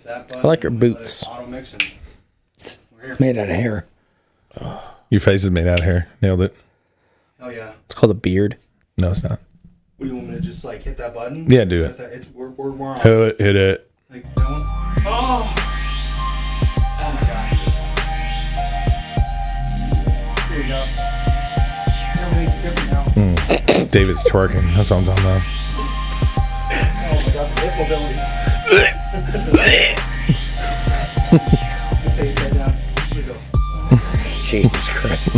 that button. I like her boots. Auto mixing. Made out of hair. Your face is made out of hair. Nailed it. Hell yeah. It's called a beard. No, it's not. What do you want me to just like hit that button? Yeah, do it. We're on. Hit it. Like that one? Oh! Oh my god. Here you go. Everything's different now. David's twerking. That's what I'm talking about. Oh my god, hip mobility. Face that down. Here we go. Jesus Christ.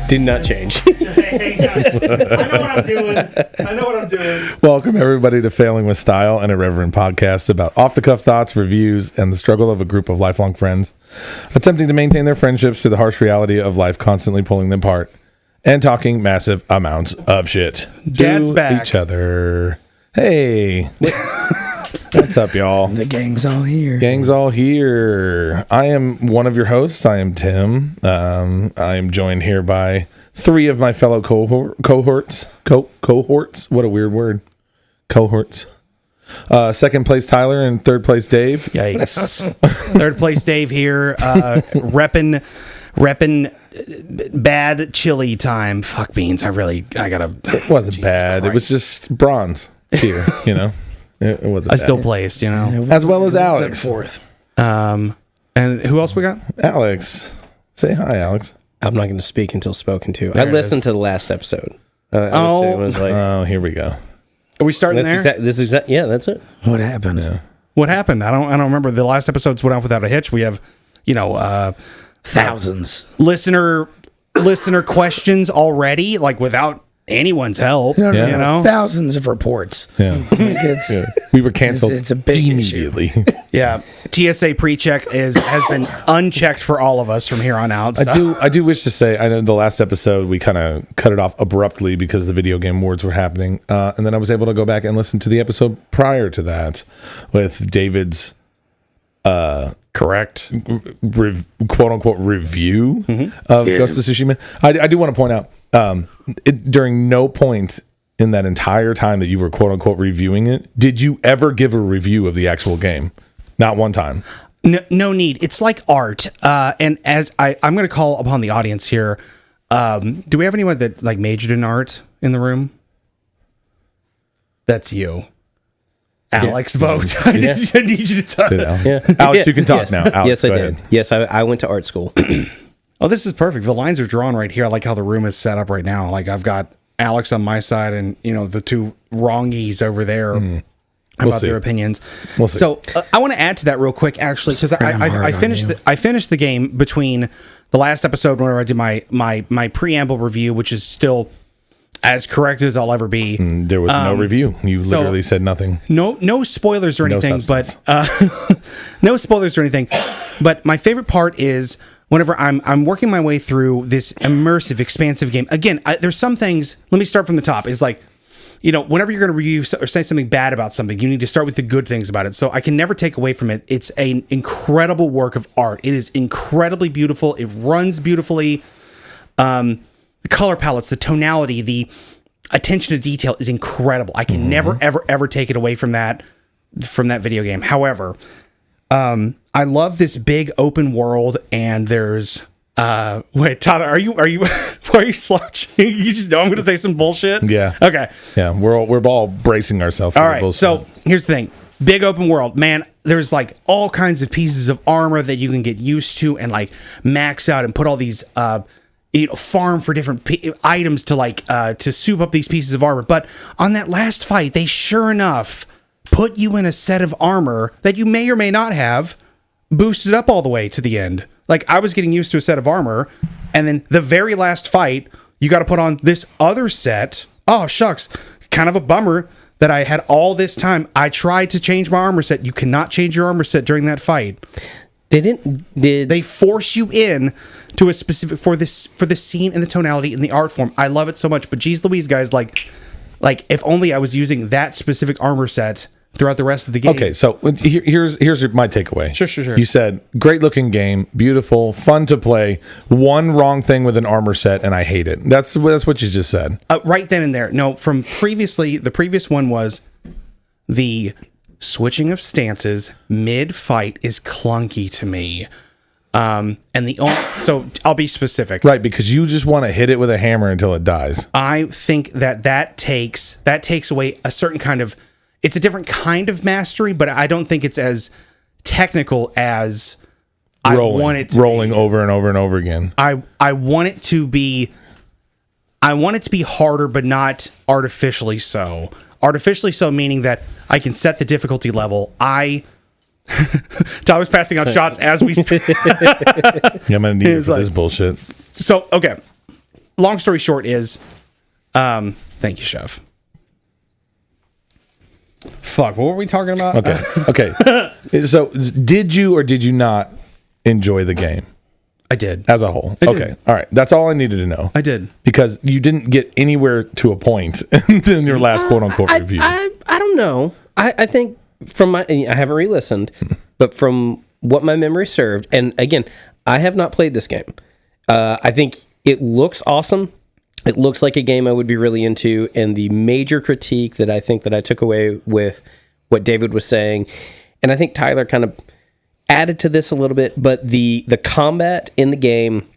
Did not change. Hey, guys, I know what I'm doing. Welcome, everybody, to Failing with Style, an irreverent podcast about off-the-cuff thoughts, reviews, and the struggle of a group of lifelong friends attempting to maintain their friendships through the harsh reality of life constantly pulling them apart and talking massive amounts of shit Dad's to back. each other. Hey. What's up, y'all? The gang's all here. Gang's all here. I am one of your hosts. I am Tim. I am joined here by three of my fellow cohorts. Cohorts? What a weird word. Cohorts. Second place Tyler and third place Dave. Yikes. Third place Dave here, repping bad chili time. Fuck beans. I gotta. It wasn't bad. Christ. It was just bronze here, you know. It wasn't I bad. still placed, you know. As well as Alex. Fourth. And who else we got? Alex. Say hi, Alex. I'm not going to speak until spoken to. There I it listened is. to the last episode. Oh. It was like, Oh, here we go. Are we starting there? yeah, that's it. What happened? Yeah. What happened? I don't remember. The last episodes went off without a hitch. We have, Thousands. listener questions already, like without anyone's help. No, Yeah. You know? Thousands of reports. Yeah. It's, Yeah. We were canceled It's a big issue. immediately. Yeah. TSA pre-check has been unchecked for all of us from here on out. So. I do wish to say, I know the last episode we kind of cut it off abruptly because the video game awards were happening, and then I was able to go back and listen to the episode prior to that with David's Correct. quote unquote review of Ghost of Tsushima. I do want to point out during no point in that entire time that you were quote unquote reviewing it did you ever give a review of the actual game. Not one time. No need. It's like art. And as I'm going to call upon the audience here. Do we have anyone that like majored in art in the room? That's you. Alex, vote. I need you to talk. Yeah. Alex, you can talk now. Alex, yes, I go did. ahead. Yes, I went to art school. Oh, this is perfect. The lines are drawn right here. I like how the room is set up right now. Like I've got Alex on my side and, the two wrongies over there about see. their opinions. We'll see. So I want to add to that real quick, actually, because I finished the game between the last episode where I did my preamble review, which is still as correct as I'll ever be. There was no review. You literally said nothing. No spoilers or No anything, substance. but no spoilers or anything. But my favorite part is whenever I'm working my way through this immersive, expansive game. Again, there's some things. Let me start from the top. Is like, whenever you're going to review or say something bad about something, you need to start with the good things about it. So I can never take away from it. It's an incredible work of art. It is incredibly beautiful. It runs beautifully. The color palettes, the tonality, the attention to detail is incredible. I can never, ever take it away from that video game. However, I love this big open world, and there's wait, Tyler, are you why are you slouching? You just know I'm going to say some bullshit. Yeah. Okay. Yeah, we're all bracing ourselves for All the right. bullshit. So here's the thing. Big open world, man. There's like all kinds of pieces of armor that you can get used to and like max out and put all these farm for different items to like to soup up these pieces of armor. But on that last fight, they sure enough put you in a set of armor that you may or may not have boosted up all the way to the end. Like I was getting used to a set of armor, and then the very last fight, you got to put on this other set. Oh shucks, kind of a bummer that I had all this time. I tried to change my armor set. You cannot change your armor set during that fight. They force you in to a specific for the scene and the tonality and the art form. I love it so much. But geez Louise, guys, like if only I was using that specific armor set throughout the rest of the game. Okay, so here's my takeaway. Sure. You said great looking game, beautiful, fun to play. One wrong thing with an armor set, and I hate it. That's what you just said. Right then and there. No, from previously, the previous one was the switching of stances mid-fight is clunky to me. And so I'll be specific. Right, because you just want to hit it with a hammer until it dies. I think that takes away a certain kind of, it's a different kind of mastery, but I don't think it's as technical as I want it to rolling be. Over and over and over again. I want it to be harder, but not artificially so. Artificially so meaning that I can set the difficulty level. Tyler's passing out shots as we speak. I'm gonna need it for this bullshit. So, okay. Long story short is, thank you, Chef. Fuck, what were we talking about? Okay. So, did you or did you not enjoy the game I did. as a whole? did. Okay. All right. That's all I needed to know. I did. Because you didn't get anywhere to a point in your last quote unquote review. I don't know. I think I haven't re-listened, but from what my memory served, and again, I have not played this game. I think it looks awesome. It looks like a game I would be really into, and the major critique that I think that I took away with what David was saying, and I think Tyler kind of added to this a little bit, but the combat in the game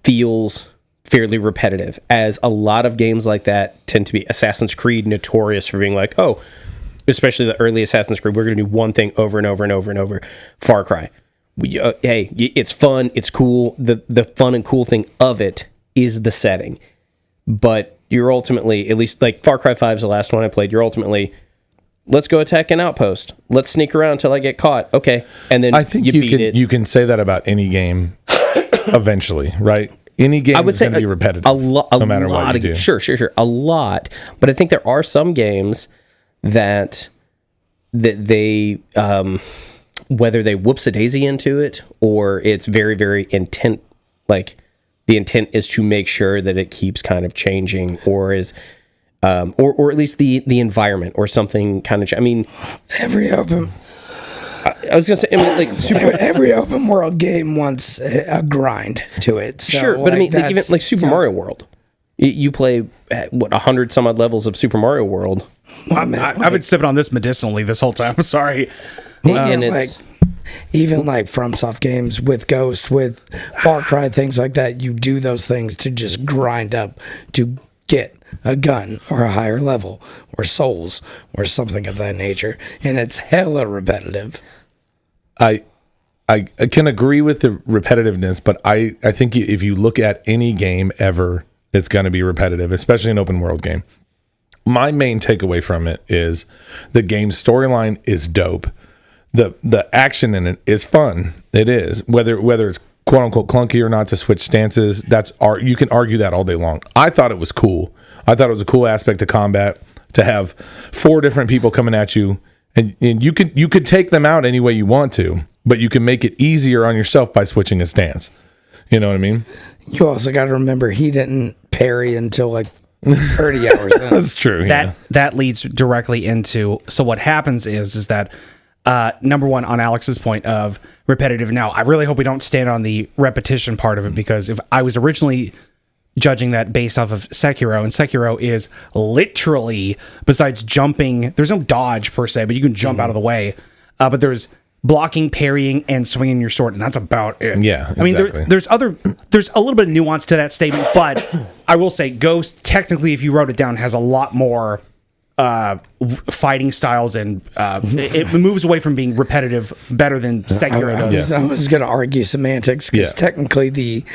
feels fairly repetitive, as a lot of games like that tend to be. Assassin's Creed notorious for being like, oh, especially the early Assassin's Creed, we're going to do one thing over and over and over and over. Far Cry. Hey, it's fun, it's cool. The fun and cool thing of it is the setting. But you're ultimately, at least like Far Cry 5 is the last one I played, you're ultimately, let's go attack an outpost. Let's sneak around until I get caught. Okay. And then I think you can say that about any game eventually, right? Any game is going to be repetitive. No matter what you do. Sure. A lot. But I think there are some games that they whether they whoops-a-daisy into it or it's very, very intent, like the intent is to make sure that it keeps kind of changing or is or at least the environment or something kind of I mean every open I was gonna say, I mean, like every open world game wants a grind to it. So, sure, but I mean, like, even like Super Mario World, you play 100 some odd levels of Super Mario World. I've been sipping on this medicinally this whole time. Sorry. And it's like even like FromSoft games with Ghost, with Far Cry, things like that, you do those things to just grind up to get a gun or a higher level or souls or something of that nature, and it's hella repetitive. I can agree with the repetitiveness, but I think if you look at any game ever, it's going to be repetitive, especially an open world game. My main takeaway from it is the game's storyline is dope. The action in it is fun. It is. Whether it's quote unquote clunky or not to switch stances, you can argue that all day long. I thought it was cool. I thought it was a cool aspect of combat to have 4 different people coming at you, and you could take them out any way you want to, but you can make it easier on yourself by switching a stance. You know what I mean? You also got to remember he didn't parry until like 30 hours in. That's true. That leads directly into, so what happens is that number one, on Alex's point of repetitive. Now, I really hope we don't stand on the repetition part of it, because if I was originally judging that based off of Sekiro, and Sekiro is literally, besides jumping, there's no dodge per se, but you can jump out of the way. But there's blocking, parrying, and swinging your sword, and that's about it. Yeah, I mean, exactly. there's a little bit of nuance to that statement, but I will say Ghost, technically, if you wrote it down, has a lot more fighting styles, and it moves away from being repetitive better than Sekiro does. I was going to argue semantics, because technically the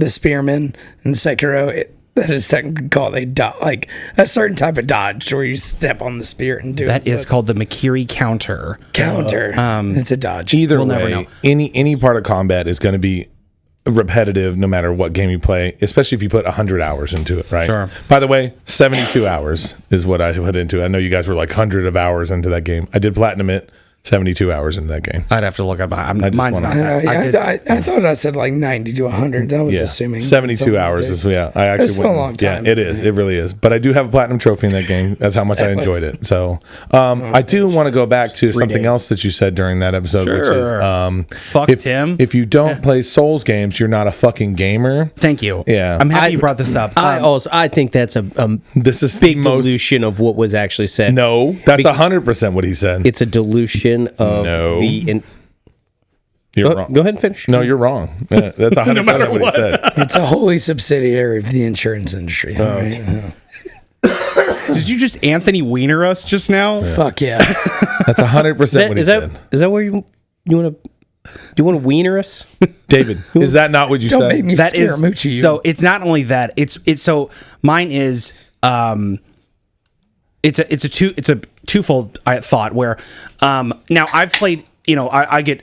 spearman in Sekiro, that is technically called like a certain type of dodge where you step on the spear and do that is called the Makiri counter. It's a dodge. Either We'll way, never know. any part of combat is going to be repetitive no matter what game you play, especially if you put 100 hours into it, right? Sure. By the way, 72 hours is what I put into it. I know you guys were like 100 of hours into that game. I did platinum it, 72 hours into that game. I'd have to look up. Mine's wanna- not that. I thought I said like 90 to 100. That was assuming 72 hours is I actually It's still a long time. Yeah, it is. It really is. But I do have a platinum trophy in that game. That's how much I enjoyed it. So I do want to go back to something else that you said during that episode, which is Fuck Tim. if you don't play Souls games, you're not a fucking gamer. Thank you. Yeah. I'm happy you brought this up. I think that's a This is big the most. dilution of what was actually said. No, that's 100% what he said. It's a dilution of No. the. You're wrong. Go ahead and finish. No, you're wrong. Yeah, that's 100% what he said. It's a wholly subsidiary of the insurance industry. Right? Did you just Anthony Weiner us just now? Fuck yeah. That's 100% what he said. Is that where you want to? Do you want to wiener us? David, is that not what you Don't said? make me That is Scaramucci you. so. It's not only that. It's so mine is. It's a twofold thought where now I've played. I get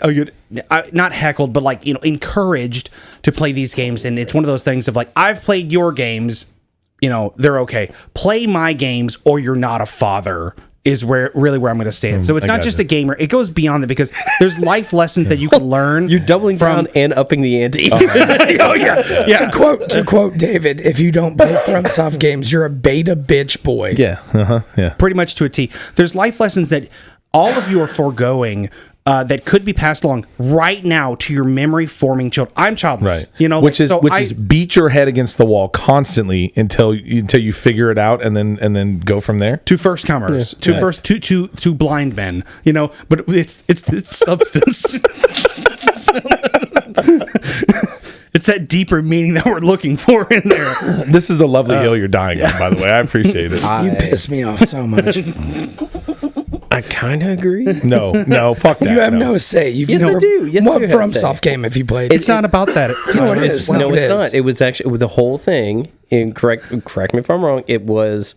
not heckled, but like encouraged to play these games, and it's one of those things of like I've played your games. They're okay. Play my games, or you're not a father. Is where I'm going to stand. So it's not just a gamer. It goes beyond that because there's life lessons that you can learn. You're doubling down and upping the ante. Oh yeah. To quote David, if you don't play FromSoft games, you're a beta bitch boy. Yeah. Yeah. Pretty much to a T. There's life lessons that all of you are foregoing that could be passed along right now to your memory forming children. I'm childless, Right. Which is beat your head against the wall constantly until you figure it out and then go from there. to first comers, to blind men, but it's substance. It's that deeper meaning that we're looking for in there. This is a lovely hill you're dying on, by the way. I appreciate it. You piss me off so much. I kind of agree. No, fuck that. You have no say. You've Yes, I never do. Yes, I what do have FromSoft say. game have you played? It's not about that. No, it is. No, it it's is. not. It was actually the whole thing. And correct me if I'm wrong. It was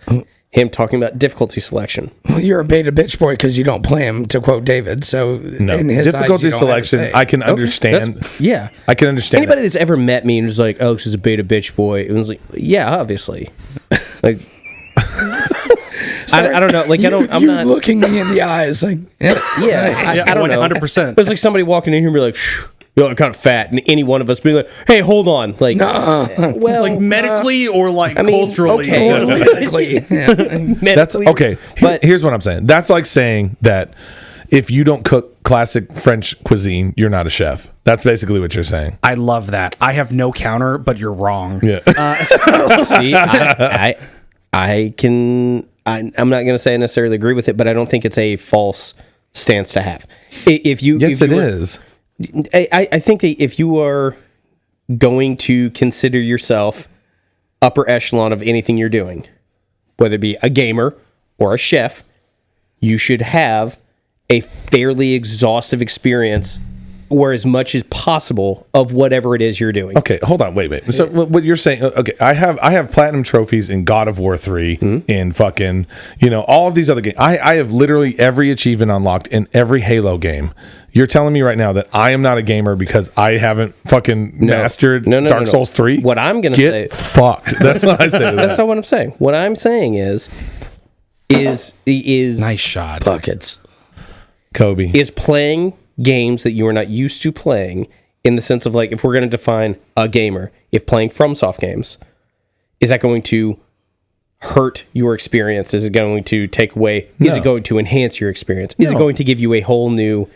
him talking about difficulty selection. Well, you're a beta bitch boy because you don't play him, to quote David. So No. in his eyes, Difficulty you don't have a selection, say. I can understand. Yeah. I can understand Anybody that. that's ever met me and was like, "Alex is a beta bitch boy," it was like, "Yeah, obviously." Like, I don't know. Like, I'm you not looking me in the eyes like, Yeah, I don't know. 100%. It was like somebody walking in here and be like, "You're kind of fat," and any one of us be like, "Hey, hold on." Like, well, Like medically or like I mean, culturally. okay. medically. Yeah. That's medically, okay. But Here's what I'm saying. That's like saying that if you don't cook classic French cuisine, you're not a chef. That's basically what you're saying. I love that. I have no counter, but you're wrong. Yeah. see, I can. I'm not going to say I necessarily agree with it, but I don't think it's a false stance to have. If you, Yes, if it you were- is. I think that if you are going to consider yourself upper echelon of anything you're doing, whether it be a gamer or a chef, you should have a fairly exhaustive experience or as much as possible of whatever it is you're doing. Okay, hold on, wait. So what you're saying? Okay, I have platinum trophies in God of War 3, in fucking all of these other games. I have literally every achievement unlocked in every Halo game. You're telling me right now that I am not a gamer because I haven't fucking mastered Dark Souls 3? What I'm gonna Get say, fucked. That's what I say to that's that. not what I'm saying. What I'm saying is Nice shot. Buckets. Kobe. is playing games that you are not used to playing, in the sense of, like, if we're going to define a gamer, if playing FromSoft games, is that going to hurt your experience? Is it going to take away? Is No. it going to enhance your experience? Is it No. going to give you a whole new,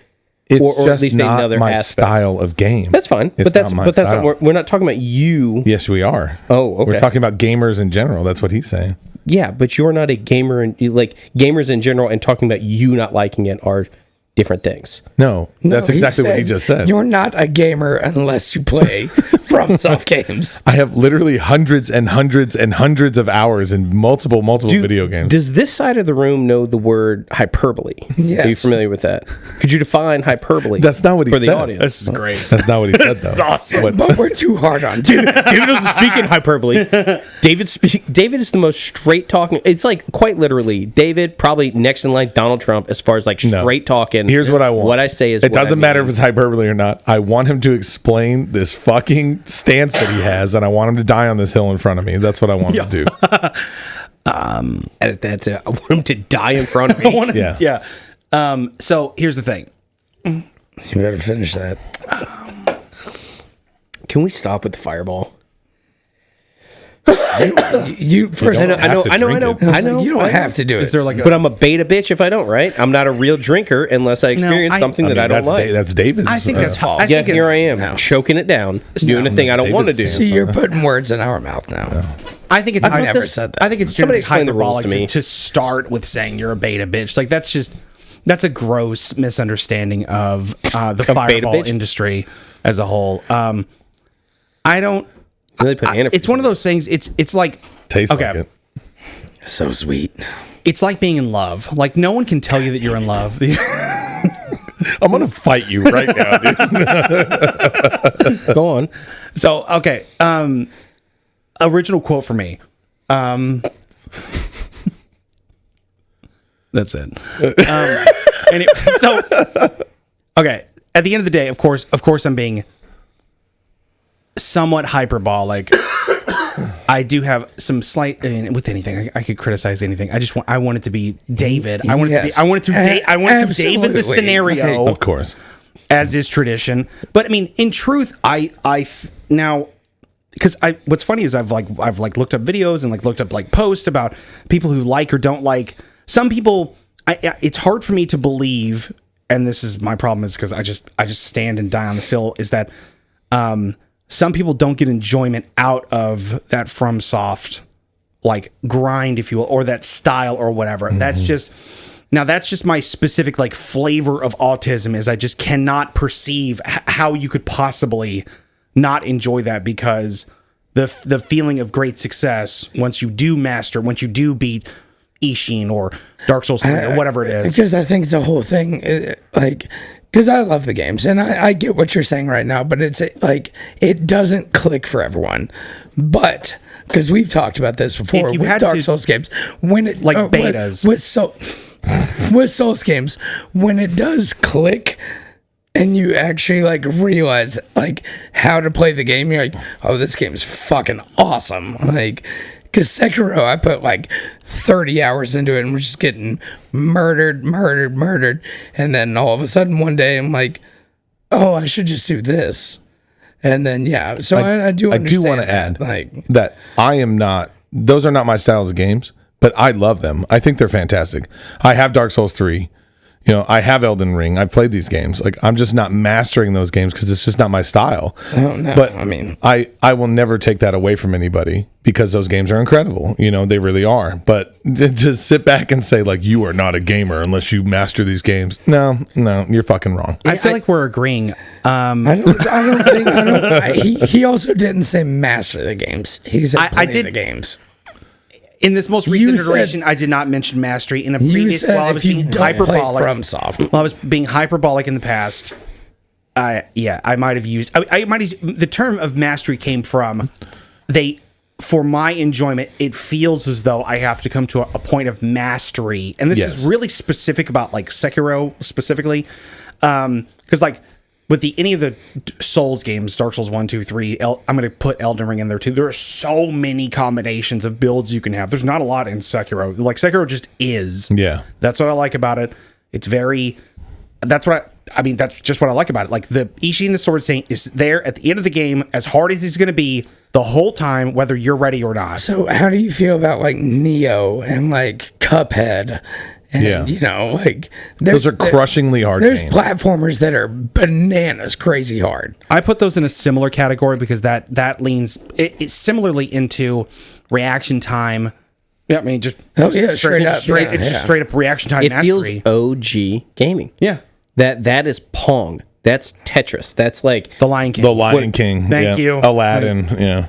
It's or just at least not another my aspect? style of game. That's fine, It's but that's not my not, style. we're not talking about you. Yes, we are. Oh, okay. We're talking about gamers in general. That's what he's saying. Yeah, but you're not a gamer, and like gamers in general, and talking about you not liking it are different things. No, that's No, exactly what he just said. You're not a gamer unless you play FromSoft games. I have literally hundreds and hundreds and hundreds of hours in multiple video games. Does this side of the room know the word hyperbole? Yes. Are you familiar with that? Could you define hyperbole? That's not what he for the said. audience. This is great. That's not what he said, though. awesome. What- But we're too hard on dude. David doesn't speak in hyperbole. David is the most straight talking. It's like quite literally David, probably next in line Donald Trump, as far as like No. straight talking. Here's what I want. What I say is it what I doesn't matter mean. if it's hyperbole or not. I want him to explain this fucking stance that he has, and I want him to die on this hill in front of me. That's what I want him to do. That's it. I want him to die in front of me. Yeah. Yeah. So here's the thing. You better finish that. Can we stop with the fireball? You first. don't I know. have to drink it. I know. You don't have to do it. Is there like a? But I'm a beta bitch if I don't, right? I'm not a real drinker unless I experience something that I don't that's like. That's David's. I think that's false. Yeah, here I am, choking it down, doing a thing I don't want to do. David's- See, you're putting words in our mouth now. I think it's. I never said that. I think it's Somebody generally explain the rules hyperbolic to me. to start with saying you're a beta bitch. Like that's a gross misunderstanding of the beta fireball bitch? industry as a whole. I don't. Really put antifreeze It's one of in it. those things. It's like Tastes okay. like it. So sweet. It's like being in love. Like no one can tell you that you're in love. I'm gonna fight you right now, dude. Go on. So okay, original quote for me. That's it. So okay, at the end of the day, of course, I'm being somewhat hyperbolic. I do have some slight. I mean, with anything, I could criticize anything. I want it to be David. I want it to be. Yes. I want it to. I want to David the Absolutely. scenario. Of course. As is tradition. But I mean, in truth, I now because what's funny is I've looked up videos and like looked up like posts about people who like or don't like. Some people, it's hard for me to believe, and this is my problem is because I just stand and die on the sill. Is that some people don't get enjoyment out of that FromSoft like grind, if you will, or that style or whatever. That's just. Now that's just my specific like flavor of autism is I just cannot perceive how you could possibly not enjoy that because the feeling of great success once you do beat Ishin or Dark Souls 3 or whatever it is. Because I think it's a whole thing. Like, because I love the games and I get what you're saying right now, but it's like it doesn't click for everyone. But because we've talked about this before If you with had Dark to- Souls games, when it Like betas. with Souls games, when it does click and you actually like realize like how to play the game, you're like, oh, this game's fucking awesome. Like, because Sekiro, I put like 30 hours into it and was just getting murdered. And then all of a sudden one day I'm like, oh, I should just do this. And then, yeah, so I do understand want to that, add like, that I am not, those are not my styles of games, but I love them. I think they're fantastic. I have Dark Souls 3. You know, I have Elden Ring. I've played these games. Like, I'm just not mastering those games because it's just not my style. no, But I mean, I will never take that away from anybody because those games are incredible. You know, they really are. But to just sit back and say, like, you are not a gamer unless you master these games. No, you're fucking wrong. I feel like we're agreeing. he also didn't say master the games. He said play did- the games. In this most recent iteration, I did not mention mastery. In a previous, while I was being hyperbolic, FromSoft. while I was being hyperbolic in the past, I might have used. I might have used, the term of mastery came from for my enjoyment. It feels as though I have to come to a point of mastery, and this Yes. is really specific about like Sekiro specifically, because like. With any of the Souls games, Dark Souls 1, 2, 3, I'm going to put Elden Ring in there too. There are so many combinations of builds you can have. There's not a lot in Sekiro. Like, Sekiro just is. Yeah. That's what I like about it. It's very... That's just what I like about it. Like, the Ishin the Sword Saint is there at the end of the game, as hard as he's going to be, the whole time, whether you're ready or not. So how do you feel about like Neo and like Cuphead? And, Yeah. you know, like Those are crushingly hard There's games. platformers that are bananas crazy hard. I put those in a similar category because that leans it similarly into reaction time. Yeah, I mean just straight up, yeah, it's just yeah. straight up reaction time It feels mastery. OG gaming. Yeah, That is Pong. That's Tetris. That's like the Lion King. The Lion King. Thank you. Aladdin. Yeah.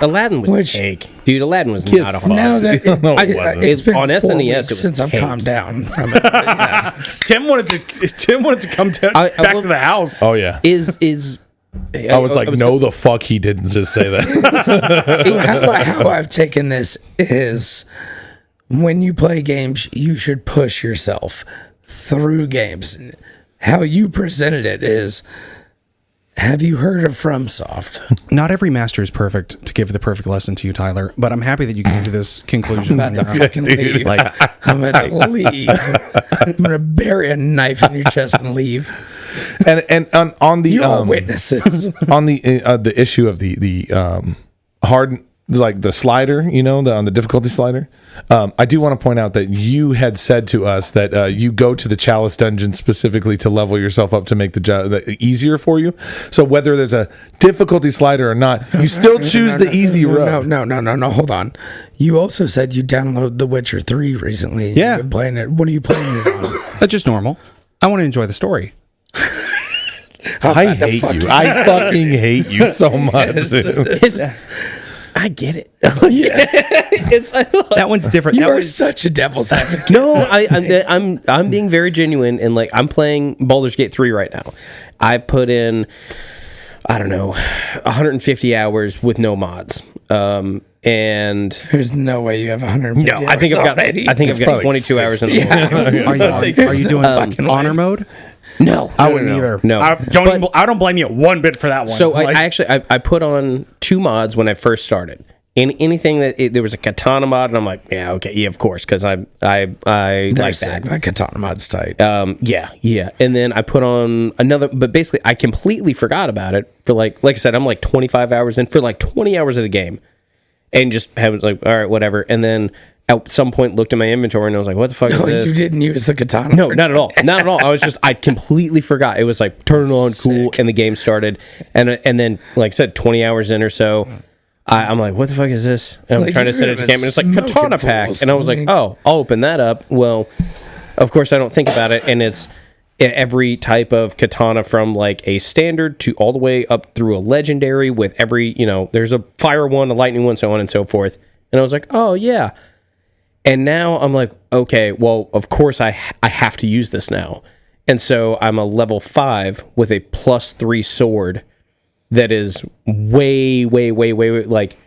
Aladdin was Which- cake, dude. Aladdin was not a hard. Now that No, it wasn't. it's been On 4 SNES, weeks it was since I've cake. calmed down from it. Yeah. Tim wanted to come down, I back will- to the house. Oh, yeah. Is I was like, no, the fuck he didn't just say that. So how I've taken this is when you play games, you should push yourself through games. How you presented it is Have you heard of FromSoft? Not every master is perfect to give the perfect lesson to you, Tyler, but I'm happy that you came to this conclusion. I'm about to fucking leave. I'm gonna leave. I'm gonna bury a knife in your chest and leave. And on the You're all witnesses. on the issue of the hard, like the slider, on the difficulty slider, I do want to point out that you had said to us that you go to the Chalice dungeon specifically to level yourself up to make the easier for you. So whether there's a difficulty slider or not, you still choose the easy road. No. Hold on. You also said you downloaded The Witcher 3 recently. Yeah. You've been playing it. What are you playing it on? That's just normal. I want to enjoy the story. I hate you. I fucking hate you so much, dude. I get it. That one's different. You That are was, such a devil's advocate. No, I'm being very genuine, and like I'm playing Baldur's Gate 3 right now. I put in, I don't know, 150 hours with no mods. And There's no way you have 150 no, I think I've got 22 hours in the are you doing honor mode? No, I wouldn't either. No, I don't blame you one bit for that one. So I actually put on 2 mods when I first started. Anything that there was a katana mod, and I'm like, yeah, okay, yeah, of course, because I like that. That katana mod's tight. Yeah. And then I put on another, but basically I completely forgot about it for like I said, I'm like 25 hours in for like 20 hours of the game, and just was like, all right, whatever. And then at some point looked at my inventory and I was like, what the fuck is this? You didn't use the katana. No, not at all. Not at all. I completely forgot. It was like, turn it on, cool, and the game started. And then, like I said, 20 hours in or so, I'm like, what the fuck is this? And I'm Like, trying to you set it to would've game, and it's like been Katana smoking Pack. fools. And I was like, oh, I'll open that up. Well, of course, I don't think about it, and it's every type of katana from like a standard to all the way up through a legendary with every, there's a fire one, a lightning one, so on and so forth. And I was like, oh, yeah. And now I'm like, okay, well, of course I have to use this now. And so I'm a level 5 with a +3 sword that is way, like,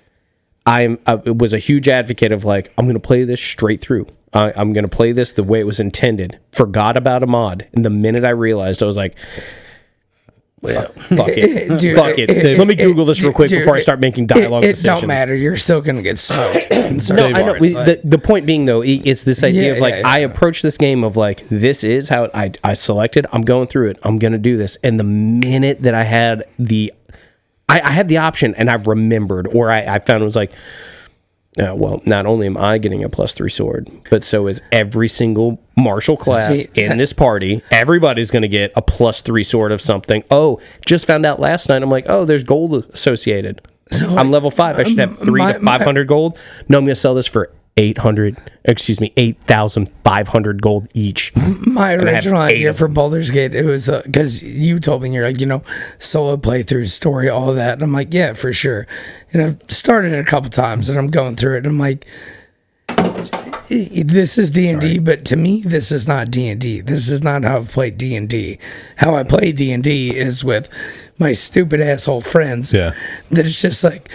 I was a huge advocate of like, I'm going to play this straight through. I'm going to play this the way it was intended. Forgot about a mod. And the minute I realized, I was like, fuck it. Dude, Fuck it. Let me Google this real quick before I start making dialogue It decisions. don't matter. You're still going to get smoked. No, I know. The point being, though, it's this idea of like, I approach this game of like, this is how I selected. I'm going through it. I'm going to do this. And the minute that I had I had the option and I remembered, or I found it was like, well, not only am I getting a +3 sword, but so is every single martial class in this party. Everybody's going to get a +3 sword of something. Oh, just found out last night. I'm like, oh, there's gold associated. So I'm level 5. I should have 300 to 500 gold. No, I'm going to sell this for 8,500 gold each. My original idea for Baldur's Gate, it was because you told me you're like, solo playthrough, story, all of that. And I'm like, yeah, for sure. And I've started it a couple times and I'm going through it. And I'm like, this is D&D, but to me, this is not D&D. This is not how I've played D&D. How I play D&D is with my stupid asshole friends. Yeah. That it's just like,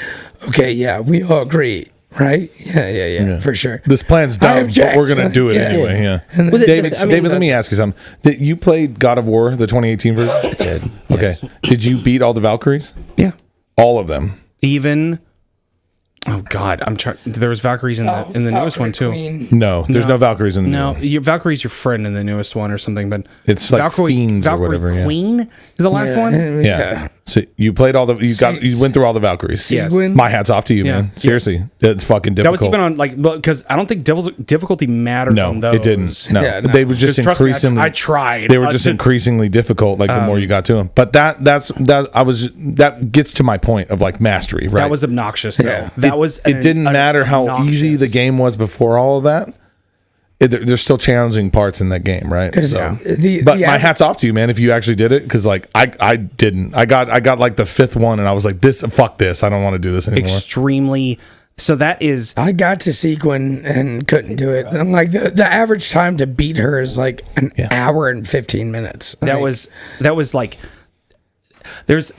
okay, yeah, we all agree. Right? Yeah, for sure. This plan's dumb, but we're going to do it anyway. Yeah. And then, David, let me ask you something. Did you play God of War, the 2018 version? I did. Okay. Yes. Did you beat all the Valkyries? Yeah. All of them? Even... Oh God, I'm trying. There was Valkyries in the newest one too. Queen. No, there's no Valkyries in the new one. Valkyrie's your friend in the newest one or something, but it's like fiends or whatever. Queen is the last one. Yeah. So you played all the you went through all the Valkyries. Yes. My hat's off to you, man. Seriously, it's fucking difficult. That was even on like because I don't think difficulty mattered. No, on those. It didn't. No, they were just increasingly. I tried. They were just increasingly difficult. Like the more you got to them, but that gets to my point of like mastery. Right. That was obnoxious. Though. Yeah. It didn't matter how easy the game was before all of that. There's still challenging parts in that game, right? So, but my hat's off to you, man. If you actually did it, because like I didn't. I got like the 5th one, and I was like, fuck this. I don't want to do this anymore. Extremely. So that is. I got to Sequin and couldn't do it. And like the average time to beat her is like an hour and 15 minutes. That was like. There's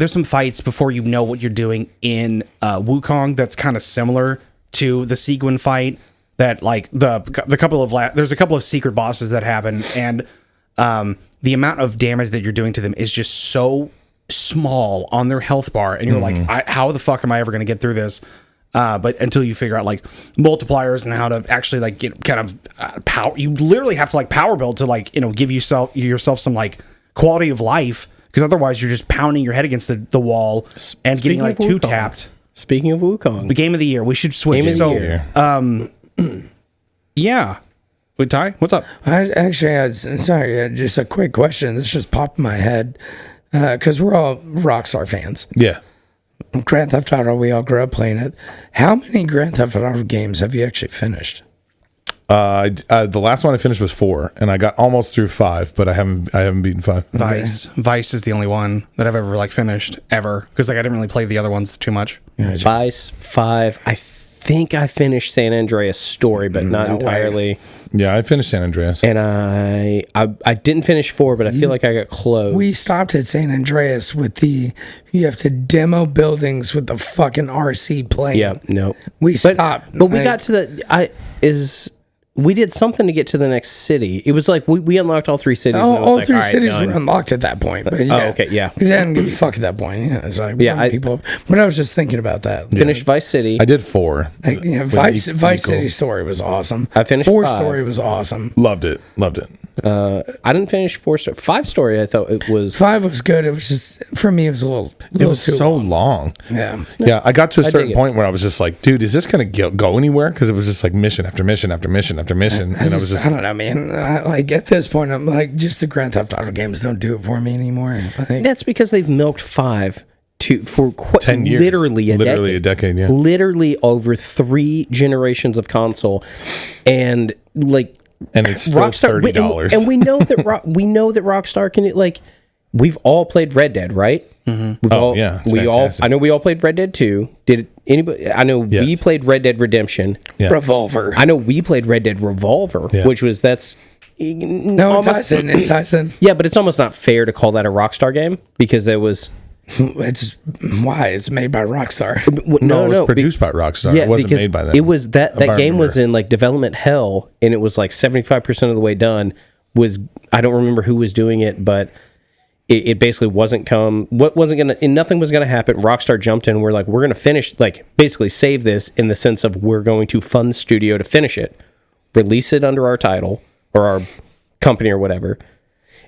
some fights before you know what you're doing in Wukong that's kind of similar to the Seguin fight. That like there's a couple of secret bosses that happen, and the amount of damage that you're doing to them is just so small on their health bar, and you're like, how the fuck am I ever going to get through this? But until you figure out like multipliers and how to actually like get kind of power, you literally have to like power build to like, give yourself some like quality of life, because otherwise you're just pounding your head against the wall and getting like two tapped. Speaking of Wukong, The game of the year, we should switch. Game of the year. Yeah. Wait, Ty, what's up? I actually had, sorry, just a quick question. This just popped in my head because we're all Rockstar fans. Yeah. Grand Theft Auto, we all grew up playing it. How many Grand Theft Auto games have you actually finished? The last one I finished was 4, and I got almost through 5, but I haven't beaten 5. Vice is the only one that I've ever like finished ever, because like I didn't really play the other ones too much. Vice 5. I think I finished San Andreas story, but not entirely. Yeah, I finished San Andreas, and I didn't finish 4, but I feel like I got close. We stopped at San Andreas with you have to demo buildings with the fucking RC plane. Yeah, no, we stopped, but we got to we did something to get to the next city. It was like we unlocked all 3 cities. All 3 cities were unlocked at that point. But yeah, okay, yeah. Because I didn't give a fuck at that point. Yeah, it's like people. But I was just thinking about that. Finished Vice City. I did 4. Vice City story was awesome. I finished 4 5. story was awesome. Loved it. I didn't finish 4 story. 5 story. I thought it was 5 was good. It was just for me. It was a little. It was so long. Yeah. Yeah. I got to a certain point where I was just like, dude, is this gonna go anywhere? Because it was just like mission after mission after mission after mission, and I was just, I don't know, man. Like at this point, I'm like, just the Grand Theft Auto games don't do it for me anymore. That's because they've milked 5 for 10 years, literally a decade. Yeah, literally over 3 generations of console, and like. And it's still $30. And we know that Rockstar can, like, we've all played Red Dead, right? Mm-hmm. I know we all played Red Dead 2. Did anybody? I know we played Red Dead Redemption. Yeah. Revolver. I know we played Red Dead Revolver, which was it ties in. Yeah, but it's almost not fair to call that a Rockstar game because there was. It's made by Rockstar. No, it was produced by Rockstar. It wasn't made by them. It was that game was in like development hell, and it was like 75% of the way done. I don't remember who was doing it, but it basically nothing was gonna happen. Rockstar jumped in. We're like, we're gonna finish, like basically save this in the sense of we're going to fund the studio to finish it, release it under our title or our company or whatever.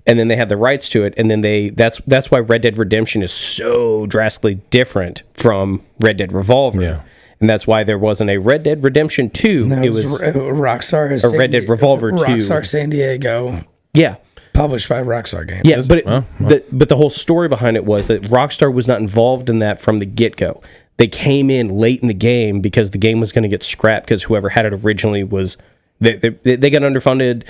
And then they had the rights to it, and then that's why Red Dead Redemption is so drastically different from Red Dead Revolver. Yeah. And that's why there wasn't a Red Dead Redemption 2. No, it was Rockstar. A Red Dead Revolver 2. Rockstar San Diego. Yeah. Published by Rockstar Games. Yeah, but the whole story behind it was that Rockstar was not involved in that from the get-go. They came in late in the game because the game was going to get scrapped because whoever had it originally was... They got underfunded...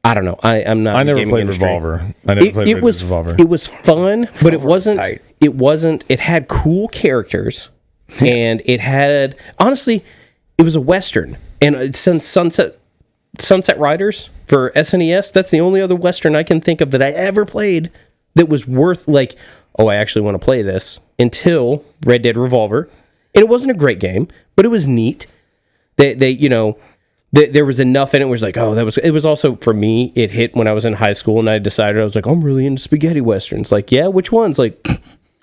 I don't know. I'm not. I never played Revolver. I never played Revolver. It was fun, but it wasn't. It wasn't. It had cool characters, and it had honestly, it was a Western. And since Sunset Riders for SNES, that's the only other Western I can think of that I ever played that was worth like. Oh, I actually want to play this until Red Dead Revolver, and it wasn't a great game, but it was neat. There was enough in it where it was like, oh, it was also, for me, it hit when I was in high school, and I decided, I was like, I'm really into spaghetti westerns. Like, yeah, which ones? Like,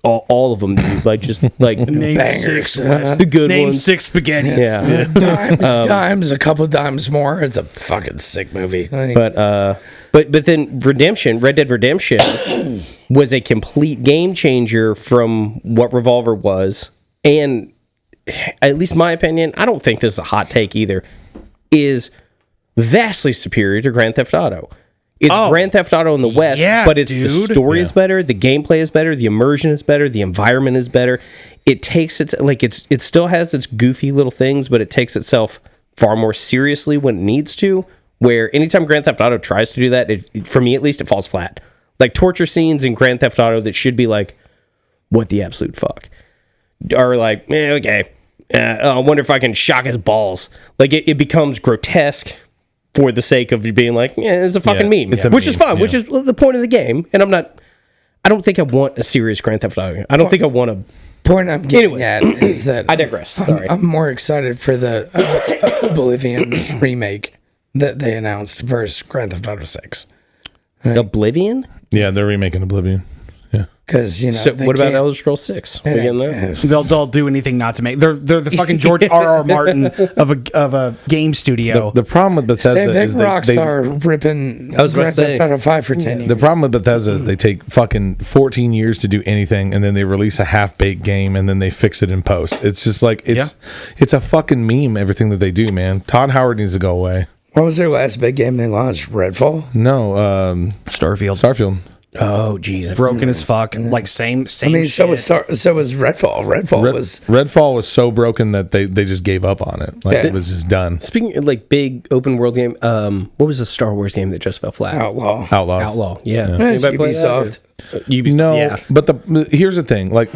all of them, dude. Like, just, like, bangers. The good ones. Name 6 spaghetti. Yeah. Dimes, a couple of dimes more. It's a fucking sick movie. But then Red Dead Redemption was a complete game changer from what Revolver was. And, at least my opinion, I don't think this is a hot take either, is vastly superior to Grand Theft Auto. It's Grand Theft Auto in the West, but the story is better, the gameplay is better, the immersion is better, the environment is better. It takes it still has its goofy little things, but it takes itself far more seriously when it needs to. Where anytime Grand Theft Auto tries to do that, for me at least, it falls flat. Like torture scenes in Grand Theft Auto that should be like, what the absolute fuck, are like, okay. I wonder if I can shock his balls. Like, it becomes grotesque for the sake of you being like, yeah, it's a fucking meme. Which is fine, which is the point of the game. And I don't think I want a serious Grand Theft Auto. I don't think I want a... Point I'm getting at is that... I digress, sorry. I'm more excited for the Oblivion remake that they announced versus Grand Theft Auto 6. Oblivion? Yeah, they're remaking Oblivion. Yeah. because So they what about can't- Elder Scrolls 6? We getting there? They'll do anything not to make. They're the fucking George R.R. Martin of a game studio. The problem with Bethesda Same thing. is they Rockstar ripping I was about to Grand say. Theft Auto 5 for 10 years. the problem with Bethesda is they take fucking 14 years to do anything, and then they release a half-baked game, and then they fix it in post. It's just like it's a fucking meme. Everything that they do, man. Todd Howard needs to go away. What was their last big game they launched? Redfall? No, Starfield. Oh, jeez, broken as fuck. Like same. I mean, so was shit. Redfall. Redfall was so broken that they just gave up on it. Like Yeah. it was just done. Speaking of like big open world game, what was the Star Wars game that just fell flat? Outlaw. Outlaws. Outlaw. Yeah. That's Anybody play that, Ubisoft. or- Ubisoft. No, Yeah. but here's the thing. Like,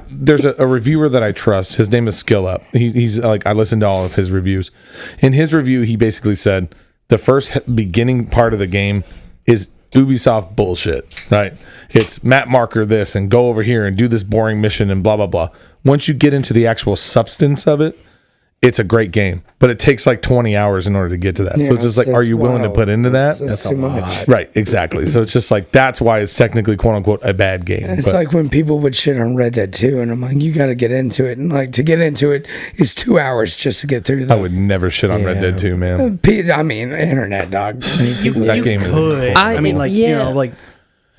there's a reviewer that I trust. His name is Skill Up. He's like, I listened to all of his reviews. In his review, he basically said the first beginning part of the game is Ubisoft bullshit, right? It's map marker this and go over here and do this boring mission and blah blah blah. Once you get into the actual substance of it, it's a great game, but it takes like 20 hours in order to get to that. So it's just like, are you willing to put into that? That's too much. Right, exactly. So it's just like, that's why it's technically quote unquote a bad game. It's But like when people would shit on Red Dead 2, and I'm like, you got to get into it. And like, to get into it is 2 hours just to get through I that. would never shit on Red Dead 2, man. I mean, internet, dog. That game is Could. I mean, like, you know, like,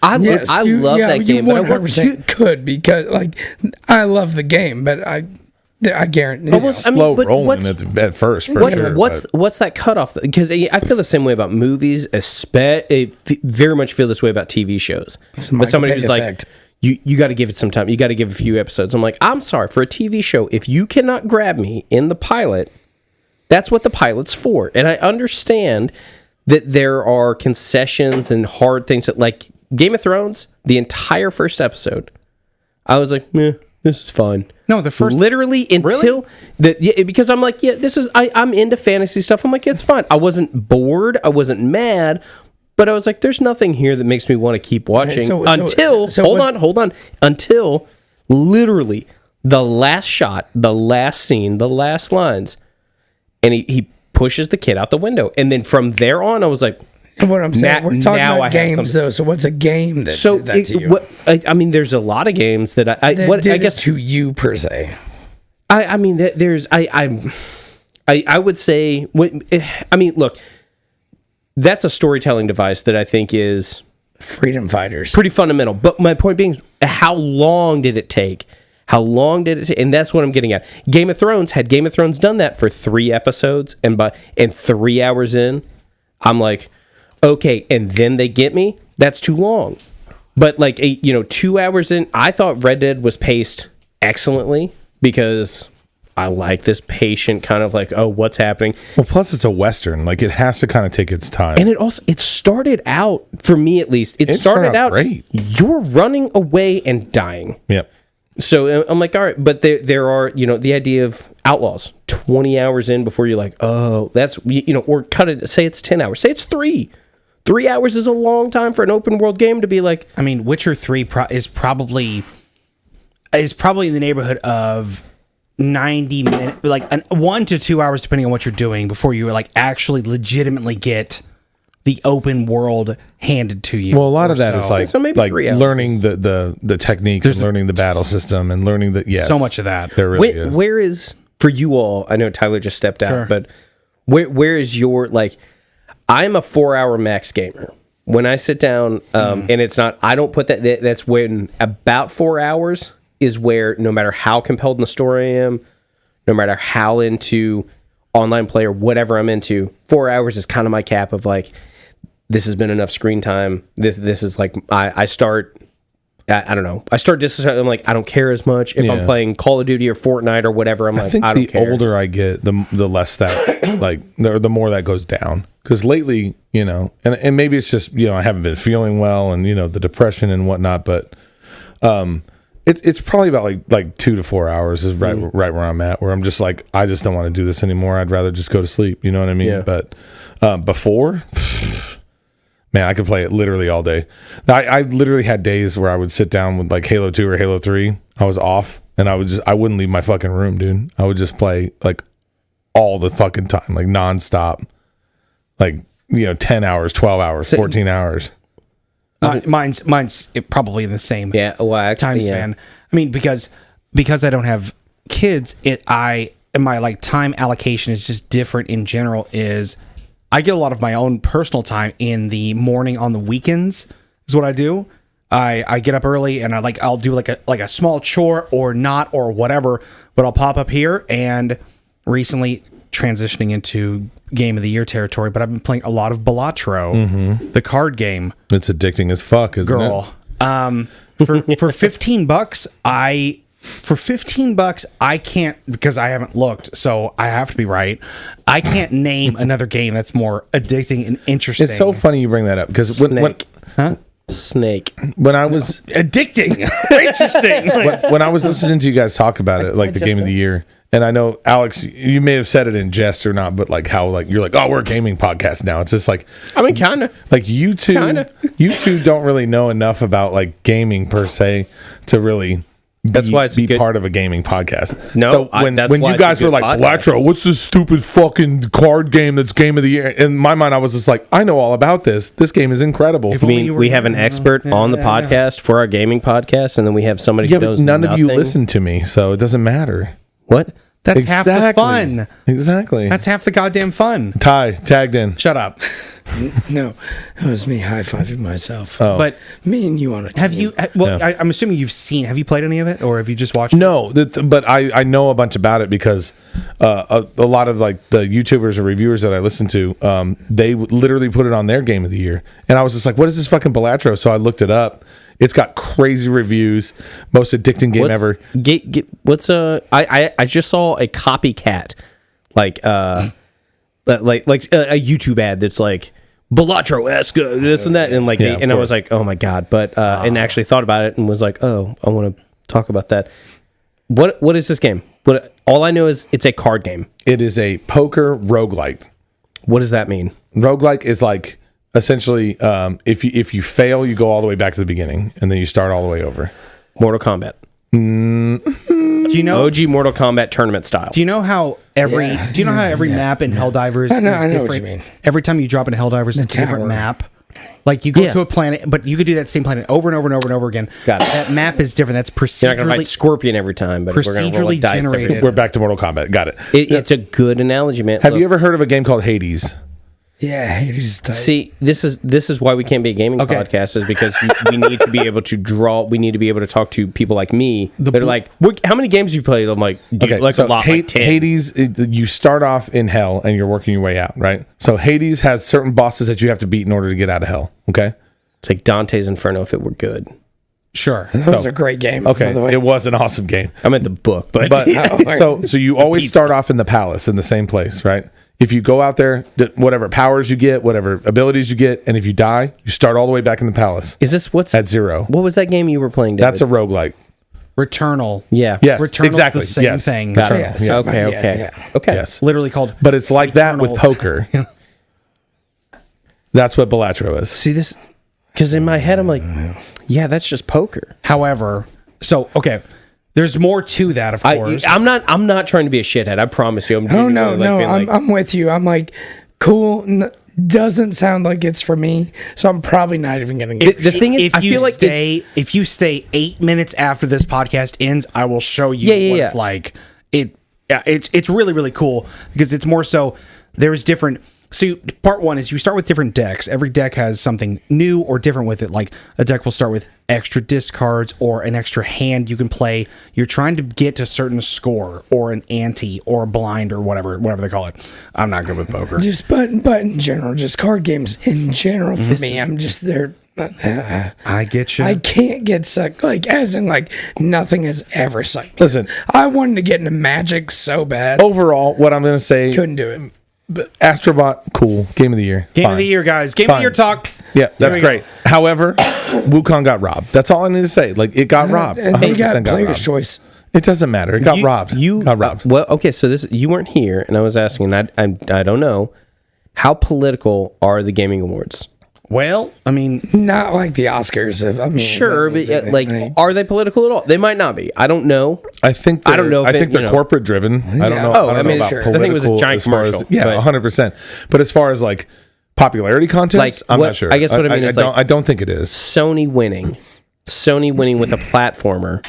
I love that game, but I want 100% could, because like I love the game, but I guarantee. what's- I mean, slow but rolling what's- at first, for sure. What's that cutoff? Because I feel the same way about movies, very much feel this way about TV shows. But Michael somebody Bay who's like, effect. you got to give it some time. You got to give a few episodes. I'm like, I'm sorry, for a TV show, if you cannot grab me in the pilot, that's what the pilot's for. And I understand that there are concessions and hard things that, like Game of Thrones, the entire first episode, I was like, meh, this is fine. no, the first. Literally until because I'm like, yeah, this is I'm into fantasy stuff. I'm like, it's fine. I wasn't bored. I wasn't mad, but I was like, there's nothing here that makes me want to keep watching So hold on, until literally the last shot, the last scene, the last lines, and he pushes the kid out the window, and then from there on, I was like, What I'm saying, we're talking now I about have games something. though. So what's a game that so did that to you? I mean, there's a lot of games that I That did guess it to you per se. I mean, there's I would say, I mean, look, that's a storytelling device that I think is Freedom Fighters. pretty fundamental. But my point being, how long did it take? How long did it take? And that's what I'm getting at. Game of Thrones, had Game of Thrones done that for 3 episodes and 3 hours in, I'm like, okay, and then they get me? That's too long. But like 2 hours in, I thought Red Dead was paced excellently because I like this patient kind of like, oh, what's happening? Well, plus it's a Western. Like, it has to kind of take its time. And it started out, for me at least, it started out great. You're running away and dying. Yep. So I'm like, all right, but there are, the idea of Outlaws, 20 hours in before you're like, oh, that's, or cut it, say it's 10 hours, say it's 3. 3 hours is a long time for an open world game to be like. I mean, Witcher 3 is probably in the neighborhood of 90 minutes, like 1 to 2 hours, depending on what you're doing, before you like actually legitimately get the open world handed to you. Well, a lot of that is like, So maybe 3 hours. learning the techniques and learning the battle system and learning so much of that. There really is. Where is, for you all, I know Tyler just stepped out, Sure. but where is your, like, I'm a 4-hour max gamer. When I sit down, and it's not, I don't put that's when about 4 hours is where, no matter how compelled in the story I am, no matter how into online play or whatever I'm into, 4 hours is kind of my cap of like, this has been enough screen time. This is like, I start, I don't know. I start just, I'm like, I don't care as much if I'm Yeah. playing Call of Duty or Fortnite or whatever. I'm like, I think I don't the care. older I get, the less that, like, the more that goes down. Because lately, and maybe it's just, I haven't been feeling well and, the depression and whatnot, but it's probably about like 2 to 4 hours is right where I'm at, where I'm just like, I just don't want to do this anymore. I'd rather just go to sleep. You know what I mean? Yeah. But before, man, I could play it literally all day. I literally had days where I would sit down with like Halo 2 or Halo 3. I was off and I wouldn't leave my fucking room, dude. I would just play like all the fucking time, like nonstop, like, 10 hours, 12 hours, 14 hours. Mine's probably in the same Yeah, well, time span. I mean, because I don't have kids, my like time allocation is just different in general. Is I get a lot of my own personal time in the morning on the weekends. Is what I do. I get up early and I'll do like a small chore or not or whatever, but I'll pop up here. And recently transitioning into game of the year territory, but I've been playing a lot of Balatro, the card game. It's addicting as fuck, isn't it? Girl. For $15, I can't, because I haven't looked, so I have to be right. I can't name another game that's more addicting and interesting. It's so funny you bring that up because when Snake. I was addicting, interesting. when I was listening to you guys talk about it, like the game of the year, and I know Alex, you may have said it in jest or not, but like how like you're like, oh, we're a gaming podcast now. It's just like, I mean, kind of. like you two don't really know enough about like gaming per se to really. That's why it's be good. part of a gaming podcast. No, so when that's when why you it's a guys good were like, podcast. Balatro, what's this stupid fucking card game that's game of the year? In my mind, I was just like, I know all about this. This game is incredible. I mean, we have an expert on the podcast for our gaming podcast, and then we have somebody Yeah, who but knows none of you nothing. listen to me, so it doesn't matter. What? That's half the fun. Exactly. That's half the goddamn fun. Ty tagged in. Shut up. No, that was me high-fiving myself. Oh. But Me and you on it. have you? Well, Yeah. I'm assuming you've seen. Have you played any of it, or have you just watched? it? No, but I know a bunch about it because a lot of like the YouTubers or reviewers that I listen to, they would literally put it on their game of the year, and I was just like, what is this fucking Balatro? So I looked it up. It's got crazy reviews, most addicting game ever. I just saw a copycat, like a YouTube ad that's like Balatro-esque this and that, and like, Yeah, of and I was course. like, oh my god, but and actually thought about it and was like, oh, I want to talk about that. What is this game? All I know is it's a card game. It is a poker roguelike. What does that mean? Roguelike is like essentially if you fail, you go all the way back to the beginning, and then you start all the way over. Mortal Kombat. Do you know? OG Mortal Kombat tournament style. Do you know how every map in Helldivers? I know is what you different? mean. Every time you drop in Helldivers, it's a different tower. map. Like you go Yeah. to a planet, but you could do that same planet over and over and over and over again. Got it. That map is different. That's You're not gonna fight procedurally. Scorpion every time, but we're gonna roll a procedurally dice every generated. time. We're back to Mortal Kombat. Got it. It's a good analogy, man. Have you ever heard of a game called Hades? Yeah, Hades is tight. See, this is why we can't be a gaming Okay. podcast, is because we need to be able to draw. We need to be able to talk to people like me. They're like, how many games have you played? I'm like, dude, Okay, like so a lot, like 10. Hades, you start off in hell and you're working your way out, right? So Hades has certain bosses that you have to beat in order to get out of hell. Okay. It's like Dante's Inferno if it were good. Sure. That was a great game. Okay. by the way. It was an awesome game. I meant the book, but, But Yeah. so you always start off in the palace in the same place, right? If you go out there, whatever powers you get, whatever abilities you get, and if you die, you start all the way back in the palace is this what's at zero. What was that game you were playing, David? That's a roguelike. Returnal. yeah. Yes, Returnal's exactly. the same yes. thing. Got it. Yeah, Yes. so- Okay. Yeah, Okay. yeah. Okay. Yes. Literally called. But it's like that with Returnal. poker. That's what Balatro is. See this? Because in my head, I'm like, yeah, that's just poker. However, so okay, there's more to that, of course. I'm not trying to be a shithead. I promise you. I'm Oh no, genuinely, no, being like, I'm with you. I'm like, cool. Doesn't sound like it's for me, so I'm probably not even gonna get. the thing is, if I you feel like if you stay 8 minutes after this podcast ends, I will show you Yeah, what it's like. It's really, really cool because it's more so there's different. So part one is you start with different decks. Every deck has something new or different with it. Like a deck will start with extra discards or an extra hand you can play. You're trying to get to a certain score or an ante or a blind or whatever they call it. I'm not good with poker. Just but in general, just card games in general for me. I'm just there. I get you. I can't get sucked. Like as in like nothing has ever sucked. Listen, I wanted to get into Magic so bad. overall, what I'm going to say, Couldn't do it. Astrobot, cool. Game of the year. Game of Fine. the year, guys. Game of the Fine. year talk. Yeah, that's we go. great. However, Wukong got robbed. That's all I need to say. Like, it got robbed. And they 100% got player's robbed. choice. It doesn't matter. It got robbed. You got robbed. well, okay. So you weren't here, and I was asking. I don't know how political are the gaming awards. Well, I mean, Not like the Oscars. I mean, Sure, but that means like, anything. are they political at all? They might not be. I don't know. I think I don't know if I think it- they're you know. corporate driven. I don't know. Oh, I don't I mean, know about sure. I political. think it was a giant as far as- commercial, yeah, but- 100%. But as far as like popularity contest. Like, I'm what- not sure. I guess what I mean is, like- I don't think it is. Sony winning with a platformer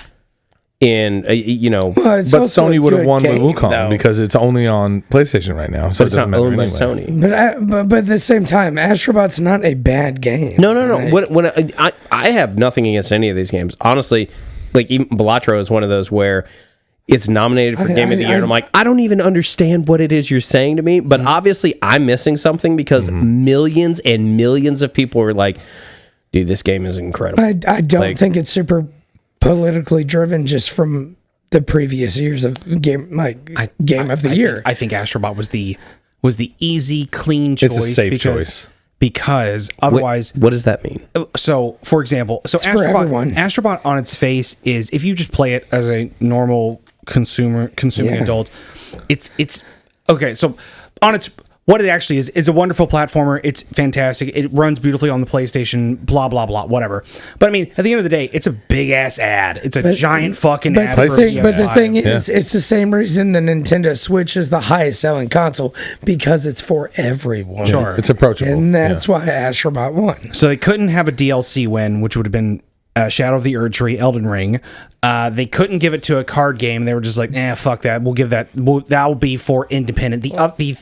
in Well, it's But also Sony a would have good won game, with Wukong though. because it's only on PlayStation right now, so but it it's doesn't not matter owned by anyway. Sony. But at the same time, Astrobot's not a bad game. No. Right? When I have nothing against any of these games. Honestly, like even Balatro is one of those where it's nominated for Game of the Year, and I'm like, I don't even understand what it is you're saying to me. But obviously, I'm missing something because millions and millions of people are like, dude, this game is incredible. I don't Like- think it's super politically driven just from the previous years of game of the year. I think Astrobot was the easy, clean choice. It's a safe because, choice. because otherwise, What does that mean? so for example, so for everyone. Astrobot on its face is, if you just play it as a normal consuming Yeah. adult, it's okay. So on its, what it actually is a wonderful platformer. It's fantastic. It runs beautifully on the PlayStation. Blah blah blah. Whatever. But I mean, at the end of the day, it's a big ass ad. It's a giant fucking ad. But, for the PS5. thing is, it's the same reason the Nintendo Switch is the highest selling console, because it's for everyone. Sure. It's approachable. And that's why Astrobot won. So they couldn't have a DLC win, which would have been Shadow of the Erd Tree, Elden Ring. They couldn't give it to a card game. They were just like, fuck that. We'll give that. That will be for independent. The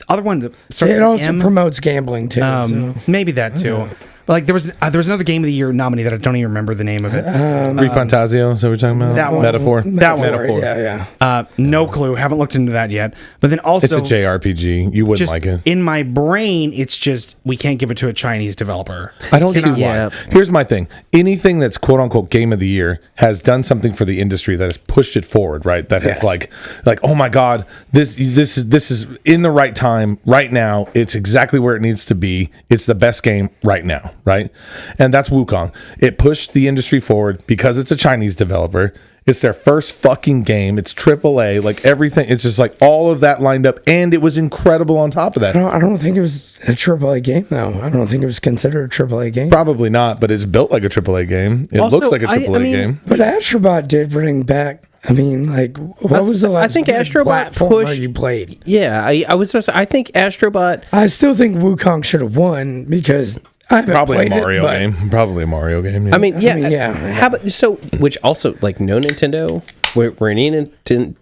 other one, that starts It with also M, promotes gambling too. so. maybe that too. But like there was another Game of the Year nominee that I don't even remember the name of it. Refantasio, is that what we're talking about? that one. Metaphor. That one. Metaphor. Yeah. No clue. Haven't looked into that yet. But then also, It's a JRPG. You wouldn't just like it. in my brain, it's just we can't give it to a Chinese developer. I don't see why. Yeah. Here's my thing. Anything that's quote unquote game of the year has done something for the industry that has pushed it forward, right? That has like, oh my God, this is in the right time, right now. It's exactly where it needs to be. It's the best game right now, right? And that's Wukong. It pushed the industry forward because it's a Chinese developer. It's their first fucking game. It's AAA. Like everything. It's just like all of that lined up, and it was incredible on top of that. I don't think it was a AAA game though. I don't think it was considered a AAA game. Probably not, but it's built like a AAA game. It Also, looks like a I AAA mean, game. But Astrobot did bring back. I mean, like, what was the last? think big Astrobot platformer pushed- you played. Yeah, I was just. I think Astrobot. I still think Wukong should have won because I haven't Probably a played Mario it, but game. Probably a Mario game. Yeah. I mean, yeah. yeah. How about so? Which also like no Nintendo. Were any Nintendo?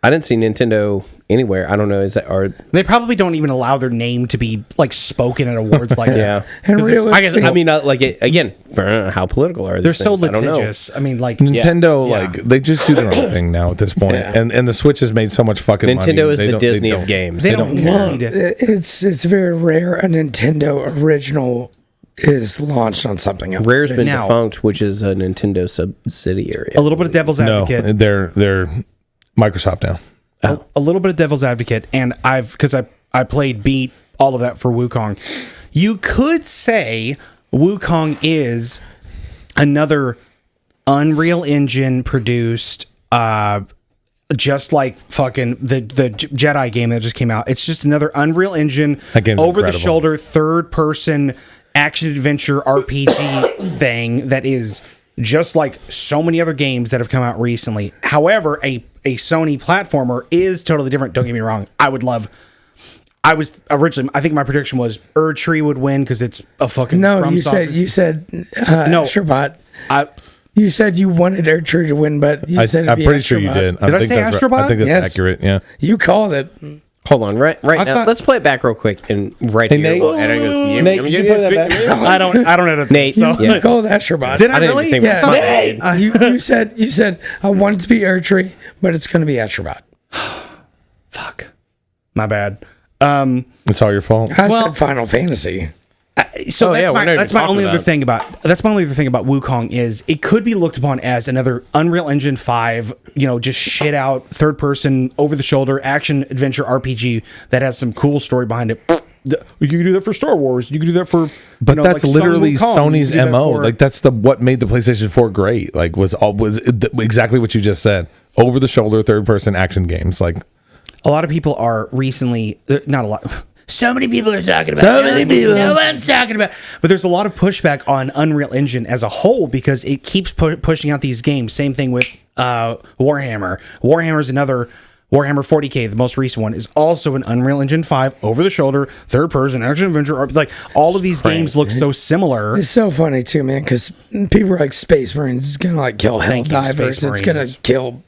I didn't see Nintendo anywhere. I don't know. Is that or They probably don't even allow their name to be like spoken at awards like that. yeah? and I realistically, guess I mean like again. How political are they? They're so I don't know. litigious. I mean, like Nintendo, Yeah. like they just do their own thing now at this point, Yeah. and the Switch has made so much fucking money. Nintendo is They the don't- they Disney of don't- games. they don't need. it's very rare a Nintendo original is launched on something else. Rare's been Now- defunct, which is a Nintendo subsidiary. A little bit of devil's No, advocate. they're Microsoft now. A little bit of devil's advocate, and because I played beat all of that for Wukong. You could say Wukong is another Unreal Engine produced, just like fucking the Jedi game that just came out. It's just another Unreal Engine That game's over the incredible. shoulder third person action adventure RPG thing that is just like so many other games that have come out recently. However, a Sony platformer is totally different. Don't get me wrong. I was originally, I think my prediction was Erd Tree would win because it's a fucking No, FromSoft. you said No. Astrobot. I, You said you wanted Erd Tree to win, but you said it'd I'm be pretty sure you Astrobot. did. Did I say that's Astrobot? I think that's Yes. accurate. Yeah. You called it. Hold on, right now. thought- Let's play it back real quick and right Hey, here. Nate. and I goes, Nate, can you play that back? I don't know. That, Nate, so. yeah. You called Astrobot. Did I, I didn't really? even think about Yeah, it. you said I want it to be Erd Tree, but it's going to be Astrobot. Fuck. My bad. It's all your fault. I Well- said Final Fantasy. So Oh, yeah, we're not even that's my talking only other about it. thing about Wukong is it could be looked upon as another Unreal Engine 5, just shit out third person over the shoulder action adventure RPG that has some cool story behind it. You can do that for Star Wars. You can do that for But that's like literally Wukong. Sony's You can do that MO. for- Like that's what made the PlayStation 4 great. Like was exactly what you just said. Over the shoulder third person action games. Like a lot of people are recently not a lot. So many people are talking about it. No one's talking about. But there's a lot of pushback on Unreal Engine as a whole because it keeps pushing out these games. Same thing with Warhammer. Warhammer is another Warhammer 40K, the most recent one, is also an Unreal Engine 5 over-the-shoulder, third-person, action-adventure. Like, all of these games look so similar. It's so funny, too, man, because people are like, Space Marines is going to, like, kill Thank you, Helldivers. Space It's going Marines. to kill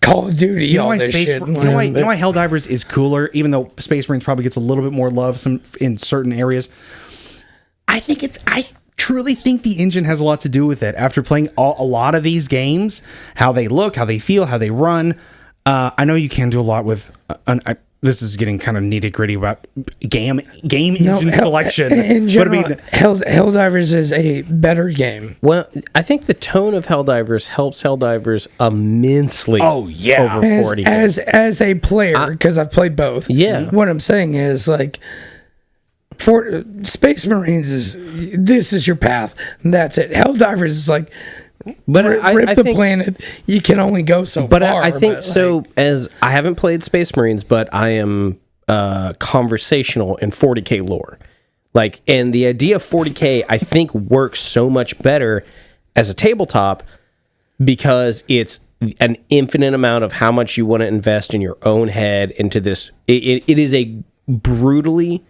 Call of Duty, You know all why this shit. you know why Helldivers is cooler, even though Space Marines probably gets a little bit more love in certain areas? I truly think the engine has a lot to do with it. After playing a lot of these games, how they look, how they feel, how they run. I know you can do a lot with. This is getting kind of nitty gritty about game engine selection. In general, but I mean, Helldivers is a better game. Well, I think the tone of Helldivers helps Helldivers immensely. Oh, yeah. Over 40. As a player, because I've played both. Yeah. What I'm saying is, like, for Space Marines this is your path. And that's it. Helldivers is like, But rip I the think, planet. You can only go so but far. I think like, so. As I haven't played Space Marines, but I am conversational in 40K lore. Like, and the idea of 40K, I think, works so much better as a tabletop because it's an infinite amount of how much you want to invest in your own head into this. It is a brutally,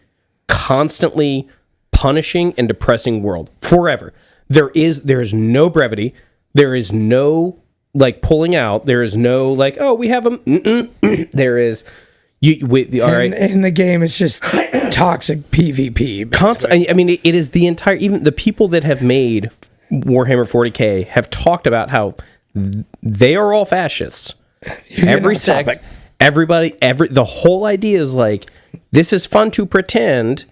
constantly punishing and depressing world forever. There is no brevity. There is no like pulling out. There is no like, oh, we have them. There is all right. And the game is just toxic PvP. I mean, it is the entire. Even the people that have made Warhammer 40K have talked about how they are all fascists. Every sect, everybody, the whole idea is like, this is fun to pretend,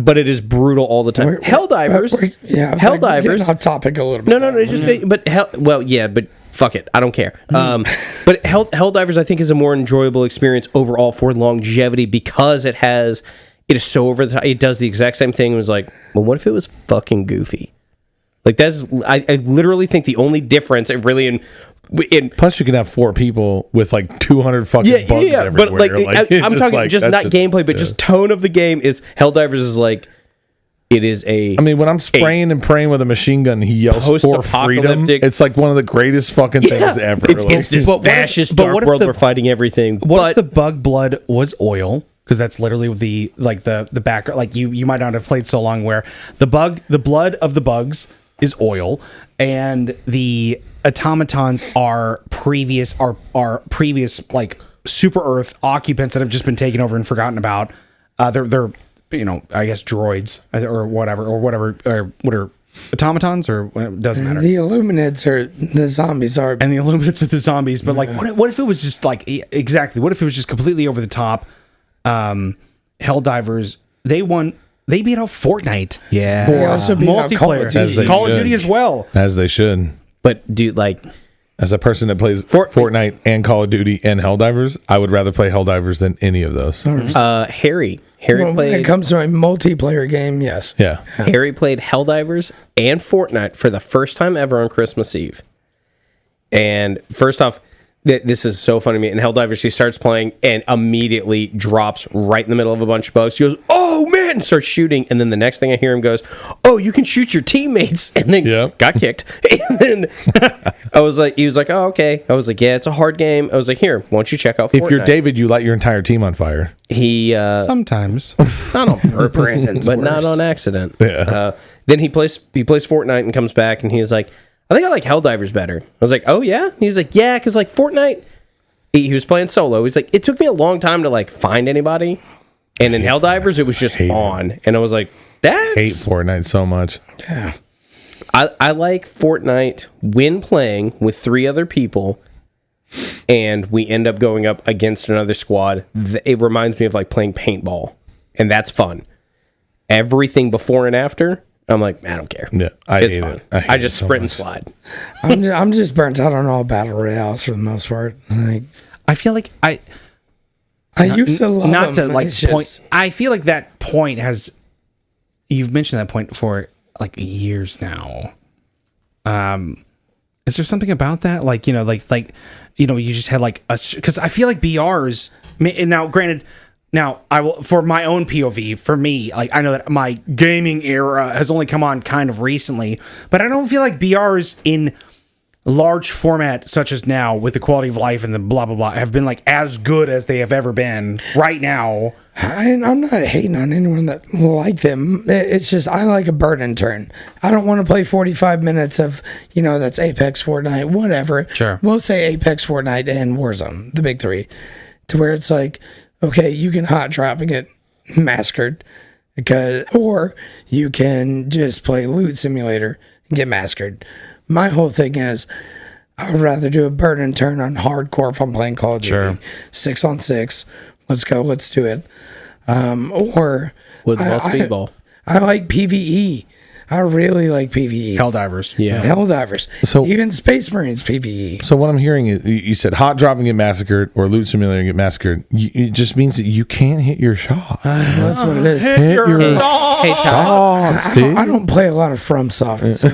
but it is brutal all the time. Helldivers, Helldivers. Off topic a little bit. No. It's just but fuck it, I don't care. But Helldivers, I think, is a more enjoyable experience overall for longevity because it is so over the top. It does the exact same thing. It was like, well, what if it was fucking goofy? Like I literally think the only difference, it really in Plus, you can have 4 people with like 200 fucking bugs everywhere. But like, I'm talking just not gameplay, but just tone of the game. Is Helldivers is like, it is a. I mean, when I'm spraying and praying with a machine gun, he yells for freedom. It's like one of the greatest fucking things ever. It's this fascist dark world. We're fighting everything. What if the bug blood was oil? Because that's literally the back. Like you might not have played so long where the blood of the bugs is oil, and the automatons are previous like super Earth occupants that have just been taken over and forgotten about. They're I guess droids or whatever or what are automatons or it doesn't matter. The Illuminates are the zombies are, and the Illuminates are the zombies. But like, what if it was just like exactly? What if it was just completely over the top? Helldivers, they beat out Fortnite. Yeah, they also beat out multiplayer, Call of Duty as well, as they should. But dude, like, as a person that plays Fortnite and Call of Duty and Helldivers, I would rather play Helldivers than any of those. Harry when played. it comes to a multiplayer game, yes. Yeah. Harry played Helldivers and Fortnite for the first time ever on Christmas Eve. And first off, this is so funny to me. In Helldivers, she starts playing and immediately drops right in the middle of a bunch of bugs. She goes, "Oh man!" and starts shooting. And then the next thing I hear him goes, "Oh, you can shoot your teammates." And then got kicked. And then he was like, "Oh, okay." I was like, "Yeah, it's a hard game." I was like, "Here, why don't you check out Fortnite?" If you're David, you light your entire team on fire. He sometimes not on purpose, but not on accident. Yeah. Then he plays Fortnite and comes back and he's like, I think I like Helldivers better. I was like, oh yeah? He's like, yeah, because like Fortnite, he was playing solo. He's like, it took me a long time to like find anybody. And in Helldivers, it was just on. And I was like, that's... hate Fortnite so much. Yeah. I like Fortnite when playing with 3 other people and we end up going up against another squad. It reminds me of like playing paintball. And that's fun. Everything before and after... I'm like, I don't care. Yeah, it's fun. I just sprint and slide. I'm just burnt out on all battle royales for the most part. Like, I feel like I used to love not them, to like it's point. just- I feel like that point has. You've mentioned that point for like years now. Is there something about that? Like you just had like a because I feel like BRs. And now, granted. Now, I will for my own POV. For me, like I know that my gaming era has only come on kind of recently, but I don't feel like BRs in large format such as now with the quality of life and the blah blah blah have been like as good as they have ever been right now. I'm not hating on anyone that like them. It's just I like a burn and turn. I don't want to play 45 minutes of, that's Apex, Fortnite, whatever. Sure. We'll say Apex, Fortnite, and Warzone, the big three, to where it's like, okay, you can hot drop and get massacred, or you can just play Loot Simulator and get massacred. My whole thing is, I would rather do a burn and turn on hardcore if I'm playing Call of Duty. Sure. 6-on-6. Let's go. Let's do it. Or Woodball, speedball. I like PvE. I really like PvE. Helldivers. Yeah. Helldivers. So- even Space Marines PvE. So what I'm hearing is you said hot drop and get massacred or loot simulator and get massacred. It just means that you can't hit your shot. That's what it is. Hit your Hey, Todd. shots, dude. I don't play a lot of FromSoft. So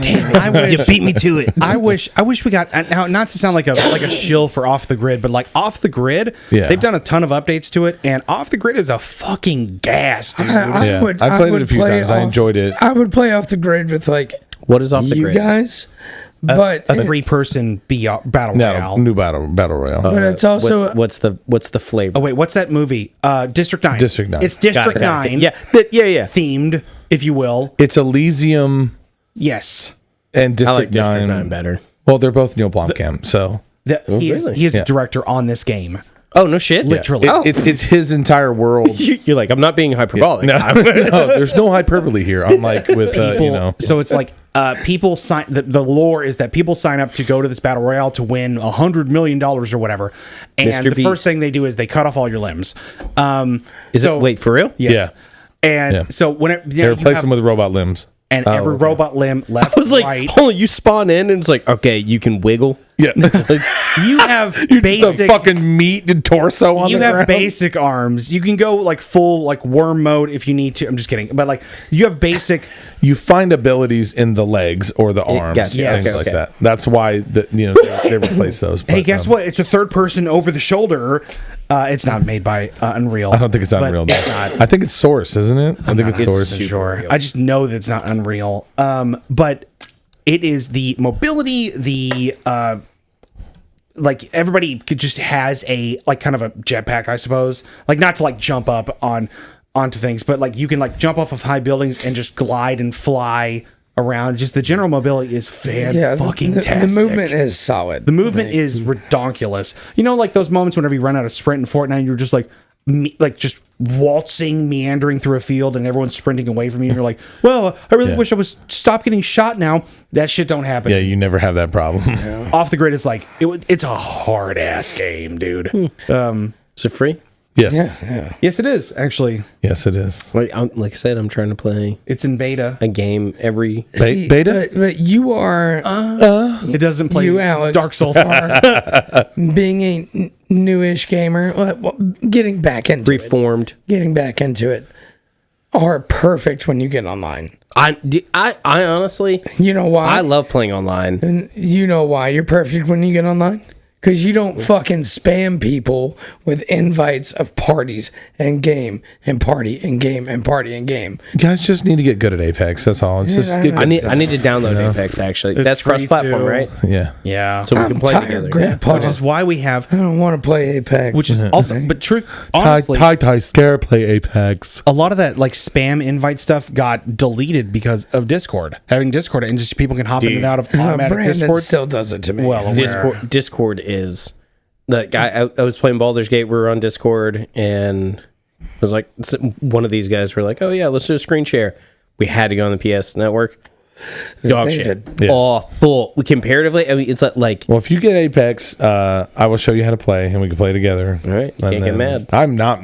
You beat me to it. I wish we got now, not to sound like a shill for Off the Grid, but like Off the Grid, Yeah. they've done a ton of updates to it, and Off the Grid is a fucking gas, dude. Yeah. I played it a few times. I enjoyed it. I would play Off the Grid with like What is off the you grid? guys, but a 3-person battle royale. New battle royale. but it's also What's the flavor? Oh wait, what's that movie? District 9. District 9. It's District Got it. 9. Yeah, yeah. Themed, if you will. It's Elysium Yes. and I like District, District 9. 9 better. Well, they're both Neil Blomkamp, so He is Yeah. a director on this game. Oh no shit! Literally. Oh. it's his entire world. You're like, I'm not being hyperbolic. No, there's no hyperbole here. Unlike with So it's like people sign. The lore is that people sign up to go to this battle royale to win $100 million or whatever, and Mr. the Beast. first thing they do is they cut off all your limbs. Is it? Wait, for real? Yes. Yeah. And Yeah. so when it, They replace them with robot limbs. and every okay. robot limb left, I was like, right. hold on, you spawn in and it's like, okay, you can wiggle. Yeah, You have the basic. fucking meat and torso on You the have ground. basic arms. You can go like full like worm mode if you need to. I'm just kidding, but like you have basic. You find abilities in the legs or the arms, gotcha. Yeah, things okay, like okay. that. That's why they replace those. Hey, But, guess what? It's a third person over the shoulder. It's not made by Unreal. I don't think it's but Unreal. It's though. not. I think it's Source, isn't it? I think it's Source. Sure. I just know that it's not Unreal. But it is the mobility, the like everybody could just has a like kind of a jetpack, I suppose. Like not to like jump up onto things, but like you can like jump off of high buildings and just glide and fly around. Just the general mobility is fucking the movement is solid. The movement is redonkulous. You know, like those moments whenever you run out of sprint in Fortnite, you're just like just waltzing, meandering through a field, and everyone's sprinting away from you. And you're like, well, I really Yeah. wish I was stop getting shot now. That shit don't happen. Yeah, you never have that problem. Off the Grid is like it's a hard ass game, dude. Is it free? Yes. yeah. Yes, it is actually. Yes, it is. Like I said, I'm trying to play It's in beta. a game every. See, beta? but you are It doesn't play you, Alex, Dark Souls. being a newish gamer, getting back into it. Reformed. Getting back into it are perfect when you get online. I honestly, You know why? I love playing online. And you know why you're perfect when you get online? Because you don't fucking spam people with invites of parties and game and party and game and party and game. You guys just need to get good at Apex. That's all. It's just I get know. good. I need to download Apex actually. That's free cross-platform, too. right? Yeah. Yeah. So we I'm can play tired, together. Grandpa. Which is why we have. I don't want to play Apex. Which is also, but true. Honestly, Scare play Apex. a lot of that like spam invite stuff got deleted because of Discord. Having Discord and just people can hop in and out of automatic Brandon Discord. still does it to me. Well aware. Discord is the guy. I was playing Baldur's Gate. We were on Discord, and it was like one of these guys were like, "Oh yeah, let's do a screen share." We had to go on the PS network. Dog They shit. did. Yeah. Awful. Comparatively, I mean, it's like Well, if you get Apex, I will show you how to play, and we can play together. All right, you And can't get mad. I'm not.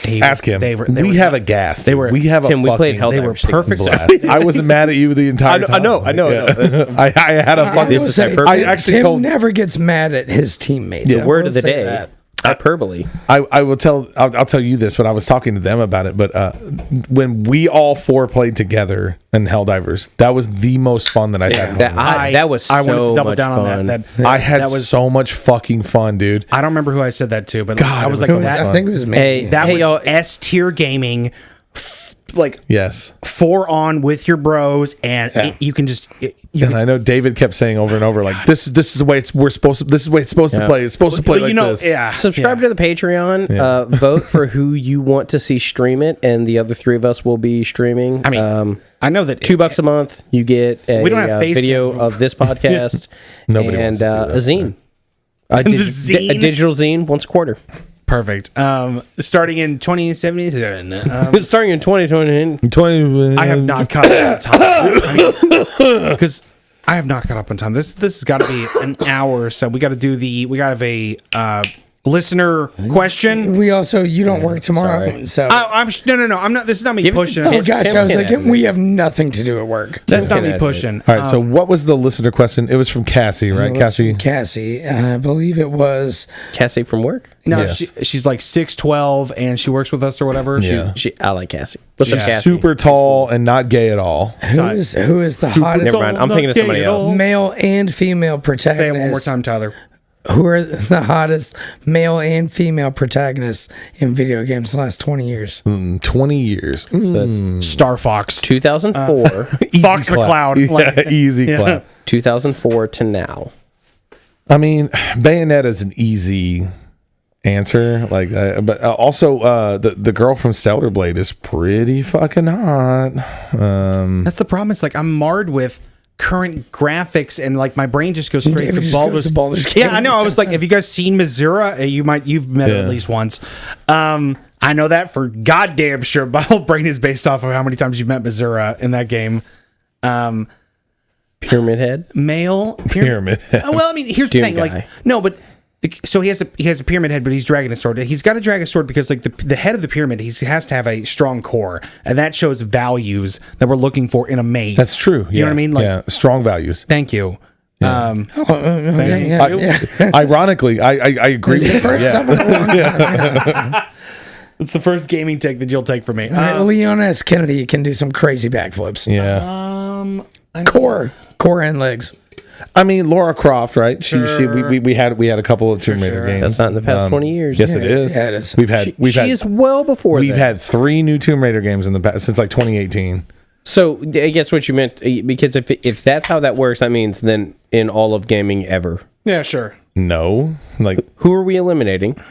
Ask him. we have a gas. They were. We have Tim, a we played fucking They were Helldivers perfect. blast. I wasn't mad at you the entire time. I know. I had a I fucking. will is say, hyperbole. I actually Tim told- never gets mad at his teammates. The I word will of the say day. that. Hyperbole. I will tell. I'll tell you this when I was talking to them about it. But when we all four played together in Helldivers, that was the most fun that I had. That was I wanted so to double much down fun. on that. I had that was. so much fucking fun, dude. I don't remember who I said that to, but God, I was it like was so that. much I think it was me. Hey, That hey, was y'all. S tier gaming like Yes. 4 on with your bros, and you can just And I know David kept saying over and over, like, this is the way this is the way it's supposed to play. It's supposed to play like this. Subscribe to the Patreon. Vote for who you want to see stream it, and the other 3 of us will be streaming. I mean, I know that $2 a month, you get a We don't have face video cams. of this podcast. Nobody and wants to see that. a zine. A zine? digital zine once a quarter. perfect. Starting in 2077. Starting in 2020. I have not caught up on time because I have not caught up on time. This has got to be an hour, so we got to do we got to have a listener question. We also, you don't work tomorrow, so. No. I'm not. This is not me pushing. Oh gosh, I was like, we have nothing to do at work. That's not me pushing. All right, so what was the listener question? It was from Cassie, right? Cassie? Cassie, I believe it was. Cassie from work? No, Yes. she's like 6'12", and she works with us or whatever. Yeah. I like Cassie. What's up, Cassie? Super tall and not gay at all. Who is the hottest Never mind. I'm thinking of somebody else. male and female protagonist? Say it one more time, Tyler. Who are the hottest male and female protagonists in video games the last 20 years? 20 years. Star Fox. 2004. Fox McCloud. Like, Easy clap. 2004 to now. I mean, Bayonetta's an easy answer. Like, but also the girl from Stellar Blade is pretty fucking hot. that's the problem. It's like I'm marred with current graphics, and like my brain just goes straight David to just goes Baldur's. to Baldur's Gate. Yeah, I know. I was like, have you guys seen Missoura? You've met her Yeah. at least once. I know that for goddamn sure. My whole brain is based off of how many times you've met Missoura in that game. Pyramid Head? Male Pyramid Head. Oh, well, I mean, here's Doom the thing. guy. Like, no, but so he has a pyramid head, but he's dragging a sword. He's got to drag a sword because like the head of the pyramid, he has to have a strong core, and that shows values that we're looking for in a mate. That's true. You know what I mean? Like, yeah, strong values. thank you. Ironically, I agree with you. Yeah. It's the first gaming take that you'll take from me. Leon S. Kennedy can do some crazy backflips. Yeah. Core and legs. I mean, Laura Croft, right? We had a couple of Tomb Raider games. That's not in the past 20 years. Yes, it is. Yeah, it is. She is well before We've that. had 3 new Tomb Raider games in the past since like 2018. So I guess what you meant, because if that's how that works, that means then in all of gaming ever. Yeah, sure. No, like Who are we eliminating?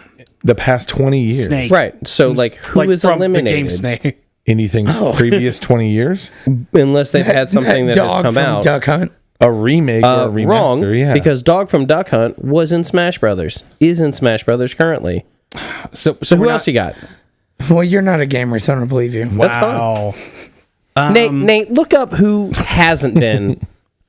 the past 20 years. Snake. Right. So like who is from eliminated? the game Snake. Anything previous 20 years? Unless they've had something that has dog come from out. Duck Hunt. A remake or a remaster? Wrong, Yeah. because Dog from Duck Hunt was in Smash Brothers. Is in Smash Brothers currently. So Who else you got? Well, you're not a gamer, so I don't believe you. Wow. Nate, look up who hasn't been.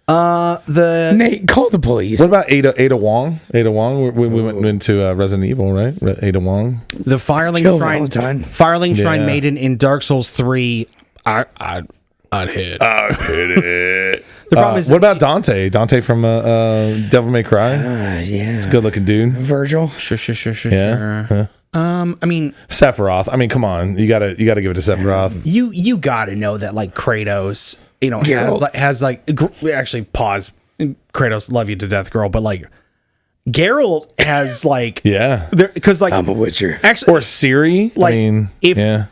Nate, call the police. What about Ada Wong? Ada Wong. We went into Resident Evil, right? Ada Wong. The Firelink Kill Shrine, Valentine. Firelink Shrine Yeah. Maiden in Dark Souls 3. I'd hit. Hit it. The problem is what about Dante? Dante from Devil May Cry. Yeah. Good looking dude. Virgil. Sure. Yeah. I mean, Sephiroth. I mean, come on. You gotta give it to Sephiroth. you gotta know that like Kratos, Geralt. actually pause. Kratos, love you to death, girl, but like Geralt has like Yeah. because like I'm a Witcher. actually Or Siri. Like, I mean, if- yeah.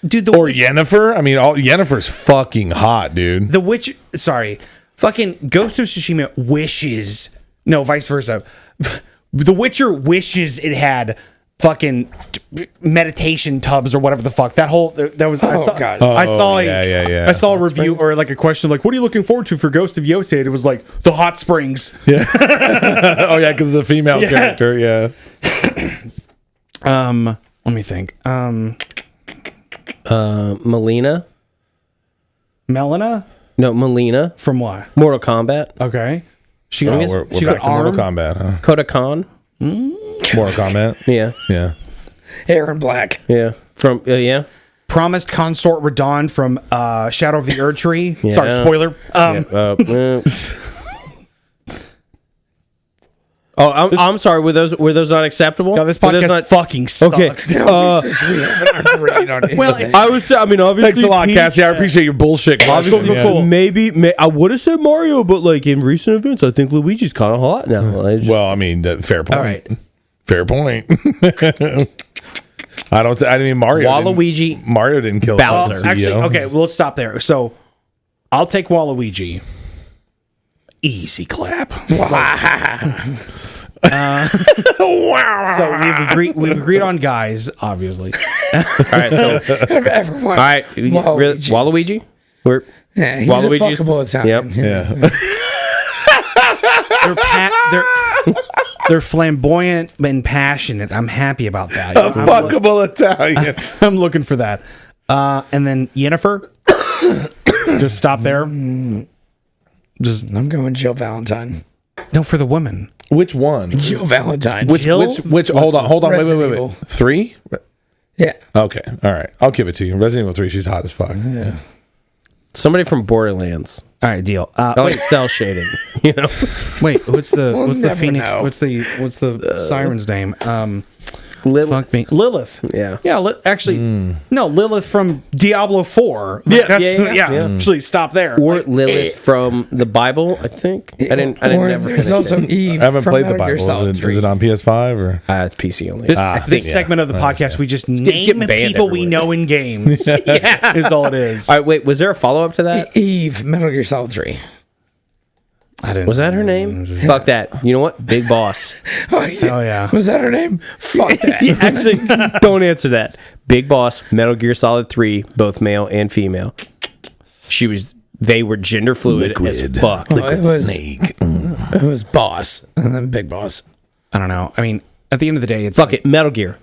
dude the Or Witch, Yennefer. I mean, Yennefer's fucking hot, dude. the Witch. Sorry, fucking Ghost of Tsushima wishes. No, vice versa. The Witcher wishes it had fucking meditation tubs or whatever the fuck. That whole that was. God. I saw like, yeah. I saw a review or like a question like, "What are you looking forward to for Ghost of Yosei?" And it was like the hot springs. Oh yeah, because it's a female character. Yeah. Let me think. Melina? Melina No, Melina. from what? Mortal Kombat. Okay, she Oh, got we're she back got to Mortal arm. Kombat, huh? Koda Khan. Mortal Kombat. Yeah. Yeah. Aaron Black. Yeah. From, yeah. Promised consort Radon from Shadow of the Erd Tree. Yeah. Sorry, spoiler. Oh, I'm sorry. Were those not acceptable? No, this Were those podcast not fucking sucks. okay? I obviously, Thanks a lot, Peach- Cassie. I appreciate your bullshit. Obviously, question. Yeah. cool. Maybe I would have said Mario, but like in recent events, I think Luigi's kind of hot now. Well, I mean, fair point. All right. Fair point. I mean, Mario. Waluigi, Mario didn't kill Bowser. the Actually, CEO. okay, well, let's stop there. So, I'll take Waluigi. Easy clap. So we've agreed on guys, obviously. All right, so Everyone. all right, Waluigi. Waluigi. We're Yeah, he's Waluigi's- a fuckable Italian. Yep. They're they're flamboyant and passionate. I'm happy about that. A fuckable Italian. I'm looking for that. And then Yennefer. Just stop there. Just I'm going Jill Valentine. no for the women. Which one? Jill Valentine. Which hold on, wait. Resident Evil. 3? Yeah. Okay. All right. I'll give it to you. Resident Evil 3, she's hot as fuck. Yeah. Somebody from Borderlands. All right, deal. I like cell shading. You know, Wait, what's the never Phoenix? know. What's the siren's name? Lilith. Fuck me, Lilith. Yeah. Yeah, actually, no, Lilith from Diablo 4. Yeah, That's- yeah. Actually, stop there. Or Like, Lilith from the Bible, I think. I didn't Or never there's finish also it. Eve. I haven't from played the Metal Gear Bible. Solid Is 3. it on PS5 or? It's PC only. this yeah, segment of the I podcast, understand. we just getting name banned people we everywhere. know in games. Yeah. Is all it is. All right, wait. Was there a follow up to that? Eve, Metal Gear Solid 3. I didn't. Was that her name? Fuck that. You know what? Big Boss. Oh, yeah. Oh yeah. Was that her name? Fuck that. Yeah, actually, don't answer that. Big Boss, Metal Gear Solid 3, both male and female. They were gender fluid as fuck. Oh, it was Snake. it was Boss and then Big Boss. I don't know. I mean, at the end of the day, it's Fuck it, Metal Gear.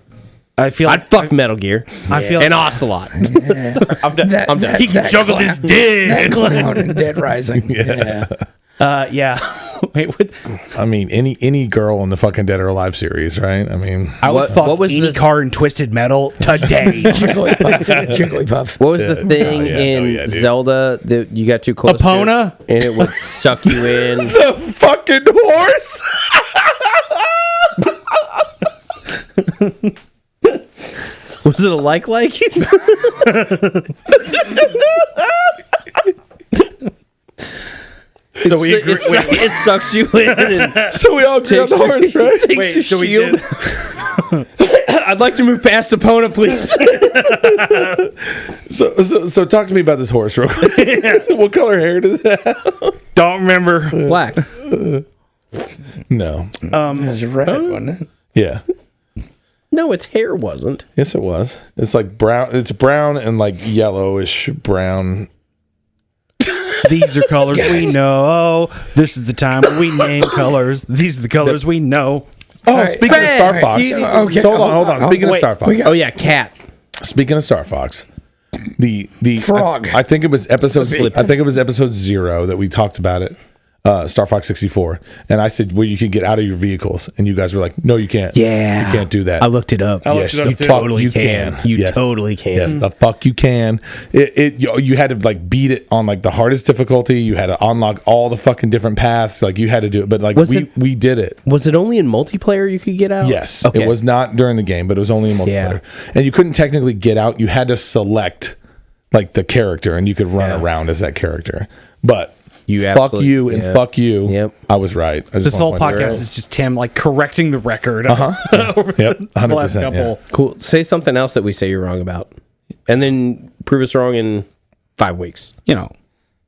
I feel I'd fuck Metal Gear. I feel and like- Ocelot. I'm done. I'm done. He can juggle his dick. Clown and Dead Rising. Yeah. Yeah. Wait, what? I mean, any girl in the fucking Dead or Alive series, right? I mean, I would fuck what was any the- car in Twisted Metal today. Jigglypuff. Jigglypuff. What was the thing hell in yeah, dude. Zelda that you got too close Epona? to? And it would suck you in. the fucking horse. Was it a like? So we agree. It sucks you in and So we all agree on the horse, right? takes Wait, your so we shield. I'd like to move past Epona, please. So talk to me about this horse real quick. What color hair does it have? Don't remember. Black. No. It was red, wasn't it? Yeah. No, its hair wasn't. Yes, it was. It's like brown. It's brown and like yellowish brown. These are colors we know. This is the time when we name colors. These are the colors we know. Oh, right. speaking of Star Right. Fox. Okay, So hold on. Speaking of wait, Star Fox. we got- Oh yeah, cat. Speaking of Star Fox, the Frog. I think it was episode 0 that we talked about it. Star Fox 64, and I said, "Well, you can get out of your vehicles," and you guys were like, "No, you can't. Yeah. you can't do that." I looked it up. Yes, it up you too. Totally you can. You Yes. totally can. Yes, the fuck you can. You had to like beat it on like the hardest difficulty. You had to unlock all the fucking different paths. Like you had to do it, but like Was we did it. Was it only in multiplayer you could get out? Yes, Okay. it was not during the game, but it was only in multiplayer. And you couldn't technically get out. You had to select like the character, and you could run around as that character. But You fuck absolutely- you and yeah. fuck you. Yep. I was right. I just This whole wanna point that podcast out. is just Tim like correcting the record. Yep, The last 100%. couple. Cool. Say something else that we say you're wrong about, and then prove us wrong in 5 weeks. You know,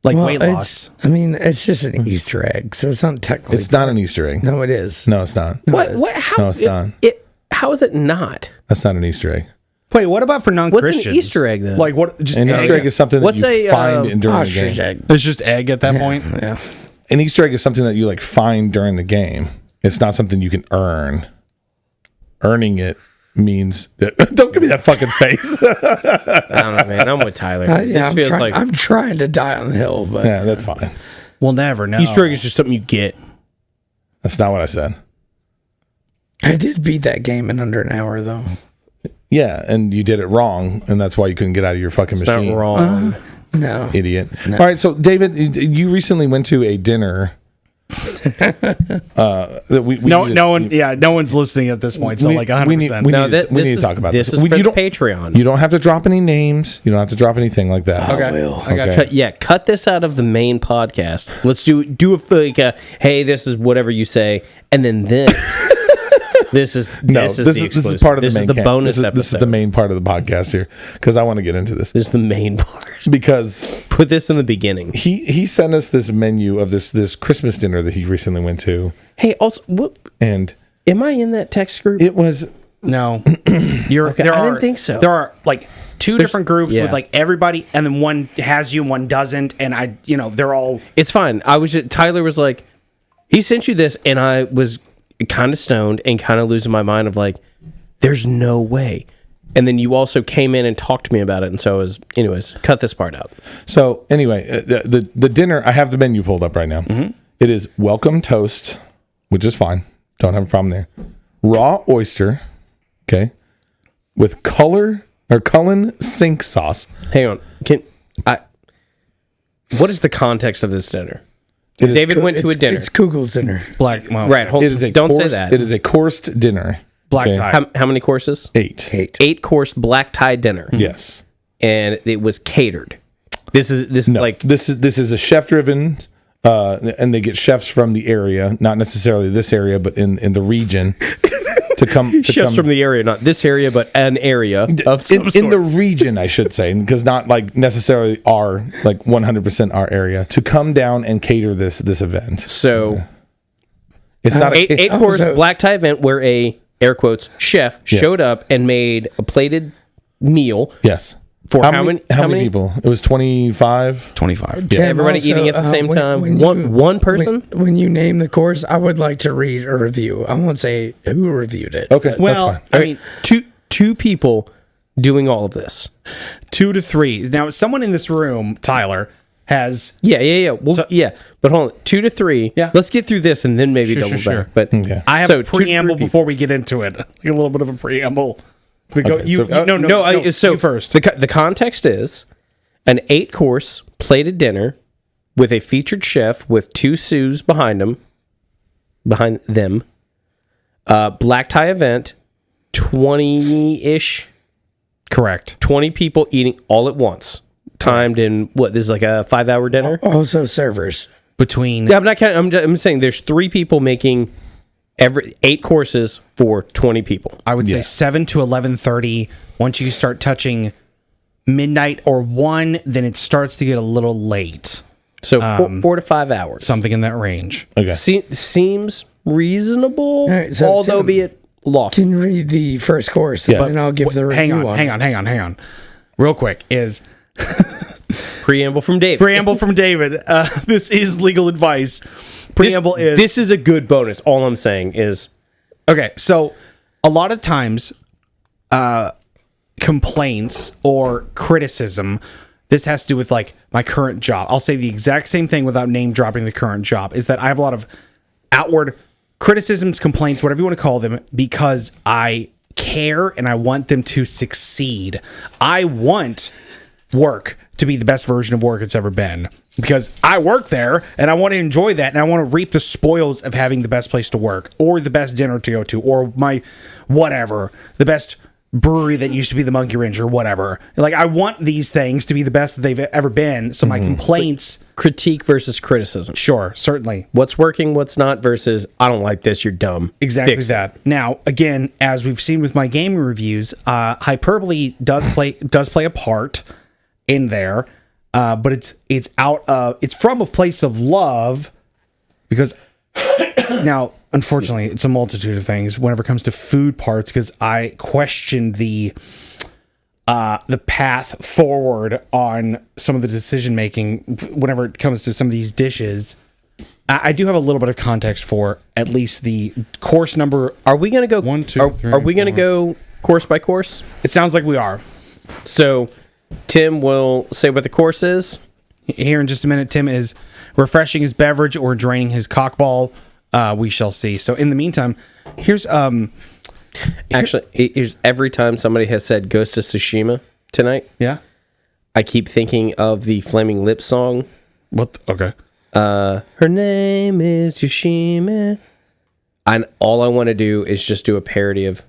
like Well, weight loss. it's just an Easter egg, so it's not technically. It's not an Easter egg. No, it is. No, it's not. What? How? No, it's not. How is it not? That's not an Easter egg. Wait, what about for non-Christians? What's an Easter egg then? Like what? Just An egg? Easter egg is something that What's you a, find during the Ostrich game. egg. It's just egg at that point. Yeah. An Easter egg is something that you like find during the game. It's not something you can earn. Earning it means that. Don't give me that fucking face. I don't know, man. I'm with Tyler. Yeah, This feels like I'm trying to die on the hill, but Yeah, that's fine. We'll never know. Easter egg is just something you get. That's not what I said. I did beat that game in under an hour, though. Yeah, and you did it wrong, and that's why you couldn't get out of your fucking It's not machine. wrong. No. Idiot. All right, so David, you recently went to a dinner. That we No, need to- no one. Yeah, no one's listening at this point. So like 100. we need, percent we No, need, we need to is- talk about this. this. Is We- for you the don't. Patreon. You don't have to drop any names. You don't have to drop anything like that. Okay, will. I got Okay. you. Cut this out of the main podcast. Let's do a like a, hey, this is whatever you say, and then this. This is this is part of the main. This is the bonus this episode. is the main part of the podcast here because I want to get into this. This is the main part. Because Put this in the beginning. he sent us this menu of this Christmas dinner that he recently went to, Hey, also, what, and am I in that text group? it was No, you're. Okay, I didn't think so. There are like two different groups yeah. with like everybody, and then one has you, and one doesn't, and they're all. It's fine. Tyler was like, he sent you this, and I was kind of stoned and kind of losing my mind of like, there's no way. And then you also came in and talked to me about it, and so anyways, cut this part out. so anyway. The dinner, I have the menu pulled up right now. Mm-hmm. It is welcome toast, which is fine. Don't have a problem there. Raw oyster, okay, with Cullen sink sauce. Hang on, what is the context of this dinner? It is David went to a dinner. It's Kugel's dinner. Black. Well, Right. It is a don't course, say that. It is a coursed dinner. Black Okay. tie. How many courses? 8. 8-course black tie dinner. Yes. And it was catered. This is No. like this is a chef driven, and they get chefs from the area, not necessarily this area, but in the region, to come chefs from the area, not this area, but an area of some in sort. the region, I should say, because not like necessarily our 100% our area, to come down and cater this event. So It's not a, 8-course so- black tie event where a air quotes chef Yes. showed up and made a plated meal. yes. For how how many many? people? It was 25. 25. Tim, Everybody eating at the same time? One person? When you name the course, I would like to read a review. I won't say who reviewed it. Okay, Well, that's fine. I mean, two people doing all of this. 2 to 3. Now, someone in this room, Tyler, has. Yeah. Well, yeah. But hold on, 2 to 3. Yeah. Let's get through this and then maybe Sure, double sure, back. But Okay. I have So, a 2 to 3 preamble people. before we get into it. Like a little bit of a preamble. We go, Okay, so- no, so you first. The context is an 8-course plated dinner with a featured chef with 2 sous behind them. Black tie event, 20-ish, Correct. 20 people eating all at once. Timed in what? This is like a 5-hour dinner. Also, servers. Between. Yeah, I'm not counting. I'm saying there's 3 people making 8 courses for 20 people. I would say Yeah. 7 to 11:30. Once you start touching midnight or 1, then it starts to get a little late. So 4 to 5 hours. Something in that range. Okay. Seems reasonable, right, so although Tim- be it lofty. Can you read the first course? Yeah. And I'll give the Hang review on, hang on. Real quick is Preamble from David. preamble from David. This is legal advice. Preamble is This is a good bonus. All I'm saying is okay. So a lot of times, complaints or criticism. This has to do with like my current job. I'll say the exact same thing without name dropping the current job. Is that I have a lot of outward criticisms, complaints, whatever you want to call them, because I care and I want them to succeed. I want work to be the best version of work it's ever been because I work there and I want to enjoy that and I want to reap the spoils of having the best place to work or the best dinner to go to or my whatever, the best brewery that used to be the Monkey Wrench or whatever. Like I want these things to be the best that they've ever been. So my complaints, critique versus criticism. sure, certainly. What's working, what's not, versus I don't like this, you're dumb. Exactly Fix it. that. Now, again, as we've seen with my gaming reviews, hyperbole does play a part in there, but it's from a place of love because now, unfortunately, it's a multitude of things whenever it comes to food parts because I question the path forward on some of the decision making whenever it comes to some of these dishes. I do have a little bit of context for at least the course number. Are we going to go 1, 2, are, 3, are we going to 4. go course by course? It sounds like we are. So Tim will say what the course is. Here in just a minute, Tim is refreshing his beverage or draining his cockball. We shall see. So in the meantime, here's Actually, here's every time somebody has said Ghost of Tsushima tonight, yeah. I keep thinking of the Flaming Lips song. Okay. Her name is Tsushima. And all I want to do is just do a parody of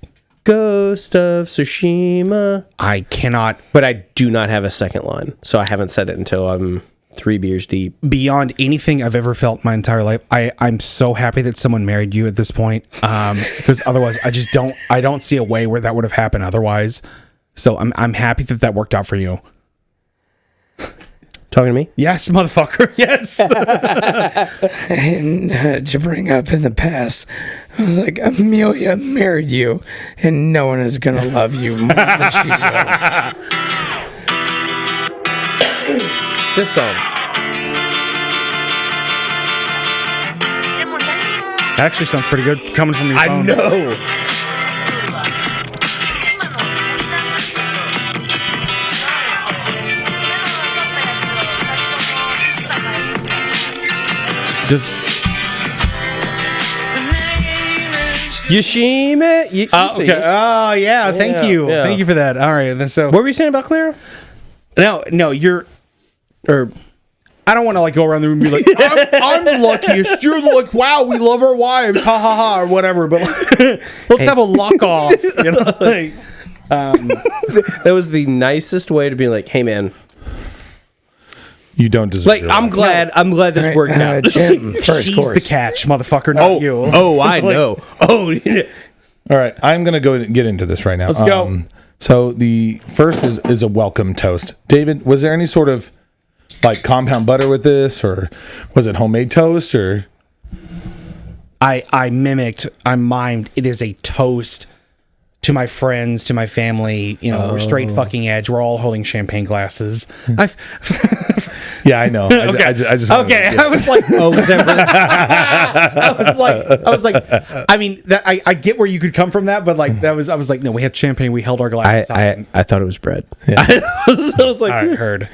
Ghost of Tsushima. I cannot. But I do not have a second line, so I haven't said it until I'm 3 beers deep. Beyond anything I've ever felt my entire life, I'm so happy that someone married you at this point. Because otherwise, I don't see a way where that would have happened otherwise. So I'm happy that worked out for you. Talking to me? Yes, motherfucker. Yes. And to bring up in the past, I was like, Amelia married you, and no one is gonna love you more than she does. This song. Actually sounds pretty good coming from your phone. know. Just Yoshime. okay. Oh yeah, thank you. Yeah. Thank you for that. All right. Then so What were you saying about Clara? no, you're Or I don't want to like go around the room and be like, I'm the luckiest. You're like, wow, we love our wives, ha ha ha, or whatever. But like, let's have a lock off. You know, like, that was the nicest way to be like, hey man, You don't deserve. like your I'm life. glad this worked out. Tim, first she's course. the catch, motherfucker, not you. Oh, I know. Oh, All right, I'm gonna go get into this right now. Let's go. So the first is a welcome toast. David, was there any sort of like compound butter with this, or was it homemade toast, or? I mimed. It is a toast to my friends, to my family. You know, we're straight fucking edge. We're all holding champagne glasses. Yeah, I know. Okay. I just wanted Okay, to- I was like, oh, was that I was like, I mean, I get where you could come from that, but like I was like, no, we had champagne, we held our glasses. I thought it was bread. Yeah. I was like, All right, heard.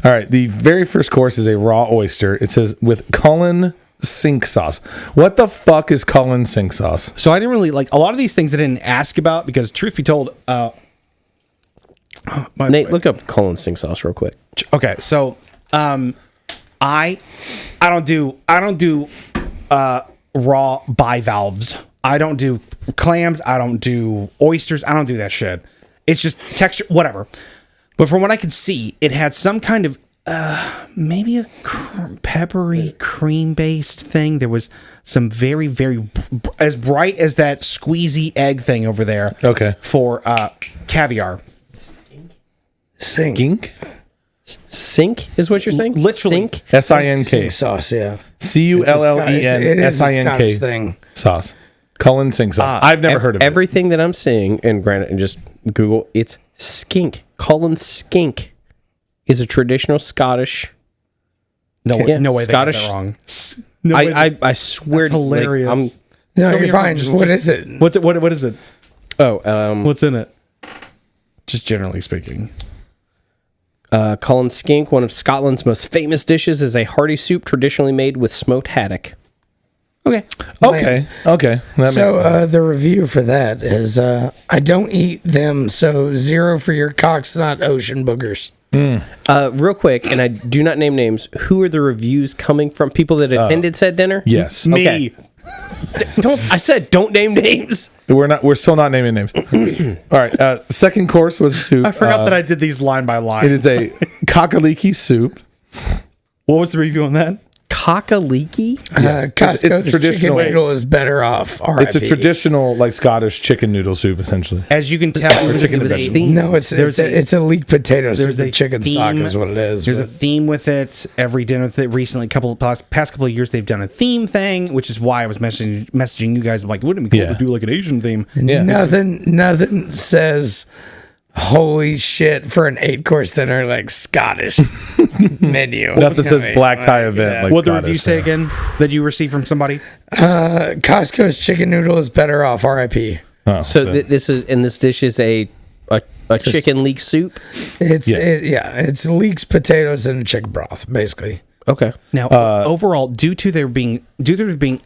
All right, the very first course is a raw oyster. It says with Cullen sink sauce. What the fuck is Cullen sink sauce? So I didn't really like a lot of these things I didn't ask about because, truth be told, Nate, look up Colin sink sauce real quick. okay, so I don't do raw bivalves. I don't do clams. I don't do oysters. I don't do that shit. It's just texture, whatever. But from what I could see, it had some kind of maybe a peppery cream based thing. There was some very, very as bright as that squeezy egg thing over there. Okay. For caviar. Skink? Sink is what you're saying? Literally. Sink? S-I-N-K. Sink sauce, yeah. C-U-L-L-E-N It is a S-I-N-K Scottish thing. sauce. Cullen sink sauce. I've never heard of it. Everything that I'm seeing, and granted, and just Google, it's skink. Colin skink is a traditional Scottish. No, Yeah, no way they got Scottish- that wrong. No way I swear That's hilarious. I'm, No, Show me you're your fine. phone. What is it? What's it? What is it? what's What's in it? Just generally speaking. Colin skink, one of Scotland's most famous dishes, is a hearty soup traditionally made with smoked haddock. Okay. Okay. That makes So sense. the review for that is I don't eat them, so 0 for your cock's not ocean boogers. Real quick, and I do not name names, who are the reviews coming from? People that attended said dinner? Yes. Me. Okay. I said don't name names. We're still not naming names. All right. Second course was soup. I forgot that I did these line by line. It is a cockaliki soup. What was the review on that? Cockaliki? Costco's it's traditional. chicken noodle is better off. It's a RIP. traditional like Scottish chicken noodle soup, essentially. As you can tell, chicken there's and a vegetables. No, it's a leek potato soup. there's a The chicken stock theme- is what it is. There's a but- theme with it. Every dinner recently, past couple of years, they've done a theme thing, which is why I was messaging you guys like, wouldn't it be cool Yeah. to do like an Asian theme? Yeah. Nothing says holy shit for an 8-course dinner like Scottish menu. Nothing says black tie event. Yeah. Like What the Scottish, review say yeah. again that you received from somebody? Costco's chicken noodle is better off. RIP. Oh, So this dish is a chicken leek soup. It's leeks, potatoes, and chicken broth, basically. Okay. Now, overall, due to there being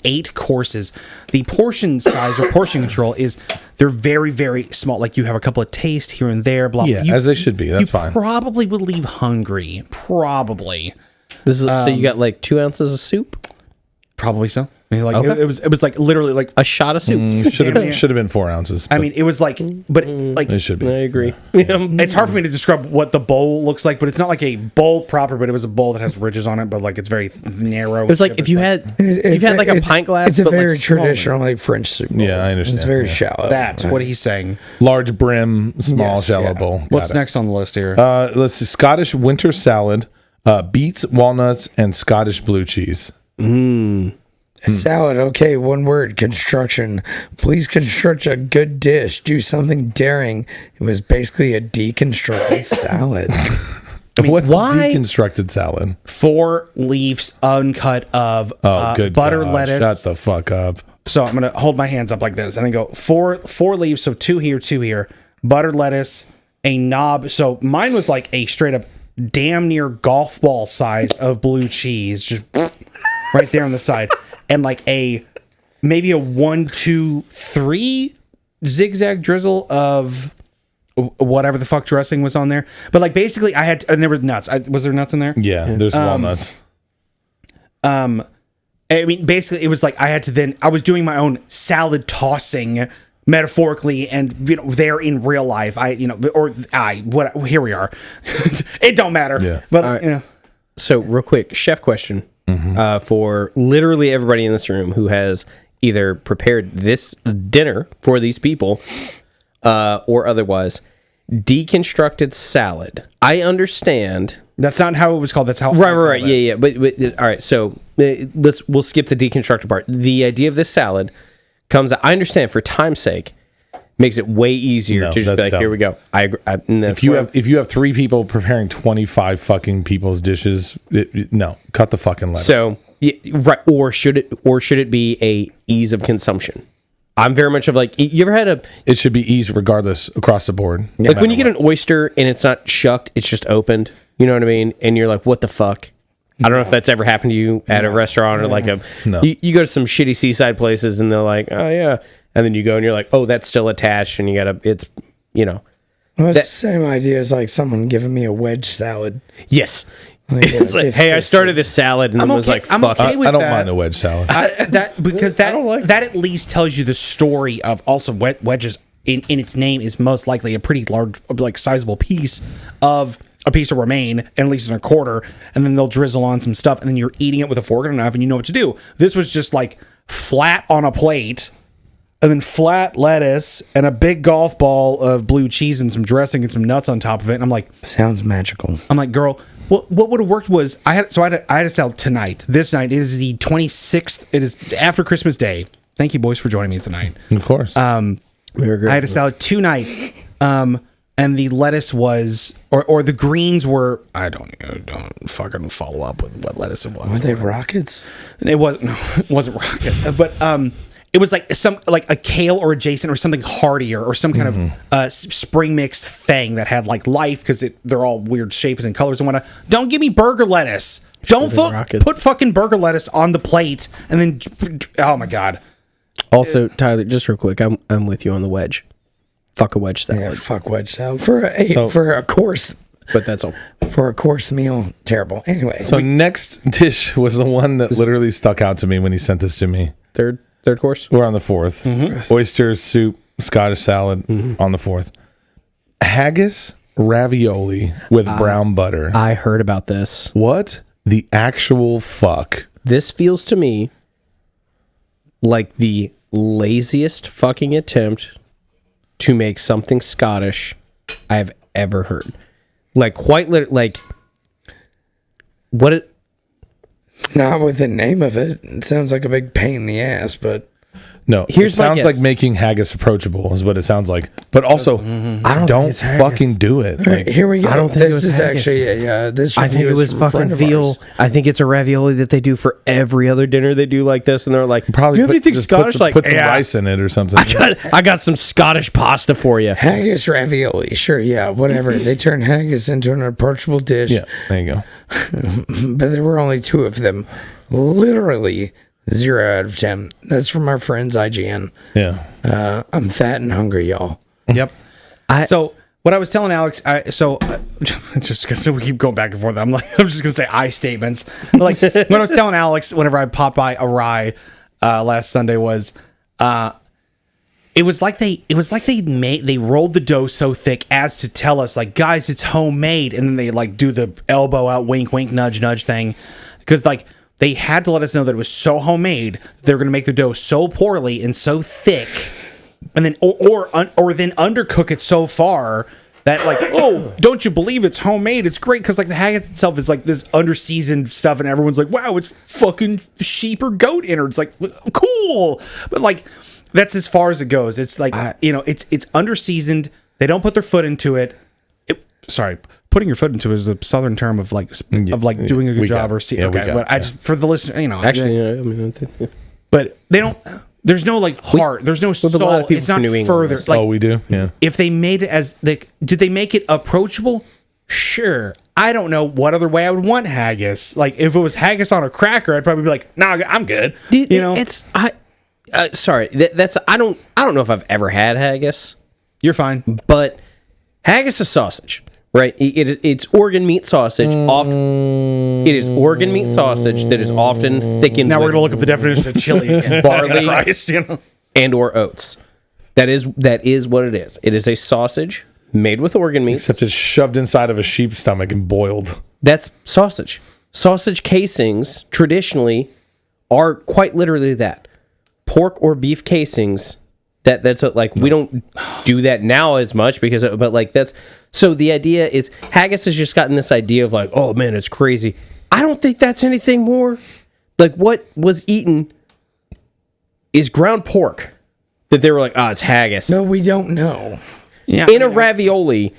8 courses, the portion size or portion control is they're very, very small. Like you have a couple of taste here and there. Blah. Yeah, You- as they should be. That's you fine. Probably would leave hungry. Probably. This is so you got like 2 ounces of soup. Probably so. I mean, like Okay. it was like literally like A shot of soup. Should Damn, yeah. have been 4 ounces. I mean, it was like, but like it should be. I agree. it's hard for me to describe what the bowl looks like, but it's not like a bowl proper, but it was a bowl that has ridges on it, but like it's very narrow. It was like if you had like a pint glass. It's a but, like, very smaller. traditional like French soup bowl. Yeah, I understand. It's very Yeah. shallow. That's what he's saying. Large brim, small, Yes, shallow yeah. bowl. Got What's it. next on the list here? Let's see. Scottish winter salad, beets, walnuts, and Scottish blue cheese. Salad, okay, one word, construction. Please construct a good dish. Do something daring. It was basically a deconstructed salad. What's why- a deconstructed salad? 4 leaves uncut of Good butter gosh, lettuce. Shut the fuck up. So I'm gonna hold my hands up like this and then go four leaves, so 2 here, butter lettuce, a knob. So mine was like a straight up damn near golf ball size of blue cheese, just right there on the side, and like maybe a 1, 2, 3 zigzag drizzle of whatever the fuck dressing was on there. But like basically, I had and there was nuts. Was there nuts in there? Yeah, there's walnuts. I mean, basically, it was like I was doing my own salad tossing metaphorically and, there in real life. Here we are. It don't matter. Yeah. But, So, real quick, chef question for literally everybody in this room who has either prepared this dinner for these people or otherwise. Deconstructed salad. I understand. that's not how it was called. That's how. Right. Yeah. But all right. So we'll skip the deconstructed part. The idea of this salad comes. I understand for time's sake, makes it way easier No, to just be that's like, dumb. here we go. I agree. If you have 3 people preparing 25 fucking people's dishes, no, cut the fucking lettuce. so yeah, right, or should it be a ease of consumption? I'm very much of like, you ever had it should be easy regardless across the board. like when you get an oyster and it's not shucked, it's just opened. You know what I mean? And you're like, what the fuck? I don't know if that's ever happened to you at a restaurant or like No. you go to some shitty seaside places and they're like, oh yeah. And then you go and you're like, oh, that's still attached. And Well, it's the same idea as like someone giving me a wedge salad. yes. Like, It's like, hey, I started this salad and then was like, I'm fuck okay it. with I don't that. mind a wedge salad. Because that at least tells you the story of also wedges in its name is most likely a pretty large, like sizable piece of a piece of romaine, and at least in a quarter, and then they'll drizzle on some stuff, and then you're eating it with a fork and a knife, and you know what to do. This was just like flat on a plate, and then flat lettuce and a big golf ball of blue cheese and some dressing and some nuts on top of it. And I'm like, Sounds magical. girl, what would have worked was I had a salad tonight. This night it is the 26th. It is after Christmas Day. Thank you, boys, for joining me tonight. Of course. I had a salad tonight, and the lettuce was, or the greens were. I don't fucking follow up with what lettuce it was. Were they rockets? It wasn't. No, it wasn't rocket, but it was like a kale or adjacent or something heartier or some kind of spring mixed thing that had like life because they're all weird shapes and colors and whatnot. Don't give me burger lettuce. Don't rockets. put fucking burger lettuce on the plate and then. Oh my god. Also, Tyler, just real quick, I'm with you on the wedge. Fuck a wedge salad. Yeah, fuck wedge salad for a course But that's all. for a course meal. Terrible. Anyway, so next dish was the one that literally stuck out to me when he sent this to me. Third course. We're on the 4th. Oysters, soup, Scottish salad on the 4th. Haggis ravioli with brown butter. I heard about this. What the actual fuck? This feels to me like the laziest fucking attempt to make something Scottish I've ever heard. Like quite like what it not with the name of it. It sounds like a big pain in the ass, but No, Here's it my sounds guess. like making haggis approachable is what it sounds like. But also, I don't think it's haggis. fucking do it. Like, here we go. I don't think it was this is haggis. actually this. I think review it is was from a friend fucking of veal. ours. I think it's a ravioli that they do for every other dinner. They do like this, and they're like, probably you have anything just Scottish? put some yeah, rice in it or something. I got some Scottish pasta for you. Haggis ravioli, sure, yeah, whatever. They turned haggis into an approachable dish, Yeah, there you go. but there were only 2 of them. Literally 0 out of 10. That's from our friends IGN. Yeah. I'm fat and hungry, y'all. Yep. So what I was telling Alex, just because we keep going back and forth, I'm just gonna say I statements. But like when I was telling Alex, whenever I pop by a rye, last Sunday was it was like they rolled the dough so thick as to tell us like, guys, it's homemade, and then they like do the elbow out, wink, wink, nudge, nudge thing, because like they had to let us know that it was so homemade they were going to make the dough so poorly and so thick, and then or then undercook it so far that like, oh, don't you believe it's homemade? It's great because like the haggis itself is like this underseasoned stuff, and everyone's like, wow, it's fucking sheep or goat innards, like cool, but like. That's as far as it goes. It's like, it's underseasoned. They don't put their foot into it. Sorry, putting your foot into it is a southern term of like doing a good job or but I just for the listener, Actually, but they don't. There's no like heart. There's no soul. A lot of people It's not from New England further. listen. Like, we do. Yeah. if they made it as did they make it approachable? Sure. I don't know what other way I would want haggis. Like if it was haggis on a cracker, I'd probably be like, nah, I'm good. it's sorry. That's I don't know if I've ever had haggis, You're fine. but haggis is sausage, right? It's organ meat sausage. It is organ meat sausage that is often thickened. Now we're with gonna look up the definition of chili again. barley Christ, and or oats. That is what it is. It is a sausage made with organ meat. Except it's shoved inside of a sheep's stomach and boiled. That's sausage. Sausage casings traditionally are quite literally that. Pork or beef casings. We don't do that now as much but like that's so the idea is haggis has just gotten this idea of like, oh man, it's crazy. I don't think that's anything more. Like what was eaten is ground pork that they were like, it's haggis. No, we don't know. Yeah. In a ravioli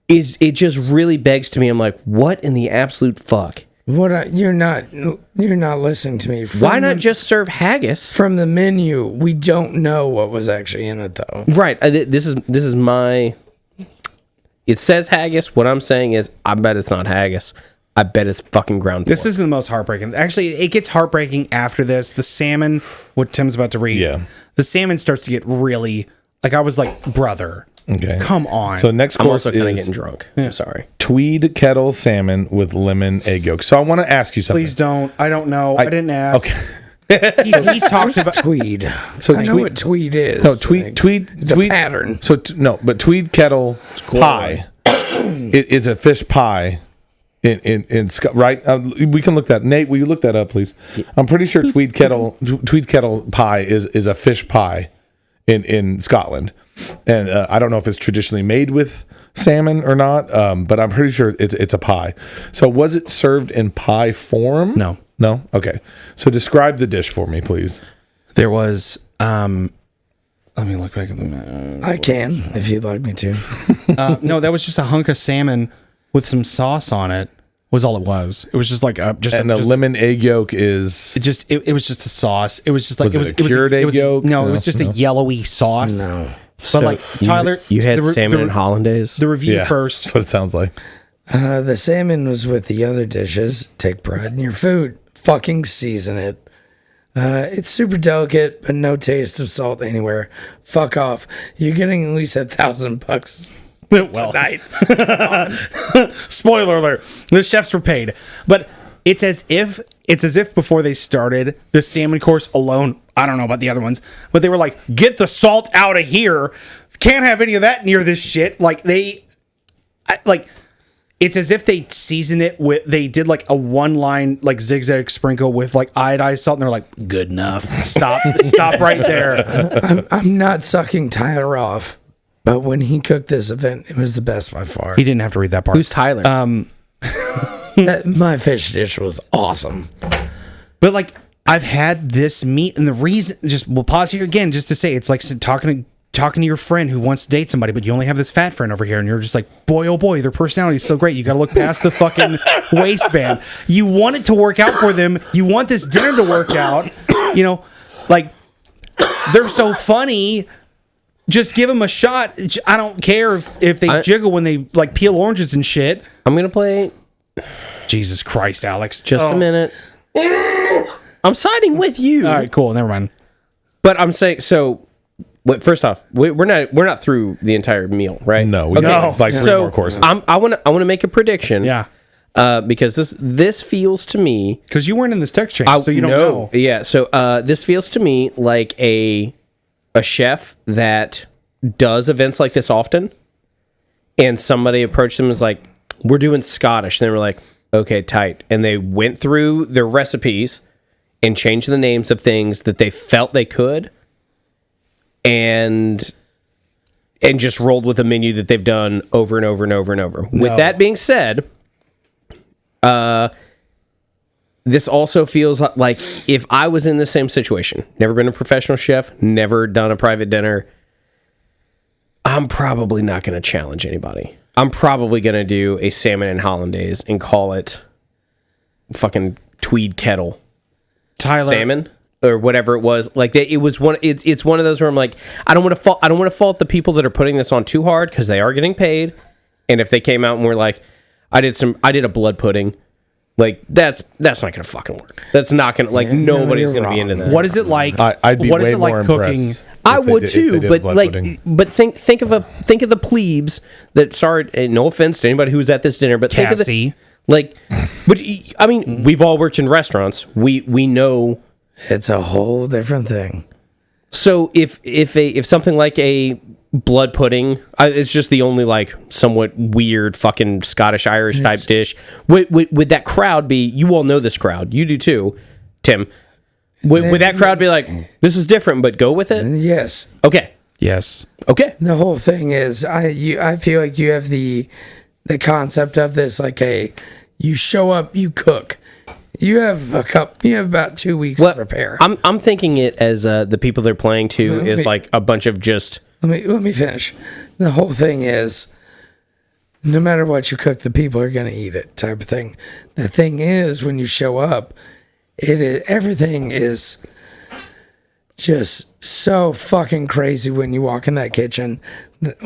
it just really begs to me. I'm like, what in the absolute fuck? You're not listening to me. Why not just serve haggis? From the menu? We don't know what was actually in it, though. Right. This is my. It says haggis. What I'm saying is, I bet it's not haggis. I bet it's fucking ground pork. This is the most heartbreaking. Actually, it gets heartbreaking after this. The salmon, what Tim's about to read. Yeah. The salmon starts to get really like I was like, brother. Okay. Come on. So next I'm course also kind of is getting drunk. I'm sorry. Tweed kettle salmon with lemon egg yolk. So I want to ask you something. Please don't. I don't know. I didn't ask. Okay. He talked about Tweed. So I know what tweed is. No, tweed. It's a pattern. So but tweed kettle pie. It's a fish pie. Right? We can look that. Nate, will you look that up, please? I'm pretty sure tweed kettle pie is a fish pie in Scotland, and I don't know if it's traditionally made with salmon or not, but I'm pretty sure it's a pie. So was it served in pie form? No. No? Okay. So describe the dish for me, please. there was let me look back at the I can, if you'd like me to. no, that was just a hunk of salmon with some sauce on it. Was all it was. It was just like a lemon egg yolk is it was just a sauce. It was just like Was it a cured egg yolk? No, it No, was just a yellowy sauce. No. But like Tyler, you had the salmon and hollandaise. The review yeah, first. That's what it sounds like. The salmon was with the other dishes. Take pride in your food. Fucking season it. It's super delicate, but no taste of salt anywhere. Fuck off. You're getting at least $1,000 Well, tonight. spoiler alert: the chefs were paid, but it's as if before they started the salmon course alone. I don't know about the other ones, but they were like, "Get the salt out of here! Can't have any of that near this shit." Like it's as if they seasoned it with. They did like a one-line like zigzag sprinkle with like iodized salt, and they're like, "Good enough. Stop right there." I'm not sucking Tyler off, but when he cooked this event, it was the best by far. He didn't have to read that part. Who's Tyler? My fish dish was awesome. But like I've had this meat, and the reason we'll pause here again just to say it's like talking to your friend who wants to date somebody, but you only have this fat friend over here, and you're just like, boy, oh boy, their personality is so great. You got to look past the fucking waistband. You want it to work out for them. You want this dinner to work out. You know, like they're so funny. Just give them a shot. I don't care if they jiggle when they like peel oranges and shit. I'm gonna play. Jesus Christ, Alex! Just a minute. I'm siding with you. All right, cool. Never mind. But I'm saying so. First off, we're not through the entire meal, right? No, we got like 3 more courses. I want to make a prediction. Yeah. because this feels to me. Because you weren't in this text chain, so you don't know. Yeah, so this feels to me like a chef that does events like this often, and somebody approached them and was like, "We're doing Scottish," and they were like, "Okay, tight," and they went through their recipes and changed the names of things that they felt they could, and just rolled with a menu that they've done over and over and over and over. With that being said, this also feels like if I was in the same situation, never been a professional chef, never done a private dinner, I'm probably not going to challenge anybody. I'm probably going to do a salmon and hollandaise and call it fucking Tweed Kettle Tyler, salmon or whatever it was. Like it was one. It's one of those where I'm like, I don't want to fault the people that are putting this on too hard because they are getting paid. And if they came out and were like, I did a blood pudding. Like that's not gonna fucking work. That's not gonna nobody's gonna be into that. what is it like? I'd be what is way it like more cooking? impressed. I would too, but think of the plebes that. Sorry, no offense to anybody who was at this dinner, but think of Cassie. but I mean, we've all worked in restaurants. We know It's a whole different thing. So if something like a blood pudding, it's just the only like somewhat weird fucking Scottish Irish type dish. Would that crowd be? You all know this crowd. You do too, Tim. Would that crowd be like, this is different, but go with it? Yes. Okay. Yes. Okay. The whole thing is, I feel like you have the concept of this like you show up, you cook. You have about 2 weeks to prepare. I'm thinking it as the people they're playing to is like a bunch of just. Let me finish. The whole thing is, no matter what you cook, the people are gonna eat it, type of thing. The thing is, when you show up, everything is just so fucking crazy when you walk in that kitchen.